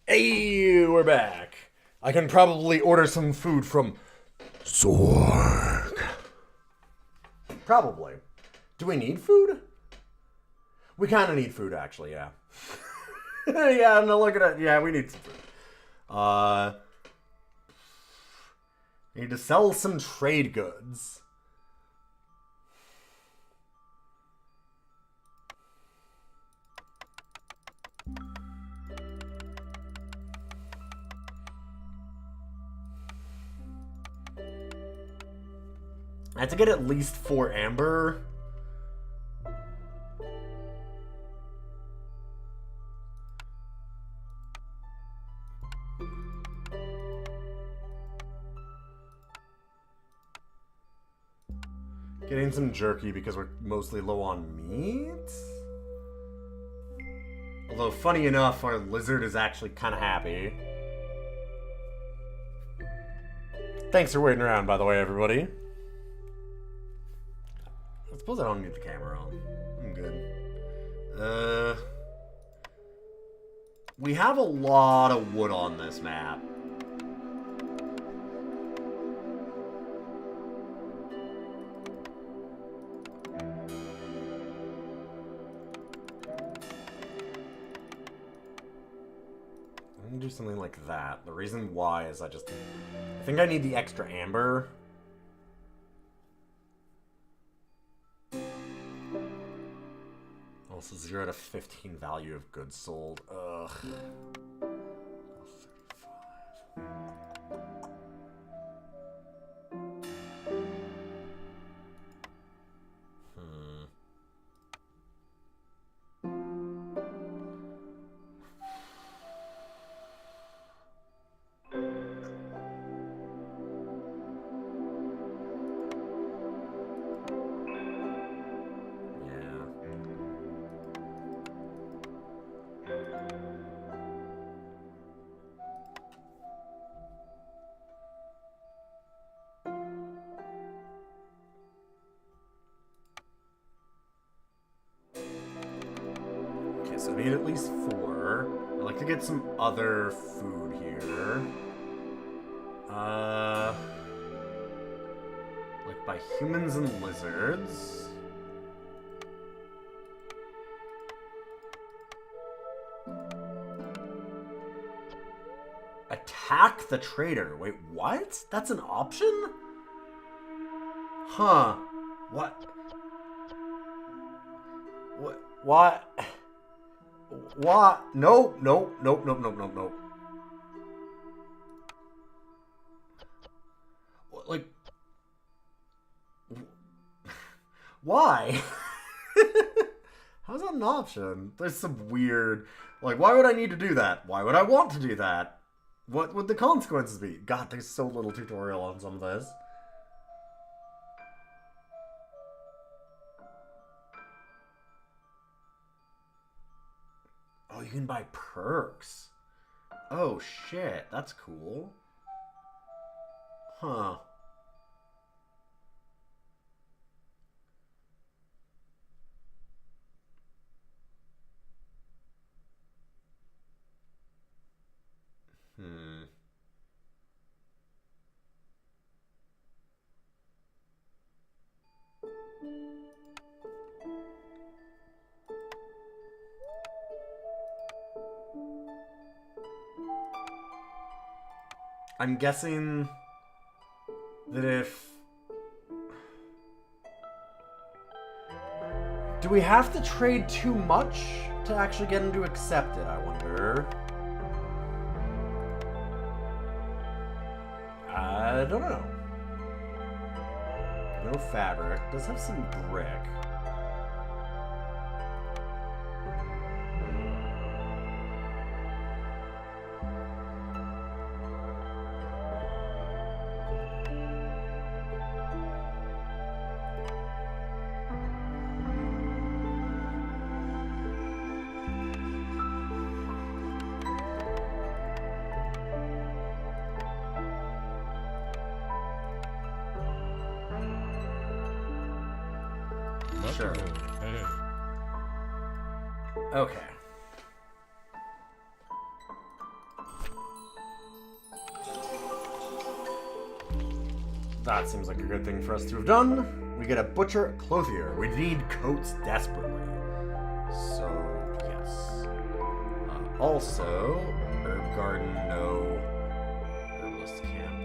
Hey, we're back. I can probably order some food from Zorg. Probably. Do we need food? We kind of need food, actually, yeah. Yeah, no, look at it. Yeah, we need some food. Need to sell some trade goods. I have to get at least 4 amber. Getting some jerky because we're mostly low on meat. Although, funny enough, our lizard is actually kind of happy. Thanks for waiting around, by the way, everybody. I suppose I don't need the camera on. I'm good. We have a lot of wood on this map. do something like that. The reason why is I think I need the extra amber. Also 0 to 15 value of goods sold. Ugh. 35. So I need at least 4. I'd like to get some other food here. Like by humans and lizards. Attack the trader. Wait, what? That's an option? Huh. What? What? What? Nope, nope, nope, nope, nope, nope, nope. Like, why? How's that an option? There's some weird, like, why would I need to do that? Why would I want to do that? What would the consequences be? God, there's so little tutorial on some of this. Oh, you can buy perks. Oh, shit. That's cool. Huh. I'm guessing that if... Do we have to trade too much to actually get him to accept it, I wonder? I don't know. No fabric. Does have some brick. Sure. Okay. That seems like a good thing for us to have done. We get a butcher clothier. We need coats desperately. So, yes. Also, herb garden, no. Herbalist camp.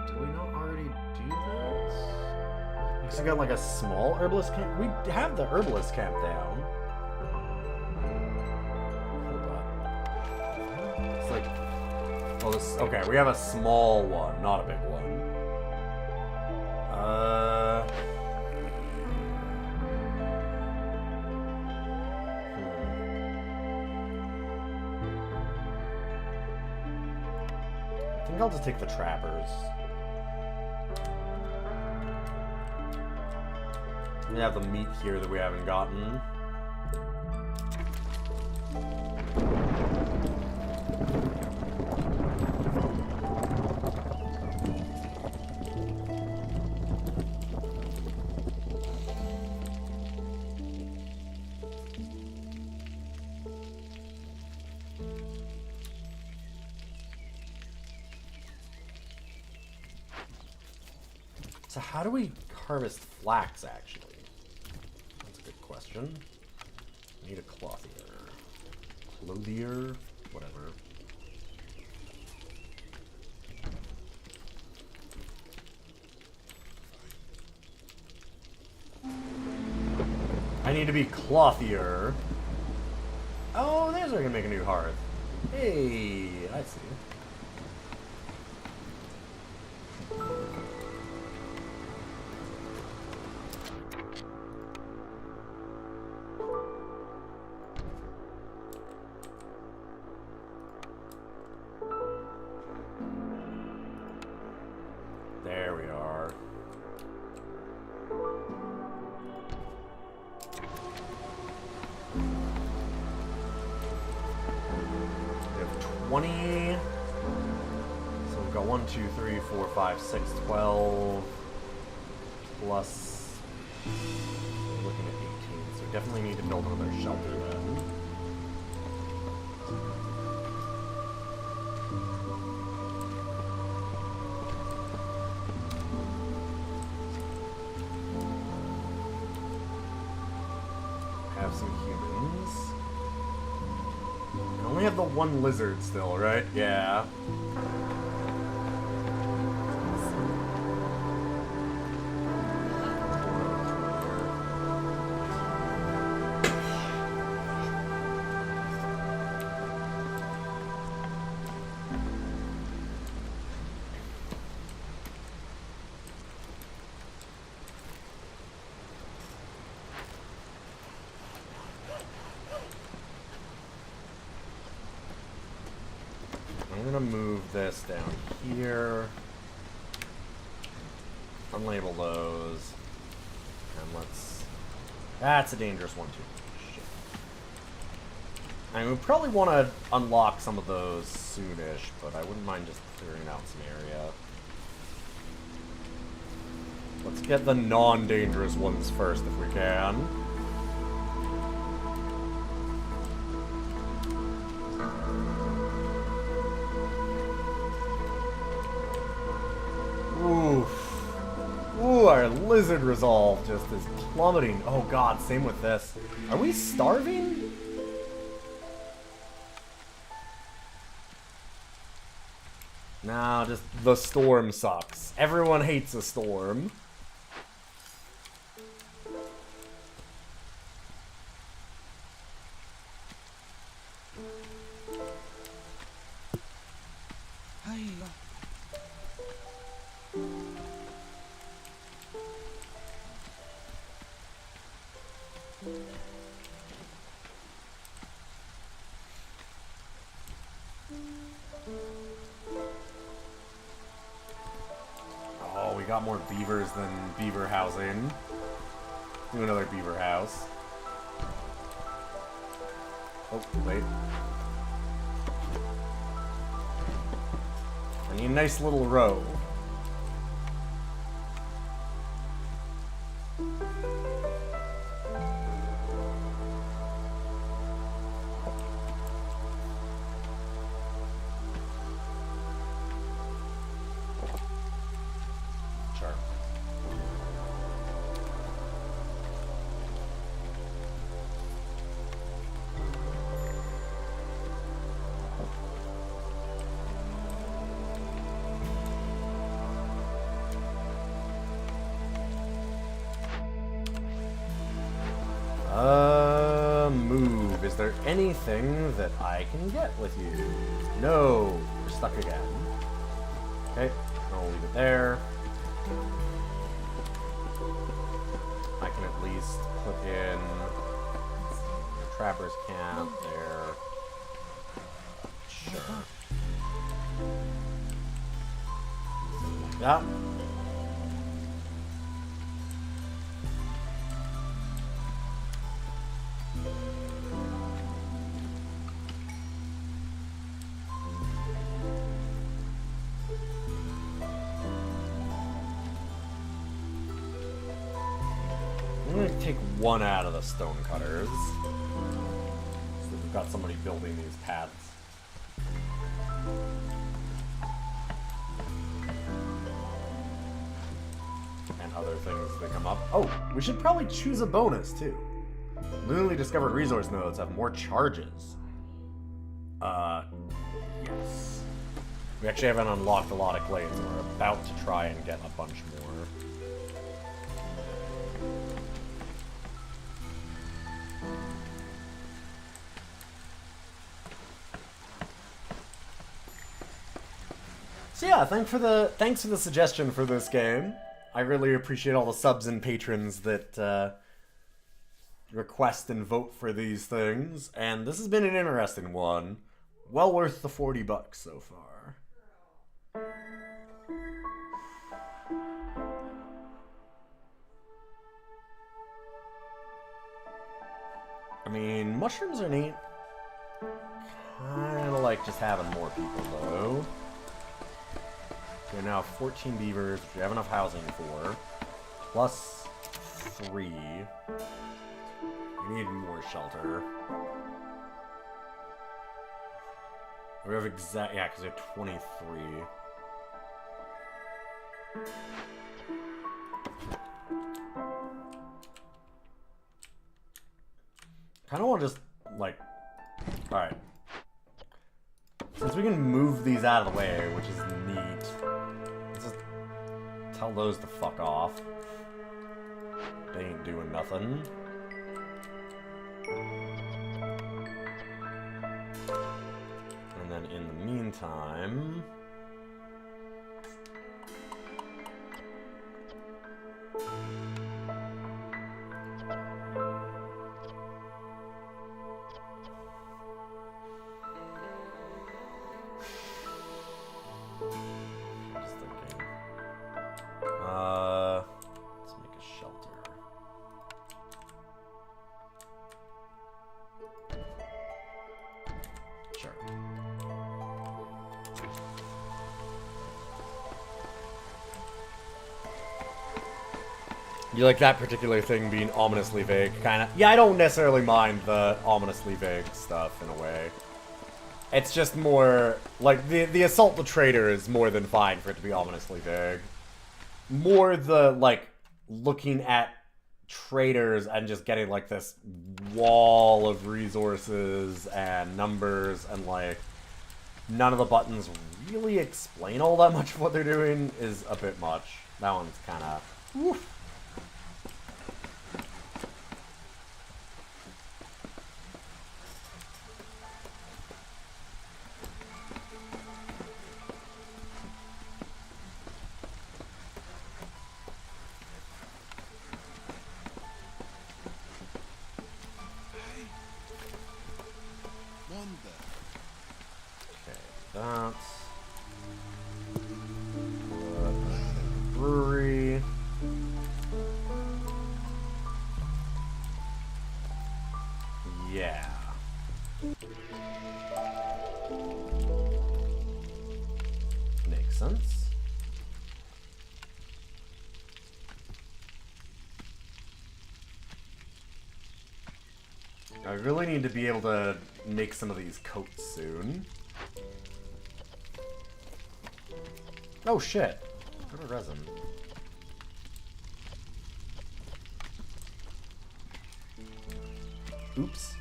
Do we not already do that? Because we got like a small herbalist camp. We have the herbalist camp down. Hold on. It's like, oh, this. Okay, we have a small one, not a big one. I think I'll just take the trappers. We have the meat here that we haven't gotten. So how do we harvest flax, actually? That's a good question. I need a clothier. Clothier? Whatever. need to be clothier. Oh, there's where I can make a new hearth. Hey, I see. There we are. We have 20. So we've got 1, 2, 3, 4, 5, 6, 12. Plus. We're looking at 18. So we definitely need to build another shelter then. Have some humans. I only have the one lizard still, right? Yeah. I'm gonna move this down here. Unlabel those. And let's... That's a dangerous one, too. Shit. I mean, we probably want to unlock some of those soonish, but I wouldn't mind just clearing out some area. Let's get the non-dangerous ones first, if we can. Ooh, our lizard resolve just is plummeting. Oh god, same with this. Are we starving? No, just the storm sucks. Everyone hates a storm. Oh, we got more beavers than beaver housing. Do another beaver house. Oh, wait. I need a nice little row. Sure. Move. Is there anything that I can get with you? No. We're stuck again. Okay, I'll leave it there. I can at least put in the trapper's camp there. Sure. Yeah. I'm gonna take one out of the stone cutters. So we've got somebody building these paths. And other things that come up. Oh, we should probably choose a bonus too. Newly discovered resource nodes have more charges. Yes. We actually haven't unlocked a lot of glades, and we're about to try and get a bunch more. So yeah, thanks for the suggestion for this game. I really appreciate all the subs and patrons that request and vote for these things, and this has been an interesting one. Well worth the $40 so far. I mean, mushrooms are neat. Kinda like just having more people though. We now have 14 beavers, which we have enough housing for. Plus 3. We need more shelter. We have yeah, because we have 23. Kind of want to just, like, alright. Since we can move these out of the way, which is neat, let's just tell those to fuck off. They ain't doing nothing. And then in the meantime... Just thinking. Let's make a shelter. Sure. You like that particular thing being ominously vague, kind of? Yeah, I don't necessarily mind the ominously vague stuff in a way. It's just more, like, the assault the traitor is more than fine for it to be ominously vague. More the, like, looking at traders and just getting, like, this wall of resources and numbers and, like, none of the buttons really explain all that much of what they're doing is a bit much. That one's kind of... That's brewery. Yeah. Makes sense. I really need to be able to make some of these coats soon. Oh shit. Go to resin. Oops.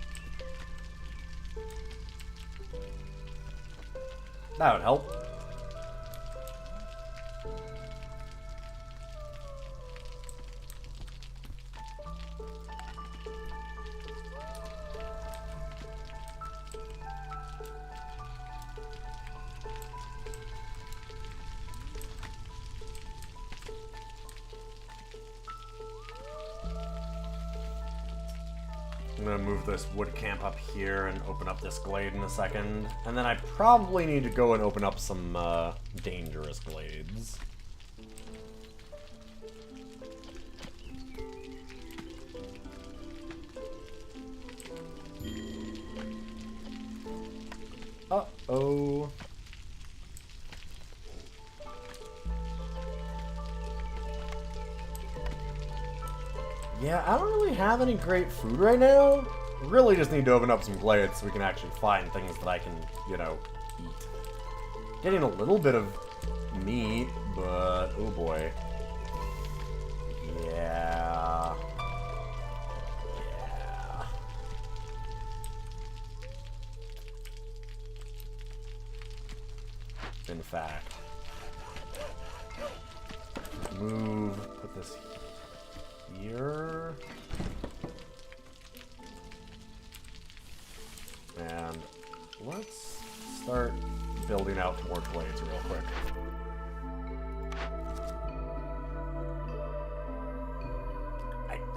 That would help. I'm gonna move this wood camp up here and open up this glade in a second. And then I probably need to go and open up some dangerous glades. Uh-oh. Yeah, I don't really have any great food right now. Really just need to open up some glades so we can actually find things that I can, you know, eat. Getting a little bit of meat, but oh boy. Yeah. Yeah. In fact. Move, put this here. And let's start building out more glades real quick.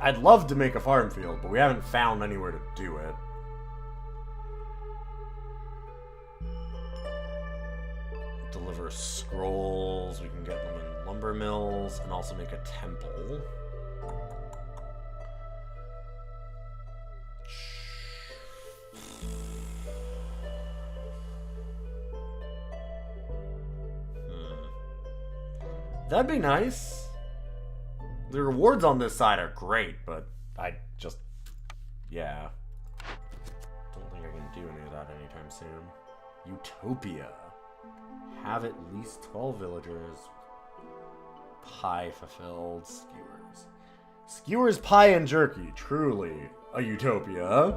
I'd love to make a farm field, but we haven't found anywhere to do it. Deliver scrolls. We can get them in lumber mills and also make a temple. That'd be nice. The rewards on this side are great, but I just... yeah. Don't think I can do any of that anytime soon. Utopia. Have at least 12 villagers. Pie fulfilled. Skewers. Skewers, pie, and jerky. Truly a utopia.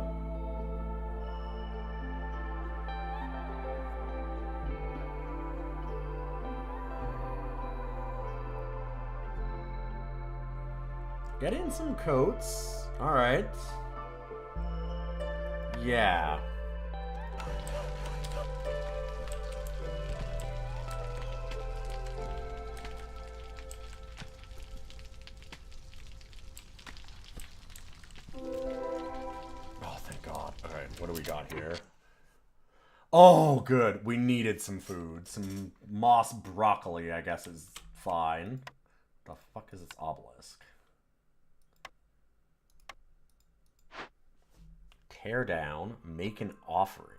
Get in some coats. Alright. Yeah. Oh, thank God. Alright, what do we got here? Oh, good. We needed some food. Some moss broccoli, I guess, is fine. The fuck is this obelisk? Tear down, make an offering.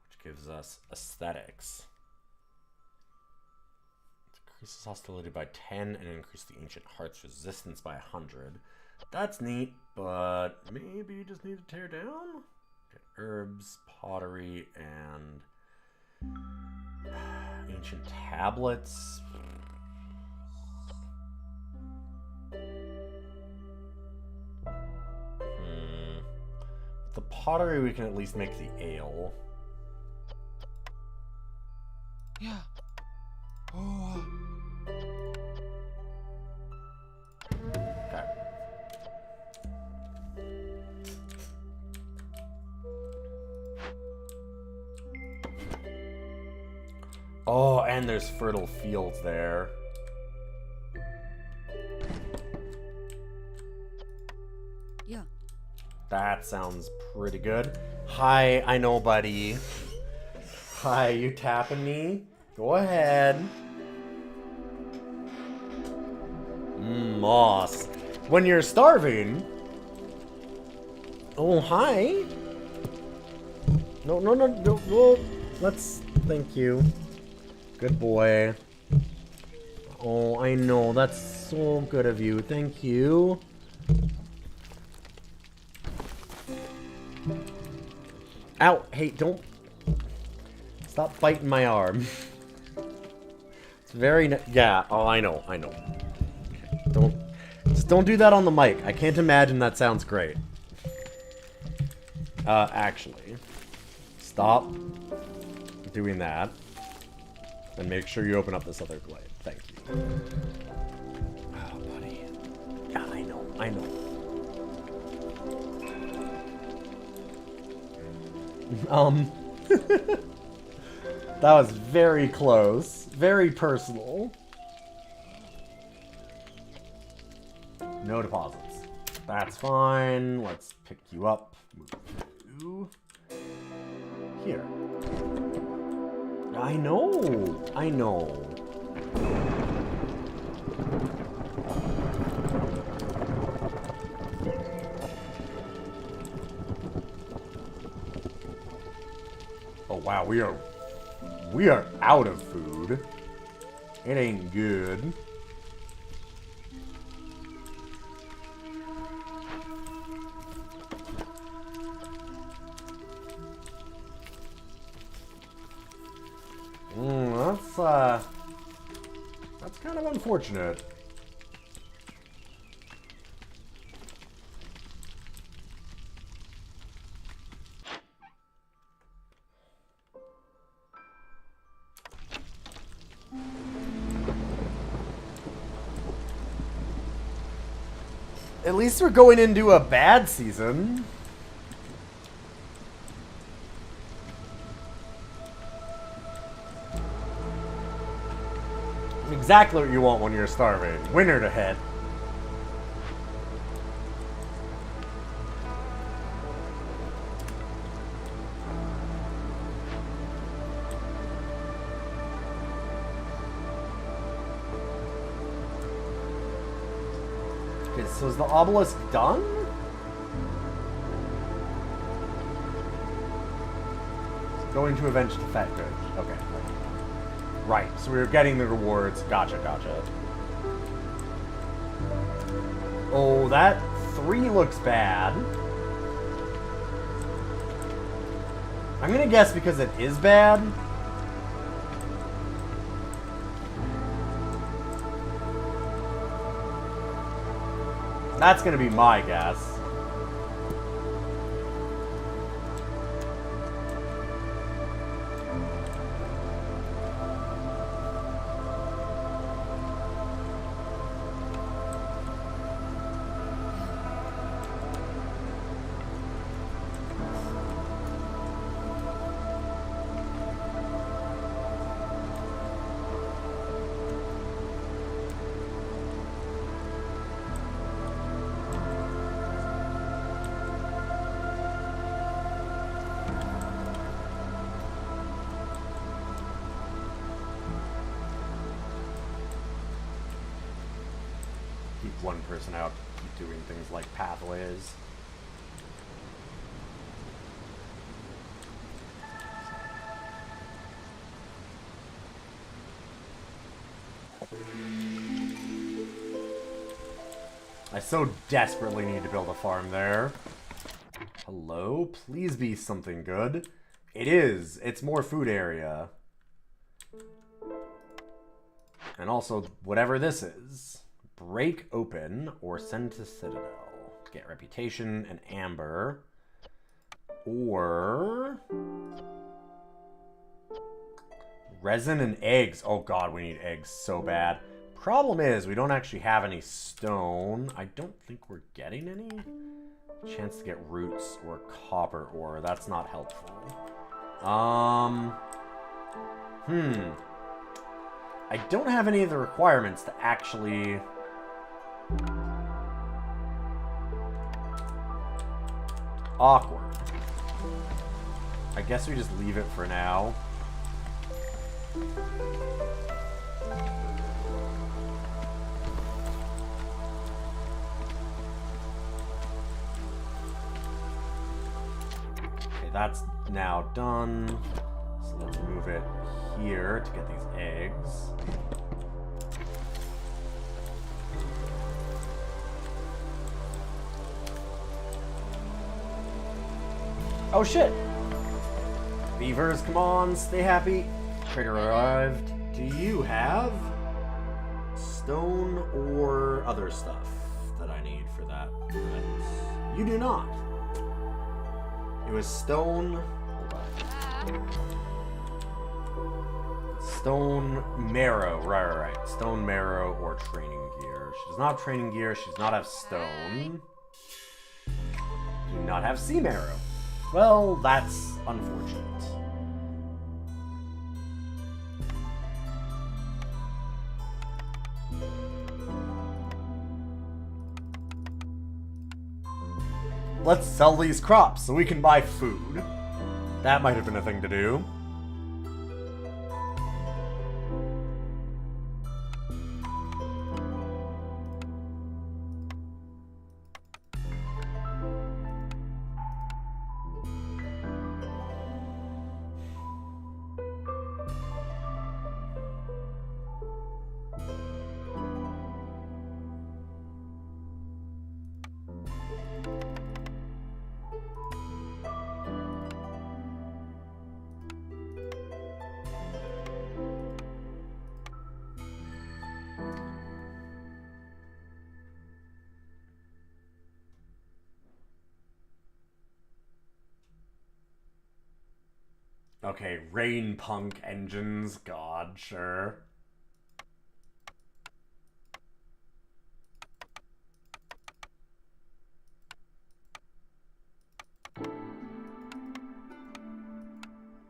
Which gives us aesthetics. It increases hostility by 10 and increase the ancient heart's resistance by 100. That's neat, but maybe you just need to tear down? Okay, herbs, pottery, and ancient tablets. The pottery, we can at least make the ale. Yeah. Oh. Okay. Oh, and there's fertile fields there. Yeah. That sounds pretty good. Hi, I know, buddy. Hi, you tapping me? Go ahead. Moss. When you're starving. Oh, hi. No. Let's. Thank you. Good boy. Oh, I know. That's so good of you. Thank you. Ow! Hey, don't... Stop biting my arm. It's very... yeah, oh, I know. Okay, just don't do that on the mic. I can't imagine that sounds great. Actually. Stop doing that. And make sure you open up this other glade. Thank you. Oh, buddy. Yeah, I know. That was very close. Very personal. No deposits. That's fine. Let's pick you up. Move you here. I know. Oh wow, we are out of food. It ain't good. That's kind of unfortunate. At least we're going into a bad season. Exactly what you want when you're starving. Winner to hit. Okay, so is the obelisk done? Going to avenge the fat good. Okay. Right, so we were getting the rewards. Gotcha, gotcha. Oh, that 3 looks bad. I'm gonna guess because it is bad. That's gonna be my guess. Keep one person out, keep doing things like pathways. I so desperately need to build a farm there. Hello? Please be something good. It is. It's more food area. And also, whatever this is. Break open or send to Citadel. Get reputation and amber. Or... resin and eggs. Oh god, we need eggs so bad. Problem is, we don't actually have any stone. I don't think we're getting any. Chance to get roots or copper ore. That's not helpful. I don't have any of the requirements to actually... awkward. I guess we just leave it for now. Okay, that's now done. So let's move it here to get these eggs. Oh shit! Beavers, come on, stay happy. Trader arrived. Do you have stone or other stuff that I need for that? You do not. It was stone. Hold on. Stone marrow. Right. Stone marrow or training gear. She does not have training gear. She does not have stone. Do not have sea marrow. Well, that's unfortunate. Let's sell these crops so we can buy food. That might have been a thing to do. Okay, rain punk engines. God, sure.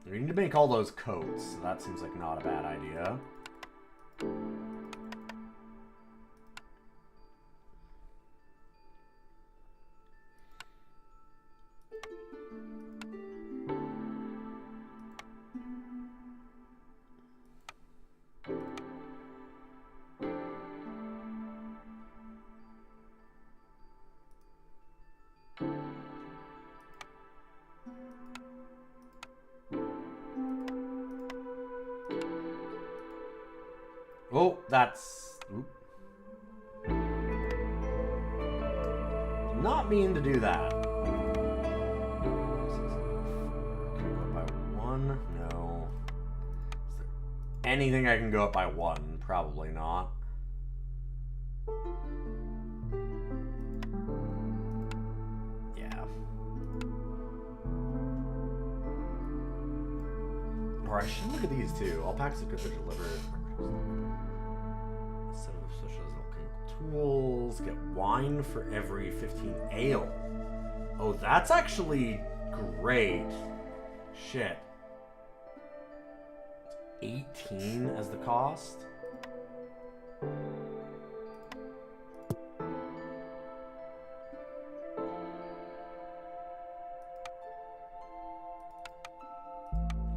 We need to make all those coats. So that seems like not a bad idea. Oh, that's... Oop. Not mean to do that. Can I go up by 1? No. Is there anything I can go up by 1? Probably not. Yeah. Or I should look at these too. All packs of goods are delivered. Set of special alchemical tools. Get wine for every 15 ale. Oh, that's actually great. Shit. 18 as the cost.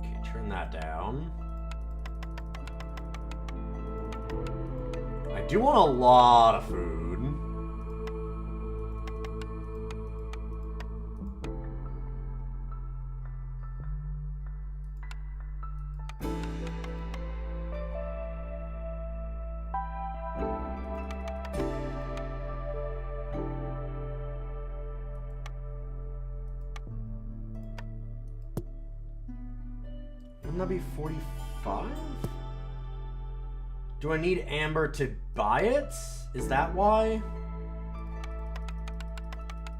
Okay, turn that down. I do want a lot of food. Wouldn't that be 45? Do I need amber to buy it? Is that why?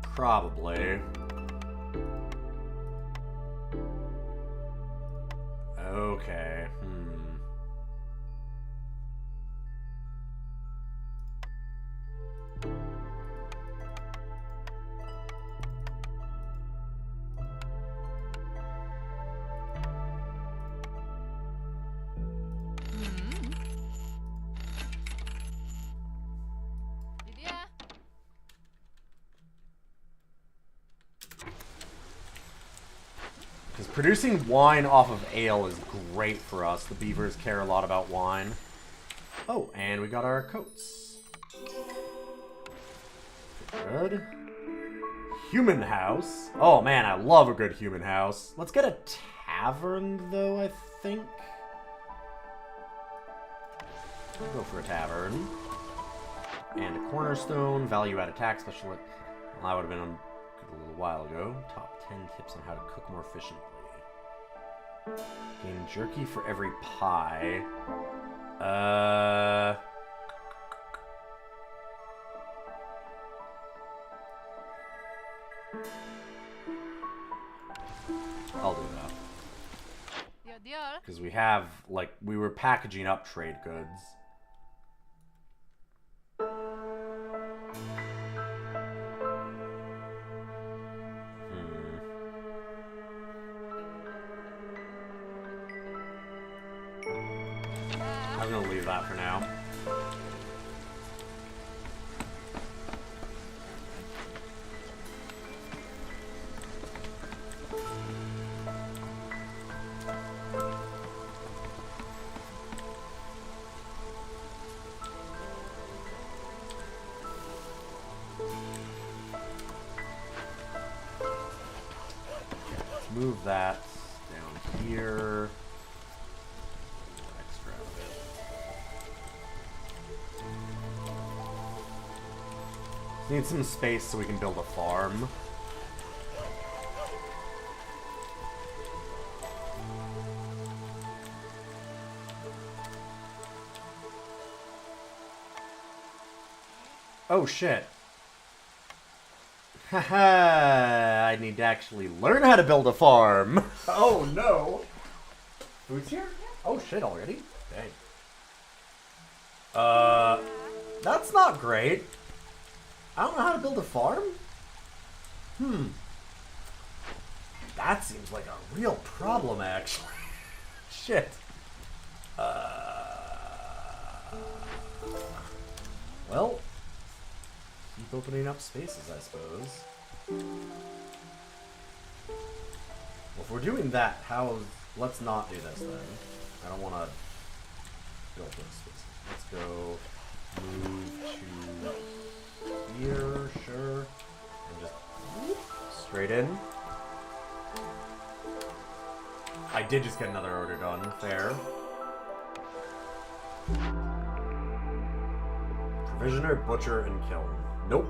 Probably. Okay. Because producing wine off of ale is great for us. The beavers care a lot about wine. Oh, and we got our coats. Good. Human house. Oh man, I love a good human house. Let's get a tavern though, I think. We'll go for a tavern. And a cornerstone, value-added tax specialist. Well, that would have been a little while ago. Top 10 tips on how to cook more efficiently. Gain jerky for every pie. I'll do that. Because we have, like, we were packaging up trade goods. I'm gonna leave that for now. Let's move that down here. Extra out of it. Need some space so we can build a farm. Oh shit. Haha, I need to actually learn how to build a farm. Oh no. Food's here? Oh shit already? Dang. That's not great. I don't know how to build a farm? That seems like a real problem, actually. Shit. Well, keep opening up spaces, I suppose. Well, if we're doing that, let's not do this then. I don't want to build those spaces. Let's go move to here, sure. And just straight in. I did just get another order done. Fair. Provisioner, butcher, and kiln. Nope.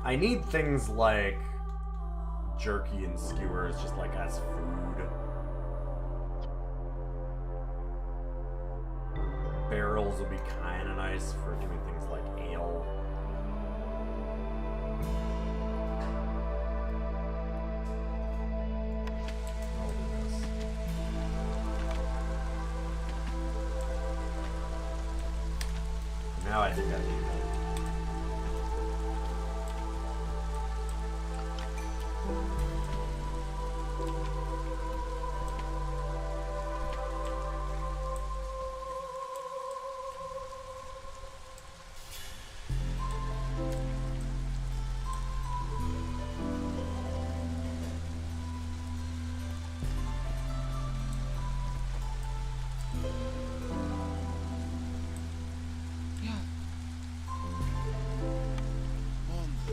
I need things like jerky and skewers just like as food. Barrels would be kind of nice for doing things like ale. I'll do this. Now I think I need that. Yeah. Mondo.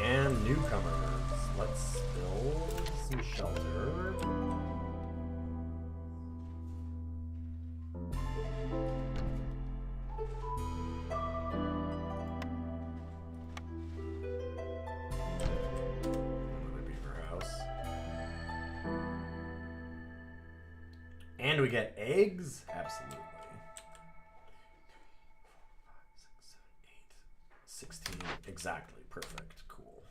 And newcomers. Let's build some shelter. Another beaver house. And we get eggs? Absolutely. 16. Exactly. Perfect. Cool.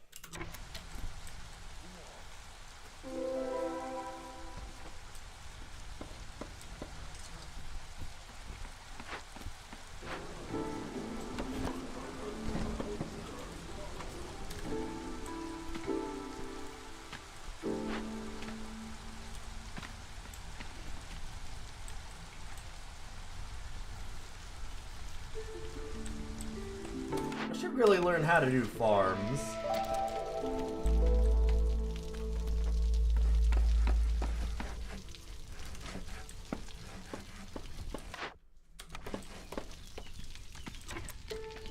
I should really learn how to do farms.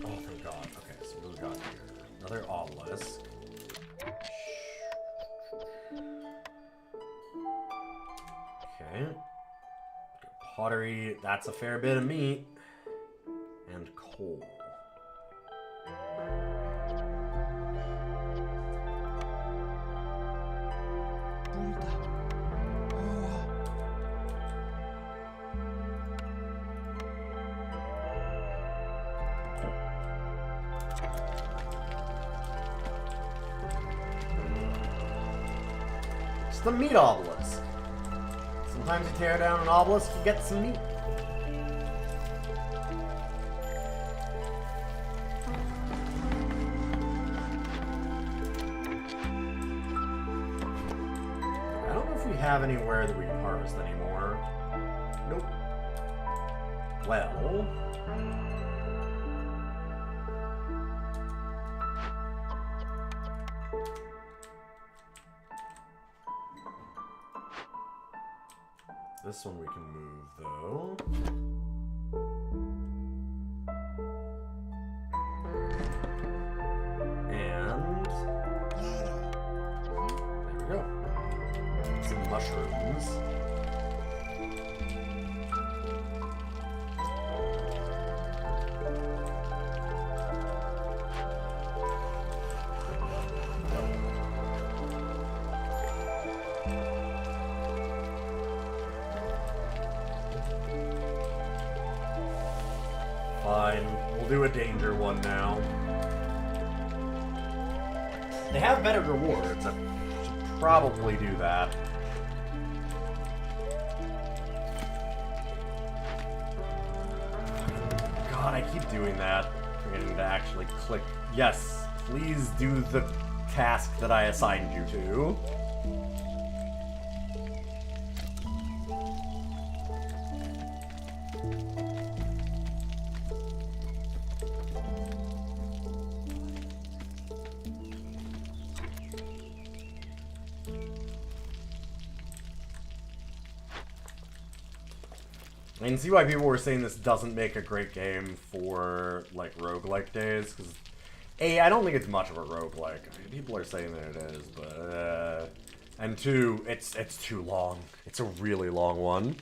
Oh, thank God. Okay, so what do we got here? Another obelisk. Okay. Pottery, that's a fair bit of meat. And coal. Punta. Oh. It's the meat obelisk. Sometimes you tear down an obelisk, you get some meat. I don't know if we have anywhere that we can harvest anymore. Nope. Well... This one we can move, though. And... there we go. Some mushrooms. Fine. We'll do a danger one now. They have better rewards. I should probably do that. God, I keep doing that. Forgetting to actually click. Yes, please do the task that I assigned you to. I can see why people were saying this doesn't make a great game for, like, roguelike days, because, A, I don't think it's much of a roguelike. I mean, people are saying that it is, but, and 2, it's too long. It's a really long one.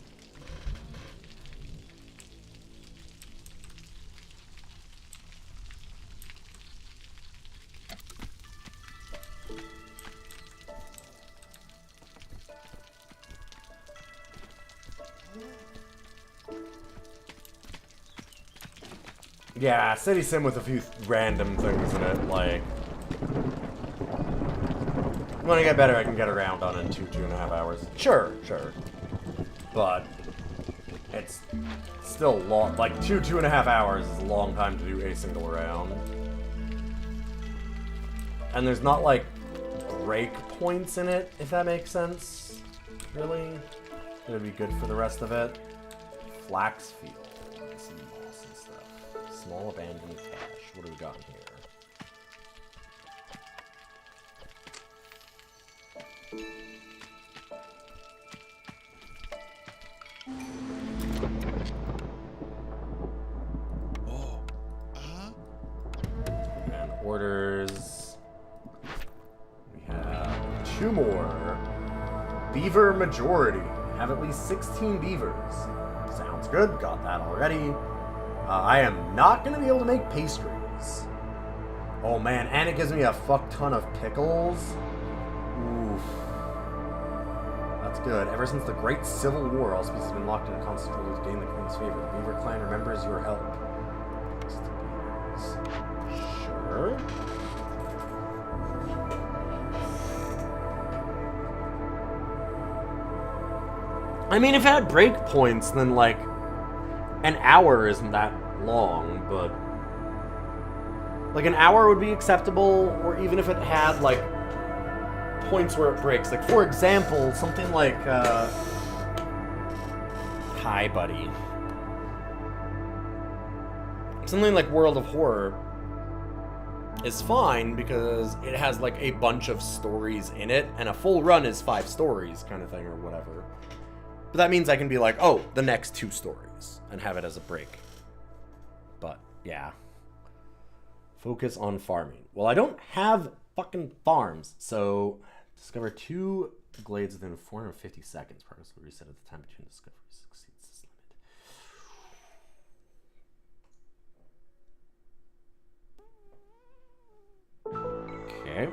Yeah, City Sim with a few random things in it, like... When I get better, I can get around on it in 2.5 hours. Sure. But... it's still long. Like, 2.5 hours is a long time to do a single round. And there's not, like, break points in it, if that makes sense. Really? It'd be good for the rest of it. Flaxfield. Some moss and stuff. Small abandoned cache. What do we got in here? Oh. And orders. We have 2 more. Beaver majority. Have at least 16 beavers. Sounds good. Got that already. I am not going to be able to make pastries. Oh man, and it gives me a fuck ton of pickles. Oof. That's good. Ever since the Great Civil War, all species have been locked in a constant struggle to gain the Queen's favor. The Beaver Clan remembers your help. Sure. I mean, if it had breakpoints, then, like, an hour isn't that long, but... Like, an hour would be acceptable, or even if it had, like, points where it breaks. Like, for example, something like, Hi, buddy. Something like World of Horror is fine, because it has, like, a bunch of stories in it, and a full run is 5 stories, kind of thing, or whatever. But that means I can be like, oh, the next 2 stories, and have it as a break. But, yeah. Focus on farming. Well, I don't have fucking farms, so discover 2 glades within 450 seconds. Progress will reset at the time between discoveries exceeds this limit. Okay.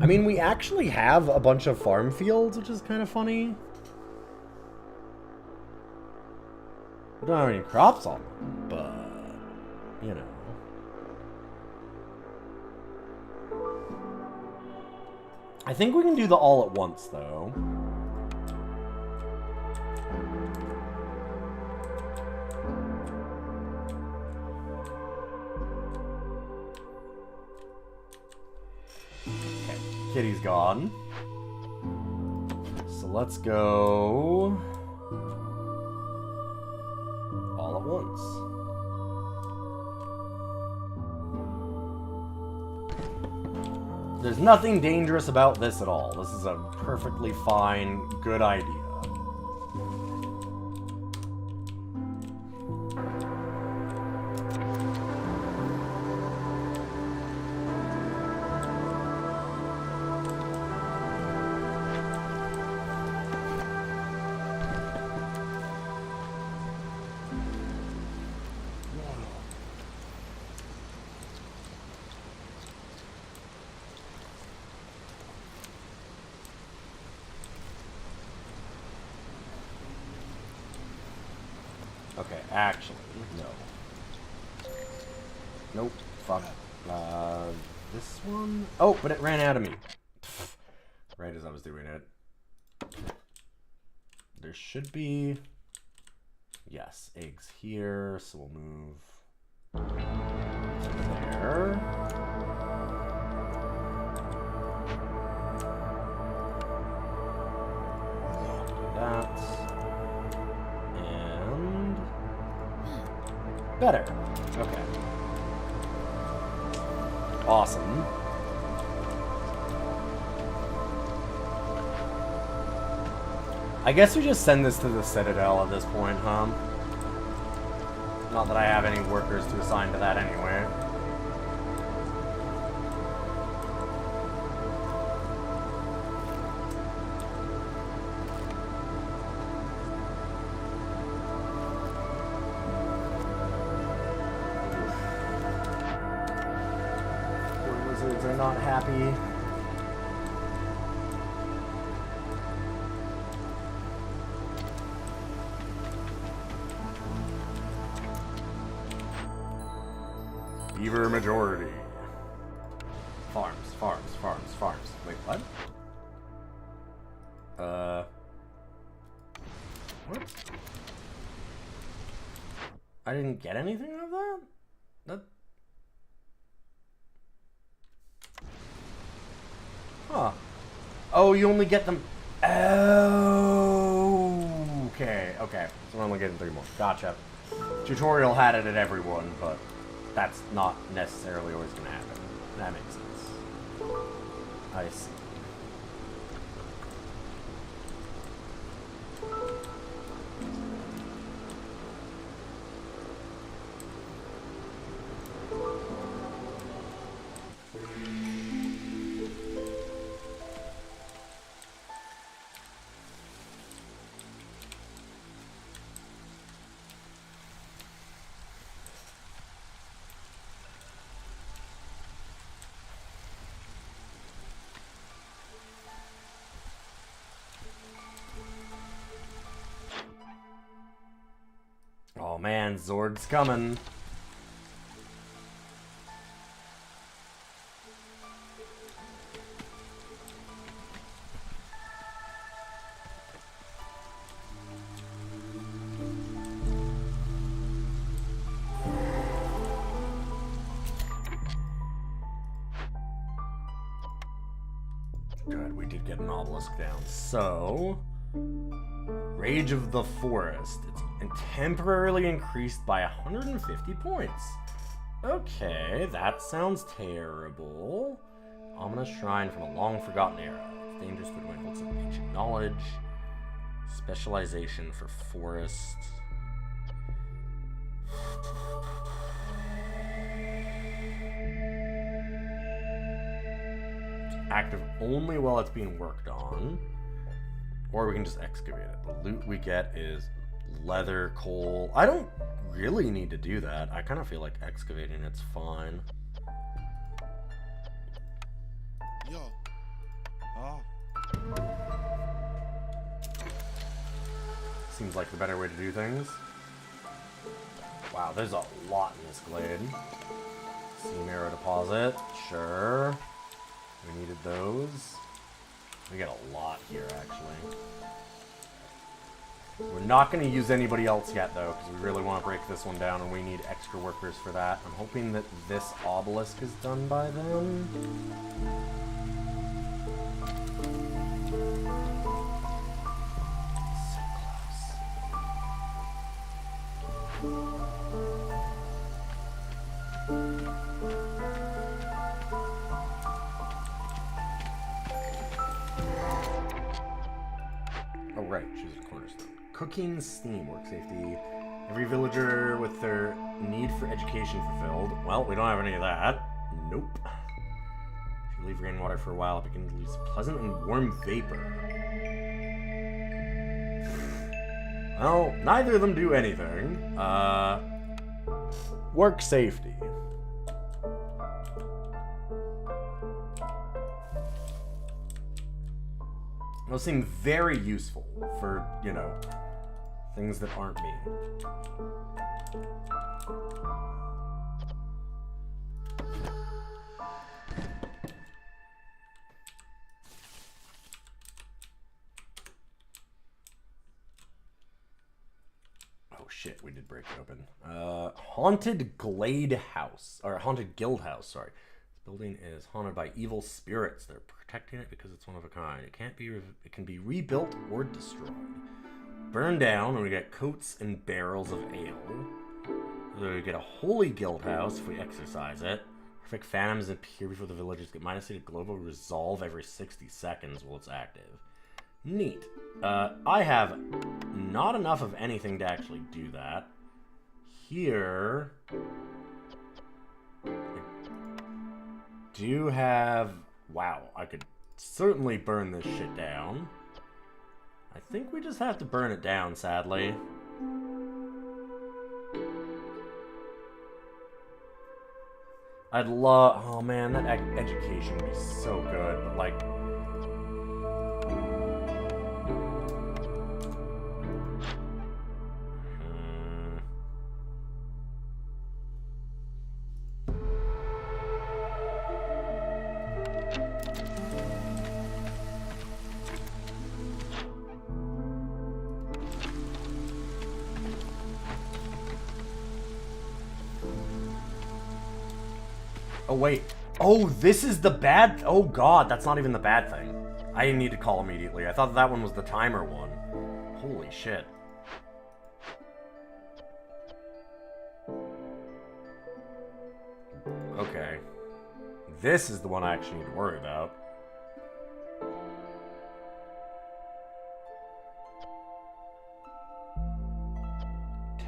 I mean, we actually have a bunch of farm fields, which is kind of funny. We don't have any crops on them, but, you know. I think we can do the all at once, though. Kitty's gone. So let's go all at once. There's nothing dangerous about this at all. This is a perfectly fine, good idea. Okay, actually, no. Nope, fuck. This one? Oh, but it ran out of me. Right as I was doing it. There should be... Yes, eggs here, so we'll move... there. That. And... better. Okay. Awesome. I guess we just send this to the Citadel at this point, huh? Not that I have any workers to assign to that anyway. Poor wizards are not happy. Beaver majority. Farms, farms, farms, farms. Wait, what? What? I didn't get anything out of that? That... Huh. Oh, you only get them... Oh, okay, okay. So we're only getting 3 more. Gotcha. Tutorial had it at everyone, but... that's not necessarily always going to happen. That makes sense. I see. Oh man, Zord's coming. Good, we did get an obelisk down. So... Rage of the Forest. It's temporarily increased by 150 points. Okay, that sounds terrible. Ominous Shrine from a long-forgotten era. It's dangerous to dwindle some ancient knowledge. Specialization for Forest. It's active only while it's being worked on. Or we can just excavate it. The loot we get is leather, coal. I don't really need to do that. I kind of feel like excavating it's fine. Yo. Ah. Seems like the better way to do things. Wow, there's a lot in this glade. Sea Marrow deposit. Sure. We needed those. We get a lot here, actually. We're not going to use anybody else yet, though, because we really want to break this one down, and we need extra workers for that. I'm hoping that this obelisk is done by then. So close. Oh, right, she's a cornerstone. Cooking steam, work safety. Every villager with their need for education fulfilled. Well, we don't have any of that. Nope. If you leave rainwater for a while, it begins to release pleasant and warm vapor. Well, neither of them do anything. Work safety. Those seem very useful for, you know, things that aren't me. Oh shit, we did break it open. Haunted Glade House, or Haunted Guild House, sorry. This building is haunted by evil spirits. They're protecting it because it's one of a kind. It can be rebuilt or destroyed. Burn down, and we get coats and barrels of ale. We get a holy guild house if we exercise it. Perfect phantoms appear before the villagers get -8 global resolve every 60 seconds while it's active. Neat. I have not enough of anything to actually do that. Here... I do have... Wow, I could certainly burn this shit down. I think we just have to burn it down, sadly. I'd love... Oh man, that education would be so good, but like... Oh, wait. Oh, this is the bad... Oh, God, that's not even the bad thing. I didn't need to call immediately. I thought that one was the timer one. Holy shit. Okay. This is the one I actually need to worry about.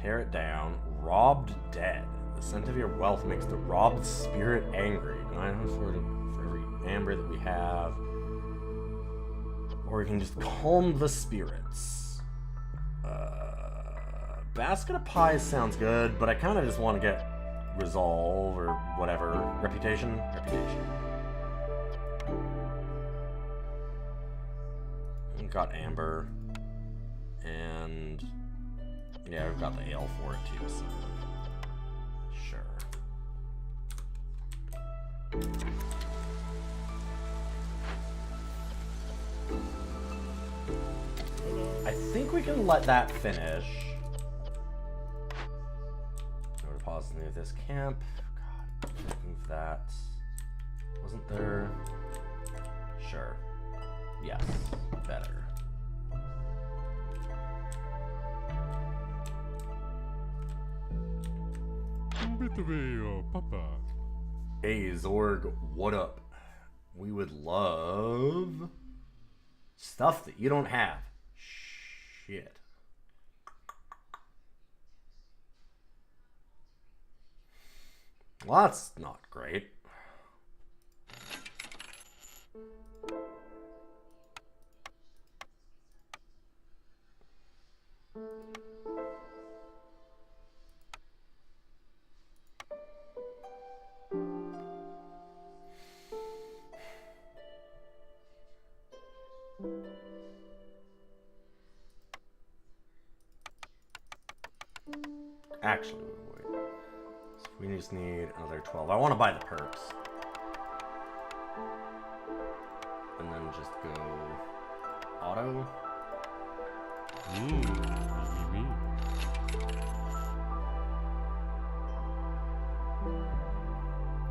Tear it down. Robbed dead. The scent of your wealth makes the robbed spirit angry. 900 for every amber that we have. Or we can just calm the spirits. Basket of pies sounds good, but I kind of just want to get resolve or whatever. Reputation? Reputation. We've got amber. And... yeah, we've got the ale for it too, so... I think we can let that finish. No deposits near this camp. God, move that. Wasn't there? Sure. Yes, better. Papa. Hey Zorg, what up? We would love stuff that you don't have. Shit. Well, that's not great. Actually, wait. So we just need another 12. I want to buy the perks. And then just go auto.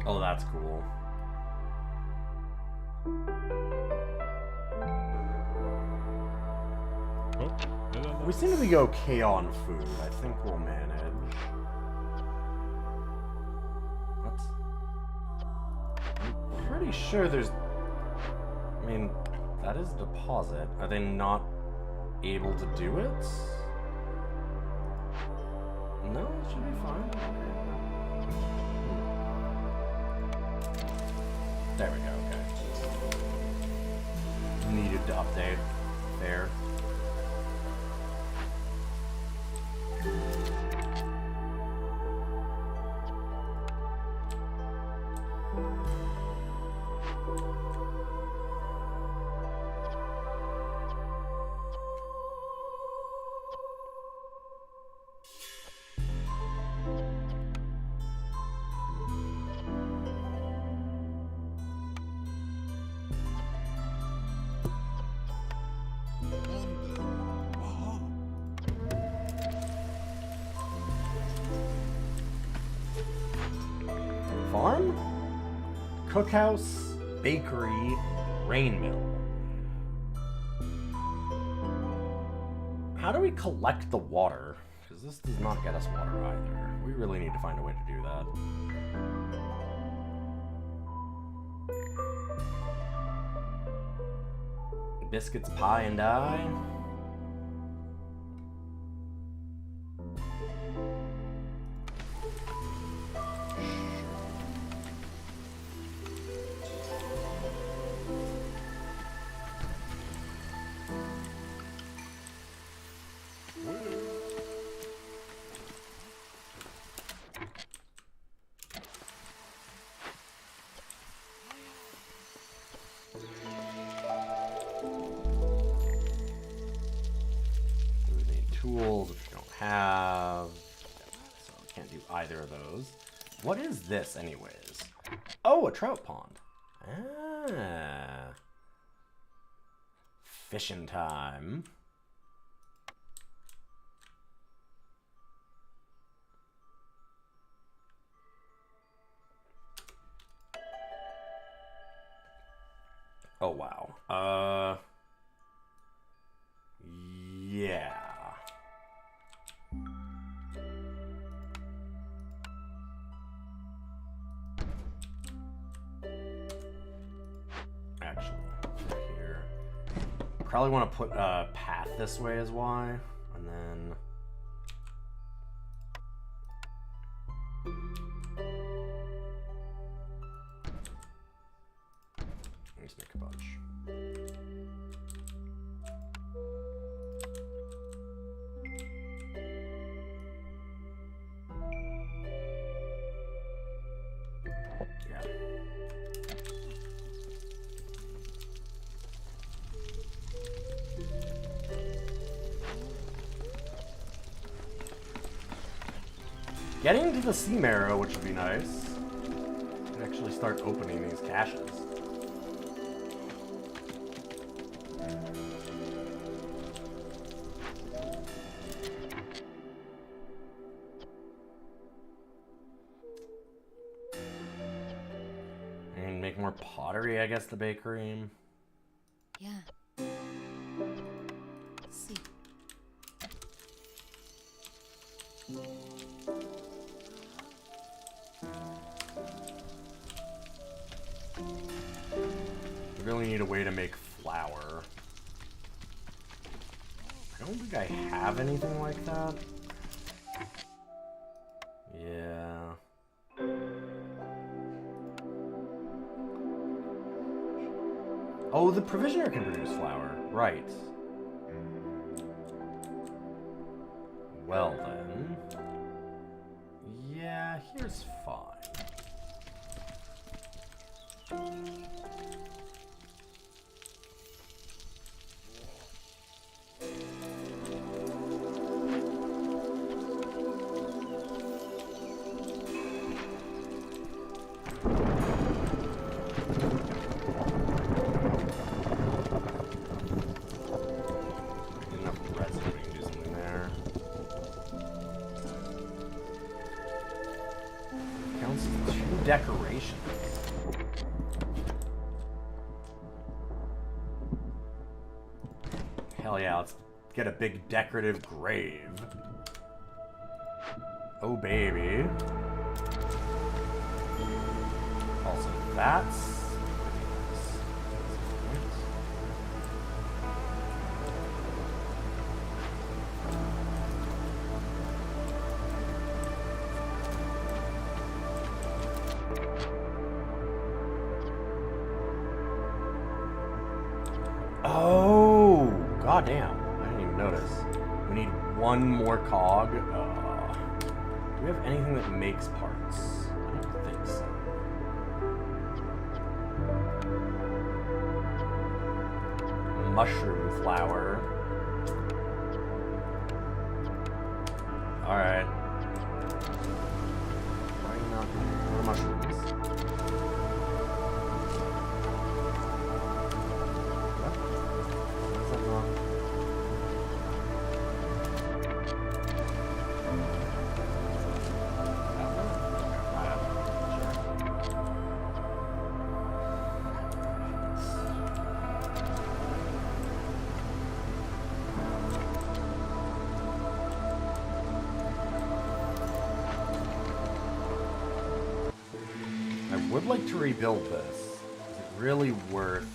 Oh, that's cool. We seem to be okay on food. I think we'll manage. What? I'm pretty sure there's... I mean, that is a deposit. Are they not able to do it? No, it should be fine. There we go, okay. Needed to update. Fair. Farm? Cookhouse, bakery, grain mill. How do we collect the water? Because this does not get us water either. We really need to find a way to do that. Biscuits, pie, and die. Tools, which we don't have, so we can't do either of those. What is this, anyways? Oh, a trout pond. Ah, fishing time. Oh wow. Yeah. Actually, here. Probably want to put a path this way as Y, and then. Let's make a bunch. Yeah. Getting to the sea marrow, which would be nice. And actually start opening these caches. And make more pottery, I guess, the bakery. Yeah. See. We really need a way to make flour. I don't think I have anything like that. Yeah. Oh, the provisioner can produce flour. Right. Well then. Yeah, here's fine. Enough resin, we can do something there. Counts as 2 decorations. Hell yeah, let's get a big decorative grave. Oh baby. Also that's... Oh, goddamn! I didn't even notice. We need one more cog. Do we have anything that makes parts? I don't think so. Mushroom flour. All right. Why are you not more mushrooms? I would like to rebuild this. Is it really worth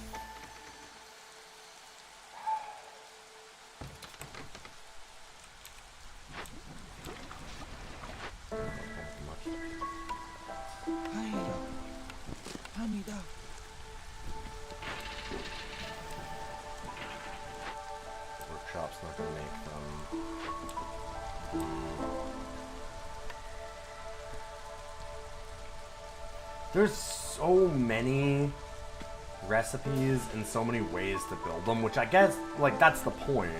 There's so many recipes and so many ways to build them, which I guess, like, that's the point.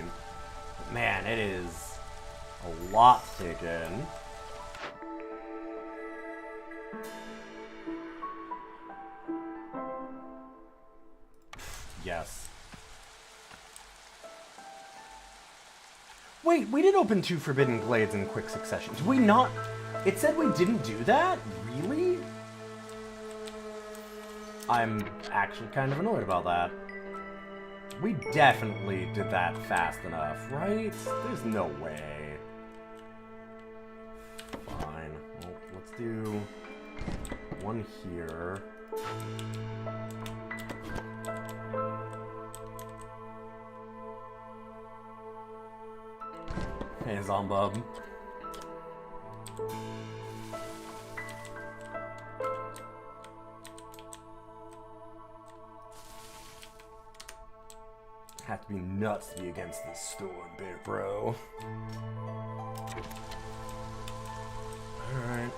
But man, it is a lot to take in. Yes. Wait, we did open 2 Forbidden Glades in quick succession. Did we not? It said we didn't do that? Really? I'm actually kind of annoyed about that. We definitely did that fast enough, right? There's no way. Fine. Well, let's do one here. Hey, Zombub. Have to be nuts to be against this storm, Bear Bro. Alright.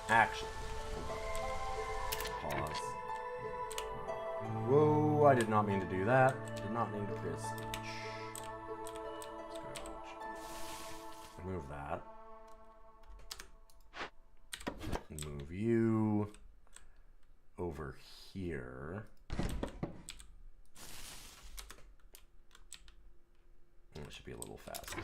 Action. Pause. Whoa, I did not mean to do that. Did not mean to press H. Move that. Move you over here. It should be a little faster.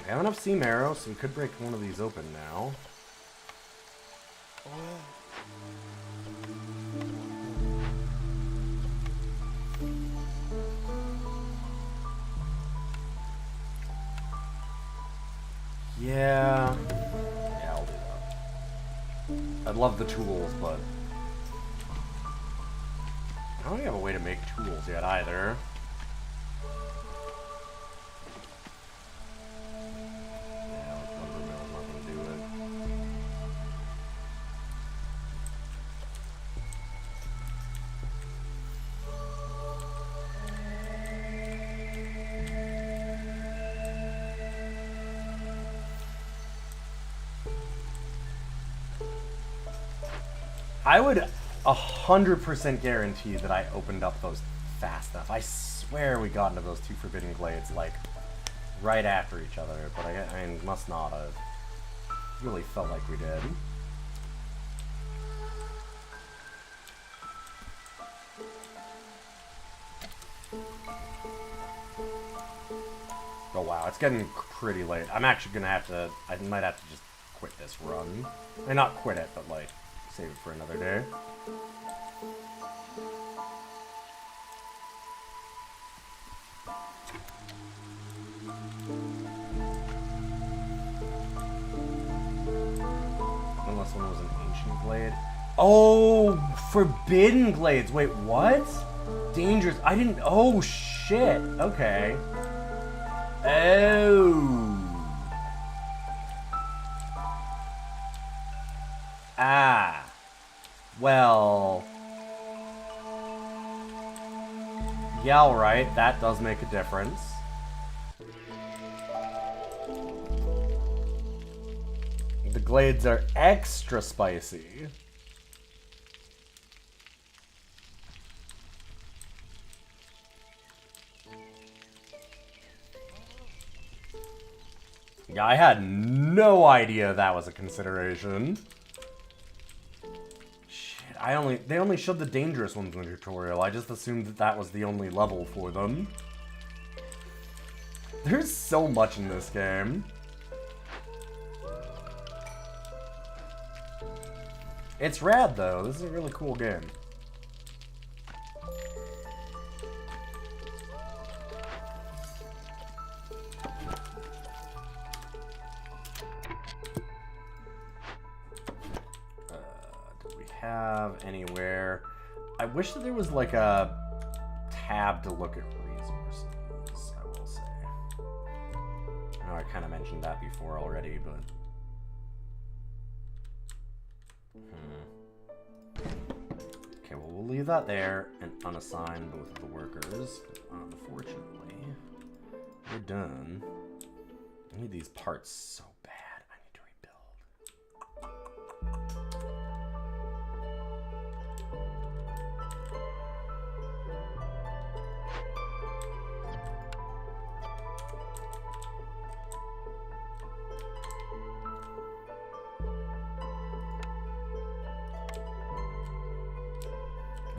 We have enough Sea Marrow, so we could break one of these open now. Oh, Yeah. Yeah, I'll do that. I'd love the tools, but I don't have a way to make tools yet either. I would 100% guarantee that I opened up those fast enough. I swear we got into those 2 Forbidden Glades, like, right after each other, but I must not have. Really felt like we did. Oh wow, it's getting pretty late. I'm actually gonna have to, I might have to just quit this run. And not quit it, but like, save it for another day. Unless one was an ancient glade. Oh, Forbidden Glades. Wait, what? Dangerous. I didn't. Oh, shit. Okay. Oh. Ah. Well. Yeah, alright. That does make a difference. The glades are extra spicy. Yeah, I had no idea that was a consideration. Shit, they only showed the dangerous ones in the tutorial. I just assumed that that was the only level for them. There's so much in this game. It's rad, though. This is a really cool game. Do we have anywhere? I wish that there was like a tab to look at resources, I will say. I know I kind of mentioned that before already, but... Okay, well, we'll leave that there and unassign both of the workers. Unfortunately, we're done. I need these parts so bad. I need to rebuild.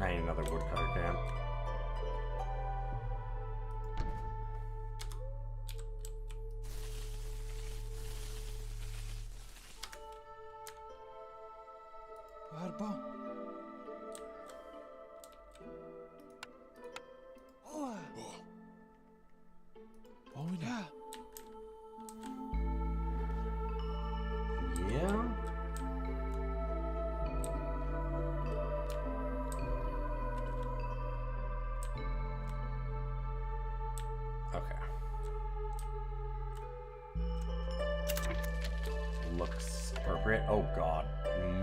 I need another woodcutter camp. Barba. Oh. Oh, yeah. Yeah. Okay. Looks appropriate. Oh god.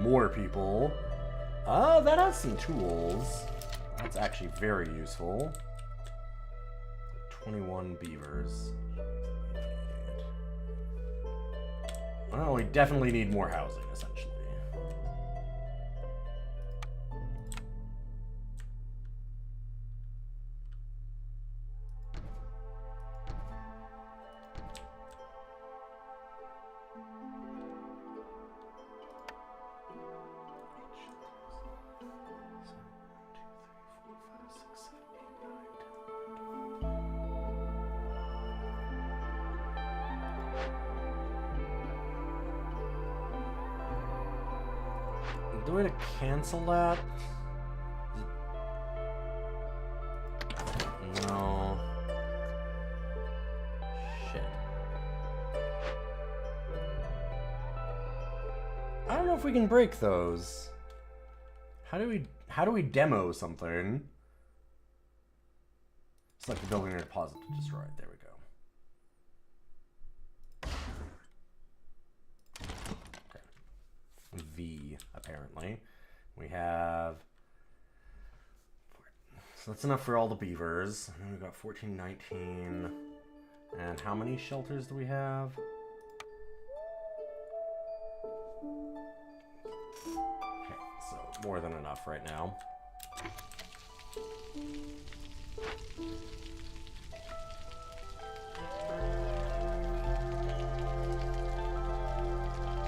More people. That has some tools. That's actually very useful. 21 beavers. Well, we definitely need more housing, essentially. The way to cancel that? No. Shit. I don't know if we can break those. How do we demo something? Select the building or deposit to destroy it. There we go. V, apparently. We have... So that's enough for all the beavers. And then we've got 14, 19... And how many shelters do we have? Okay, so more than enough right now.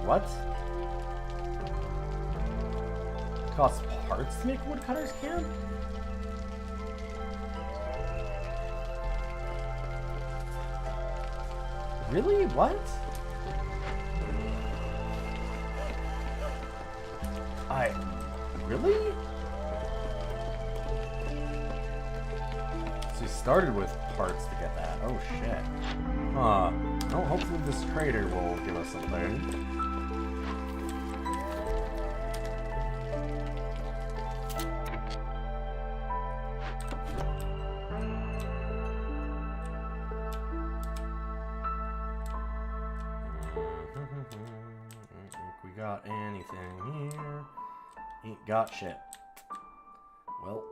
What? Costs parts to make a woodcutter's camp? Really? What? Really? So we started with parts to get that. Oh shit. Huh. Well, hopefully this trader will give us something. We got anything here? Ain't got shit. Well.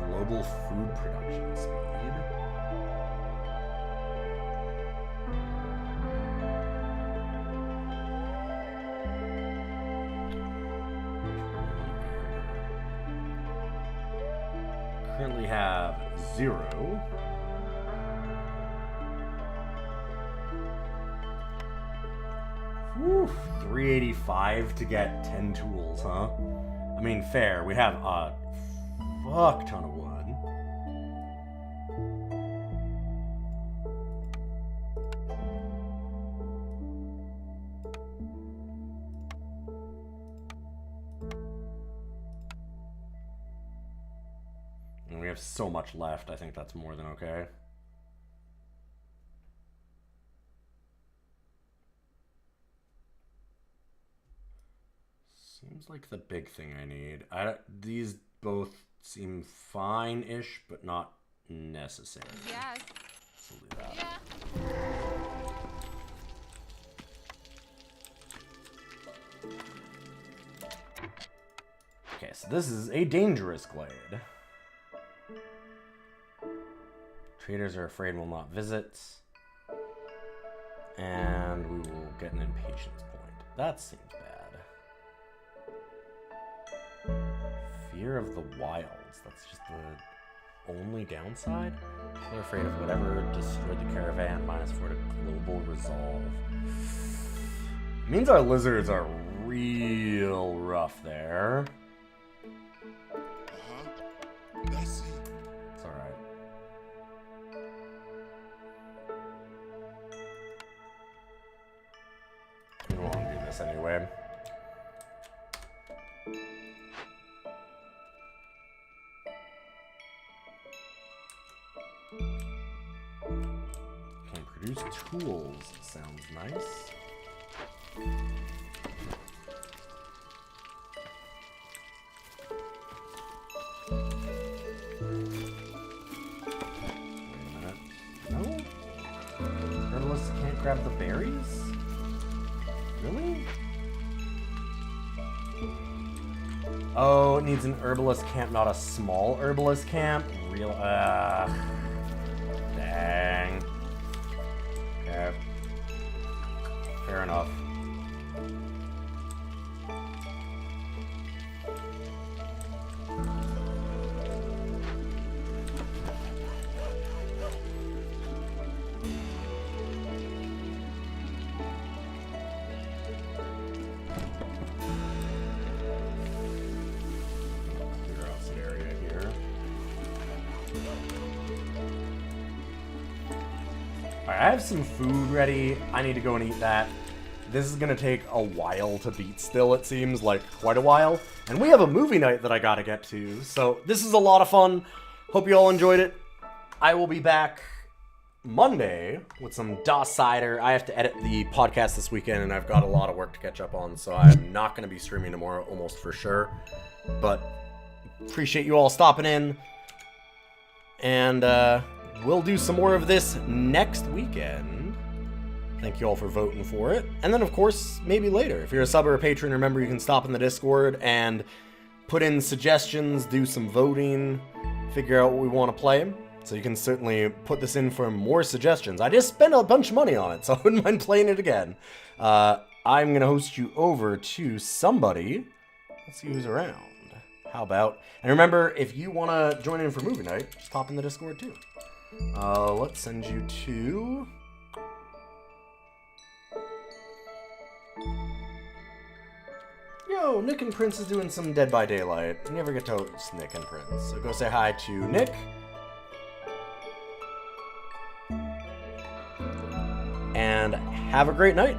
Global food production speed. Currently have 0. Whew, 385 to get 10 tools, huh? I mean, fair. We have a fuck ton of wood. have so much left. I think that's more than okay. Seems like the big thing I need. These both seem fine-ish, but not necessary. Yes. So leave that. Yeah. Okay, so this is a dangerous glade. Traders are afraid we'll not visit. And we will get an impatience point. That seems bad. Fear of the wilds. That's just the only downside? They're afraid of whatever destroyed the caravan, -4 to global resolve. It means our lizards are real rough there. That's it. It's alright. We don't want to do this anyway. Can produce tools. Sounds nice. Grab the berries? Really? Oh, it needs an herbalist camp, not a small herbalist camp? Real, dang. Okay. Fair enough. I have some food ready. I need to go and eat that. This is gonna take a while to beat still, it seems, like quite a while. And we have a movie night that I gotta get to. So this is a lot of fun. Hope you all enjoyed it. I will be back Monday with some DOS Cider. I have to edit the podcast this weekend and I've got a lot of work to catch up on. So I'm not gonna be streaming tomorrow, almost for sure. But appreciate you all stopping in. And we'll do some more of this next weekend. Thank you all for voting for it. And then, of course, maybe later. If you're a sub or a patron, remember you can stop in the Discord and put in suggestions, do some voting, figure out what we want to play. So you can certainly put this in for more suggestions. I just spent a bunch of money on it, so I wouldn't mind playing it again. I'm going to host you over to somebody. Let's see who's around. How about... And remember, if you want to join in for movie night, just pop in the Discord too. Let's send you to... Yo, Nick and Prince is doing some Dead by Daylight. You never get to host Nick and Prince. So go say hi to Nick. And have a great night.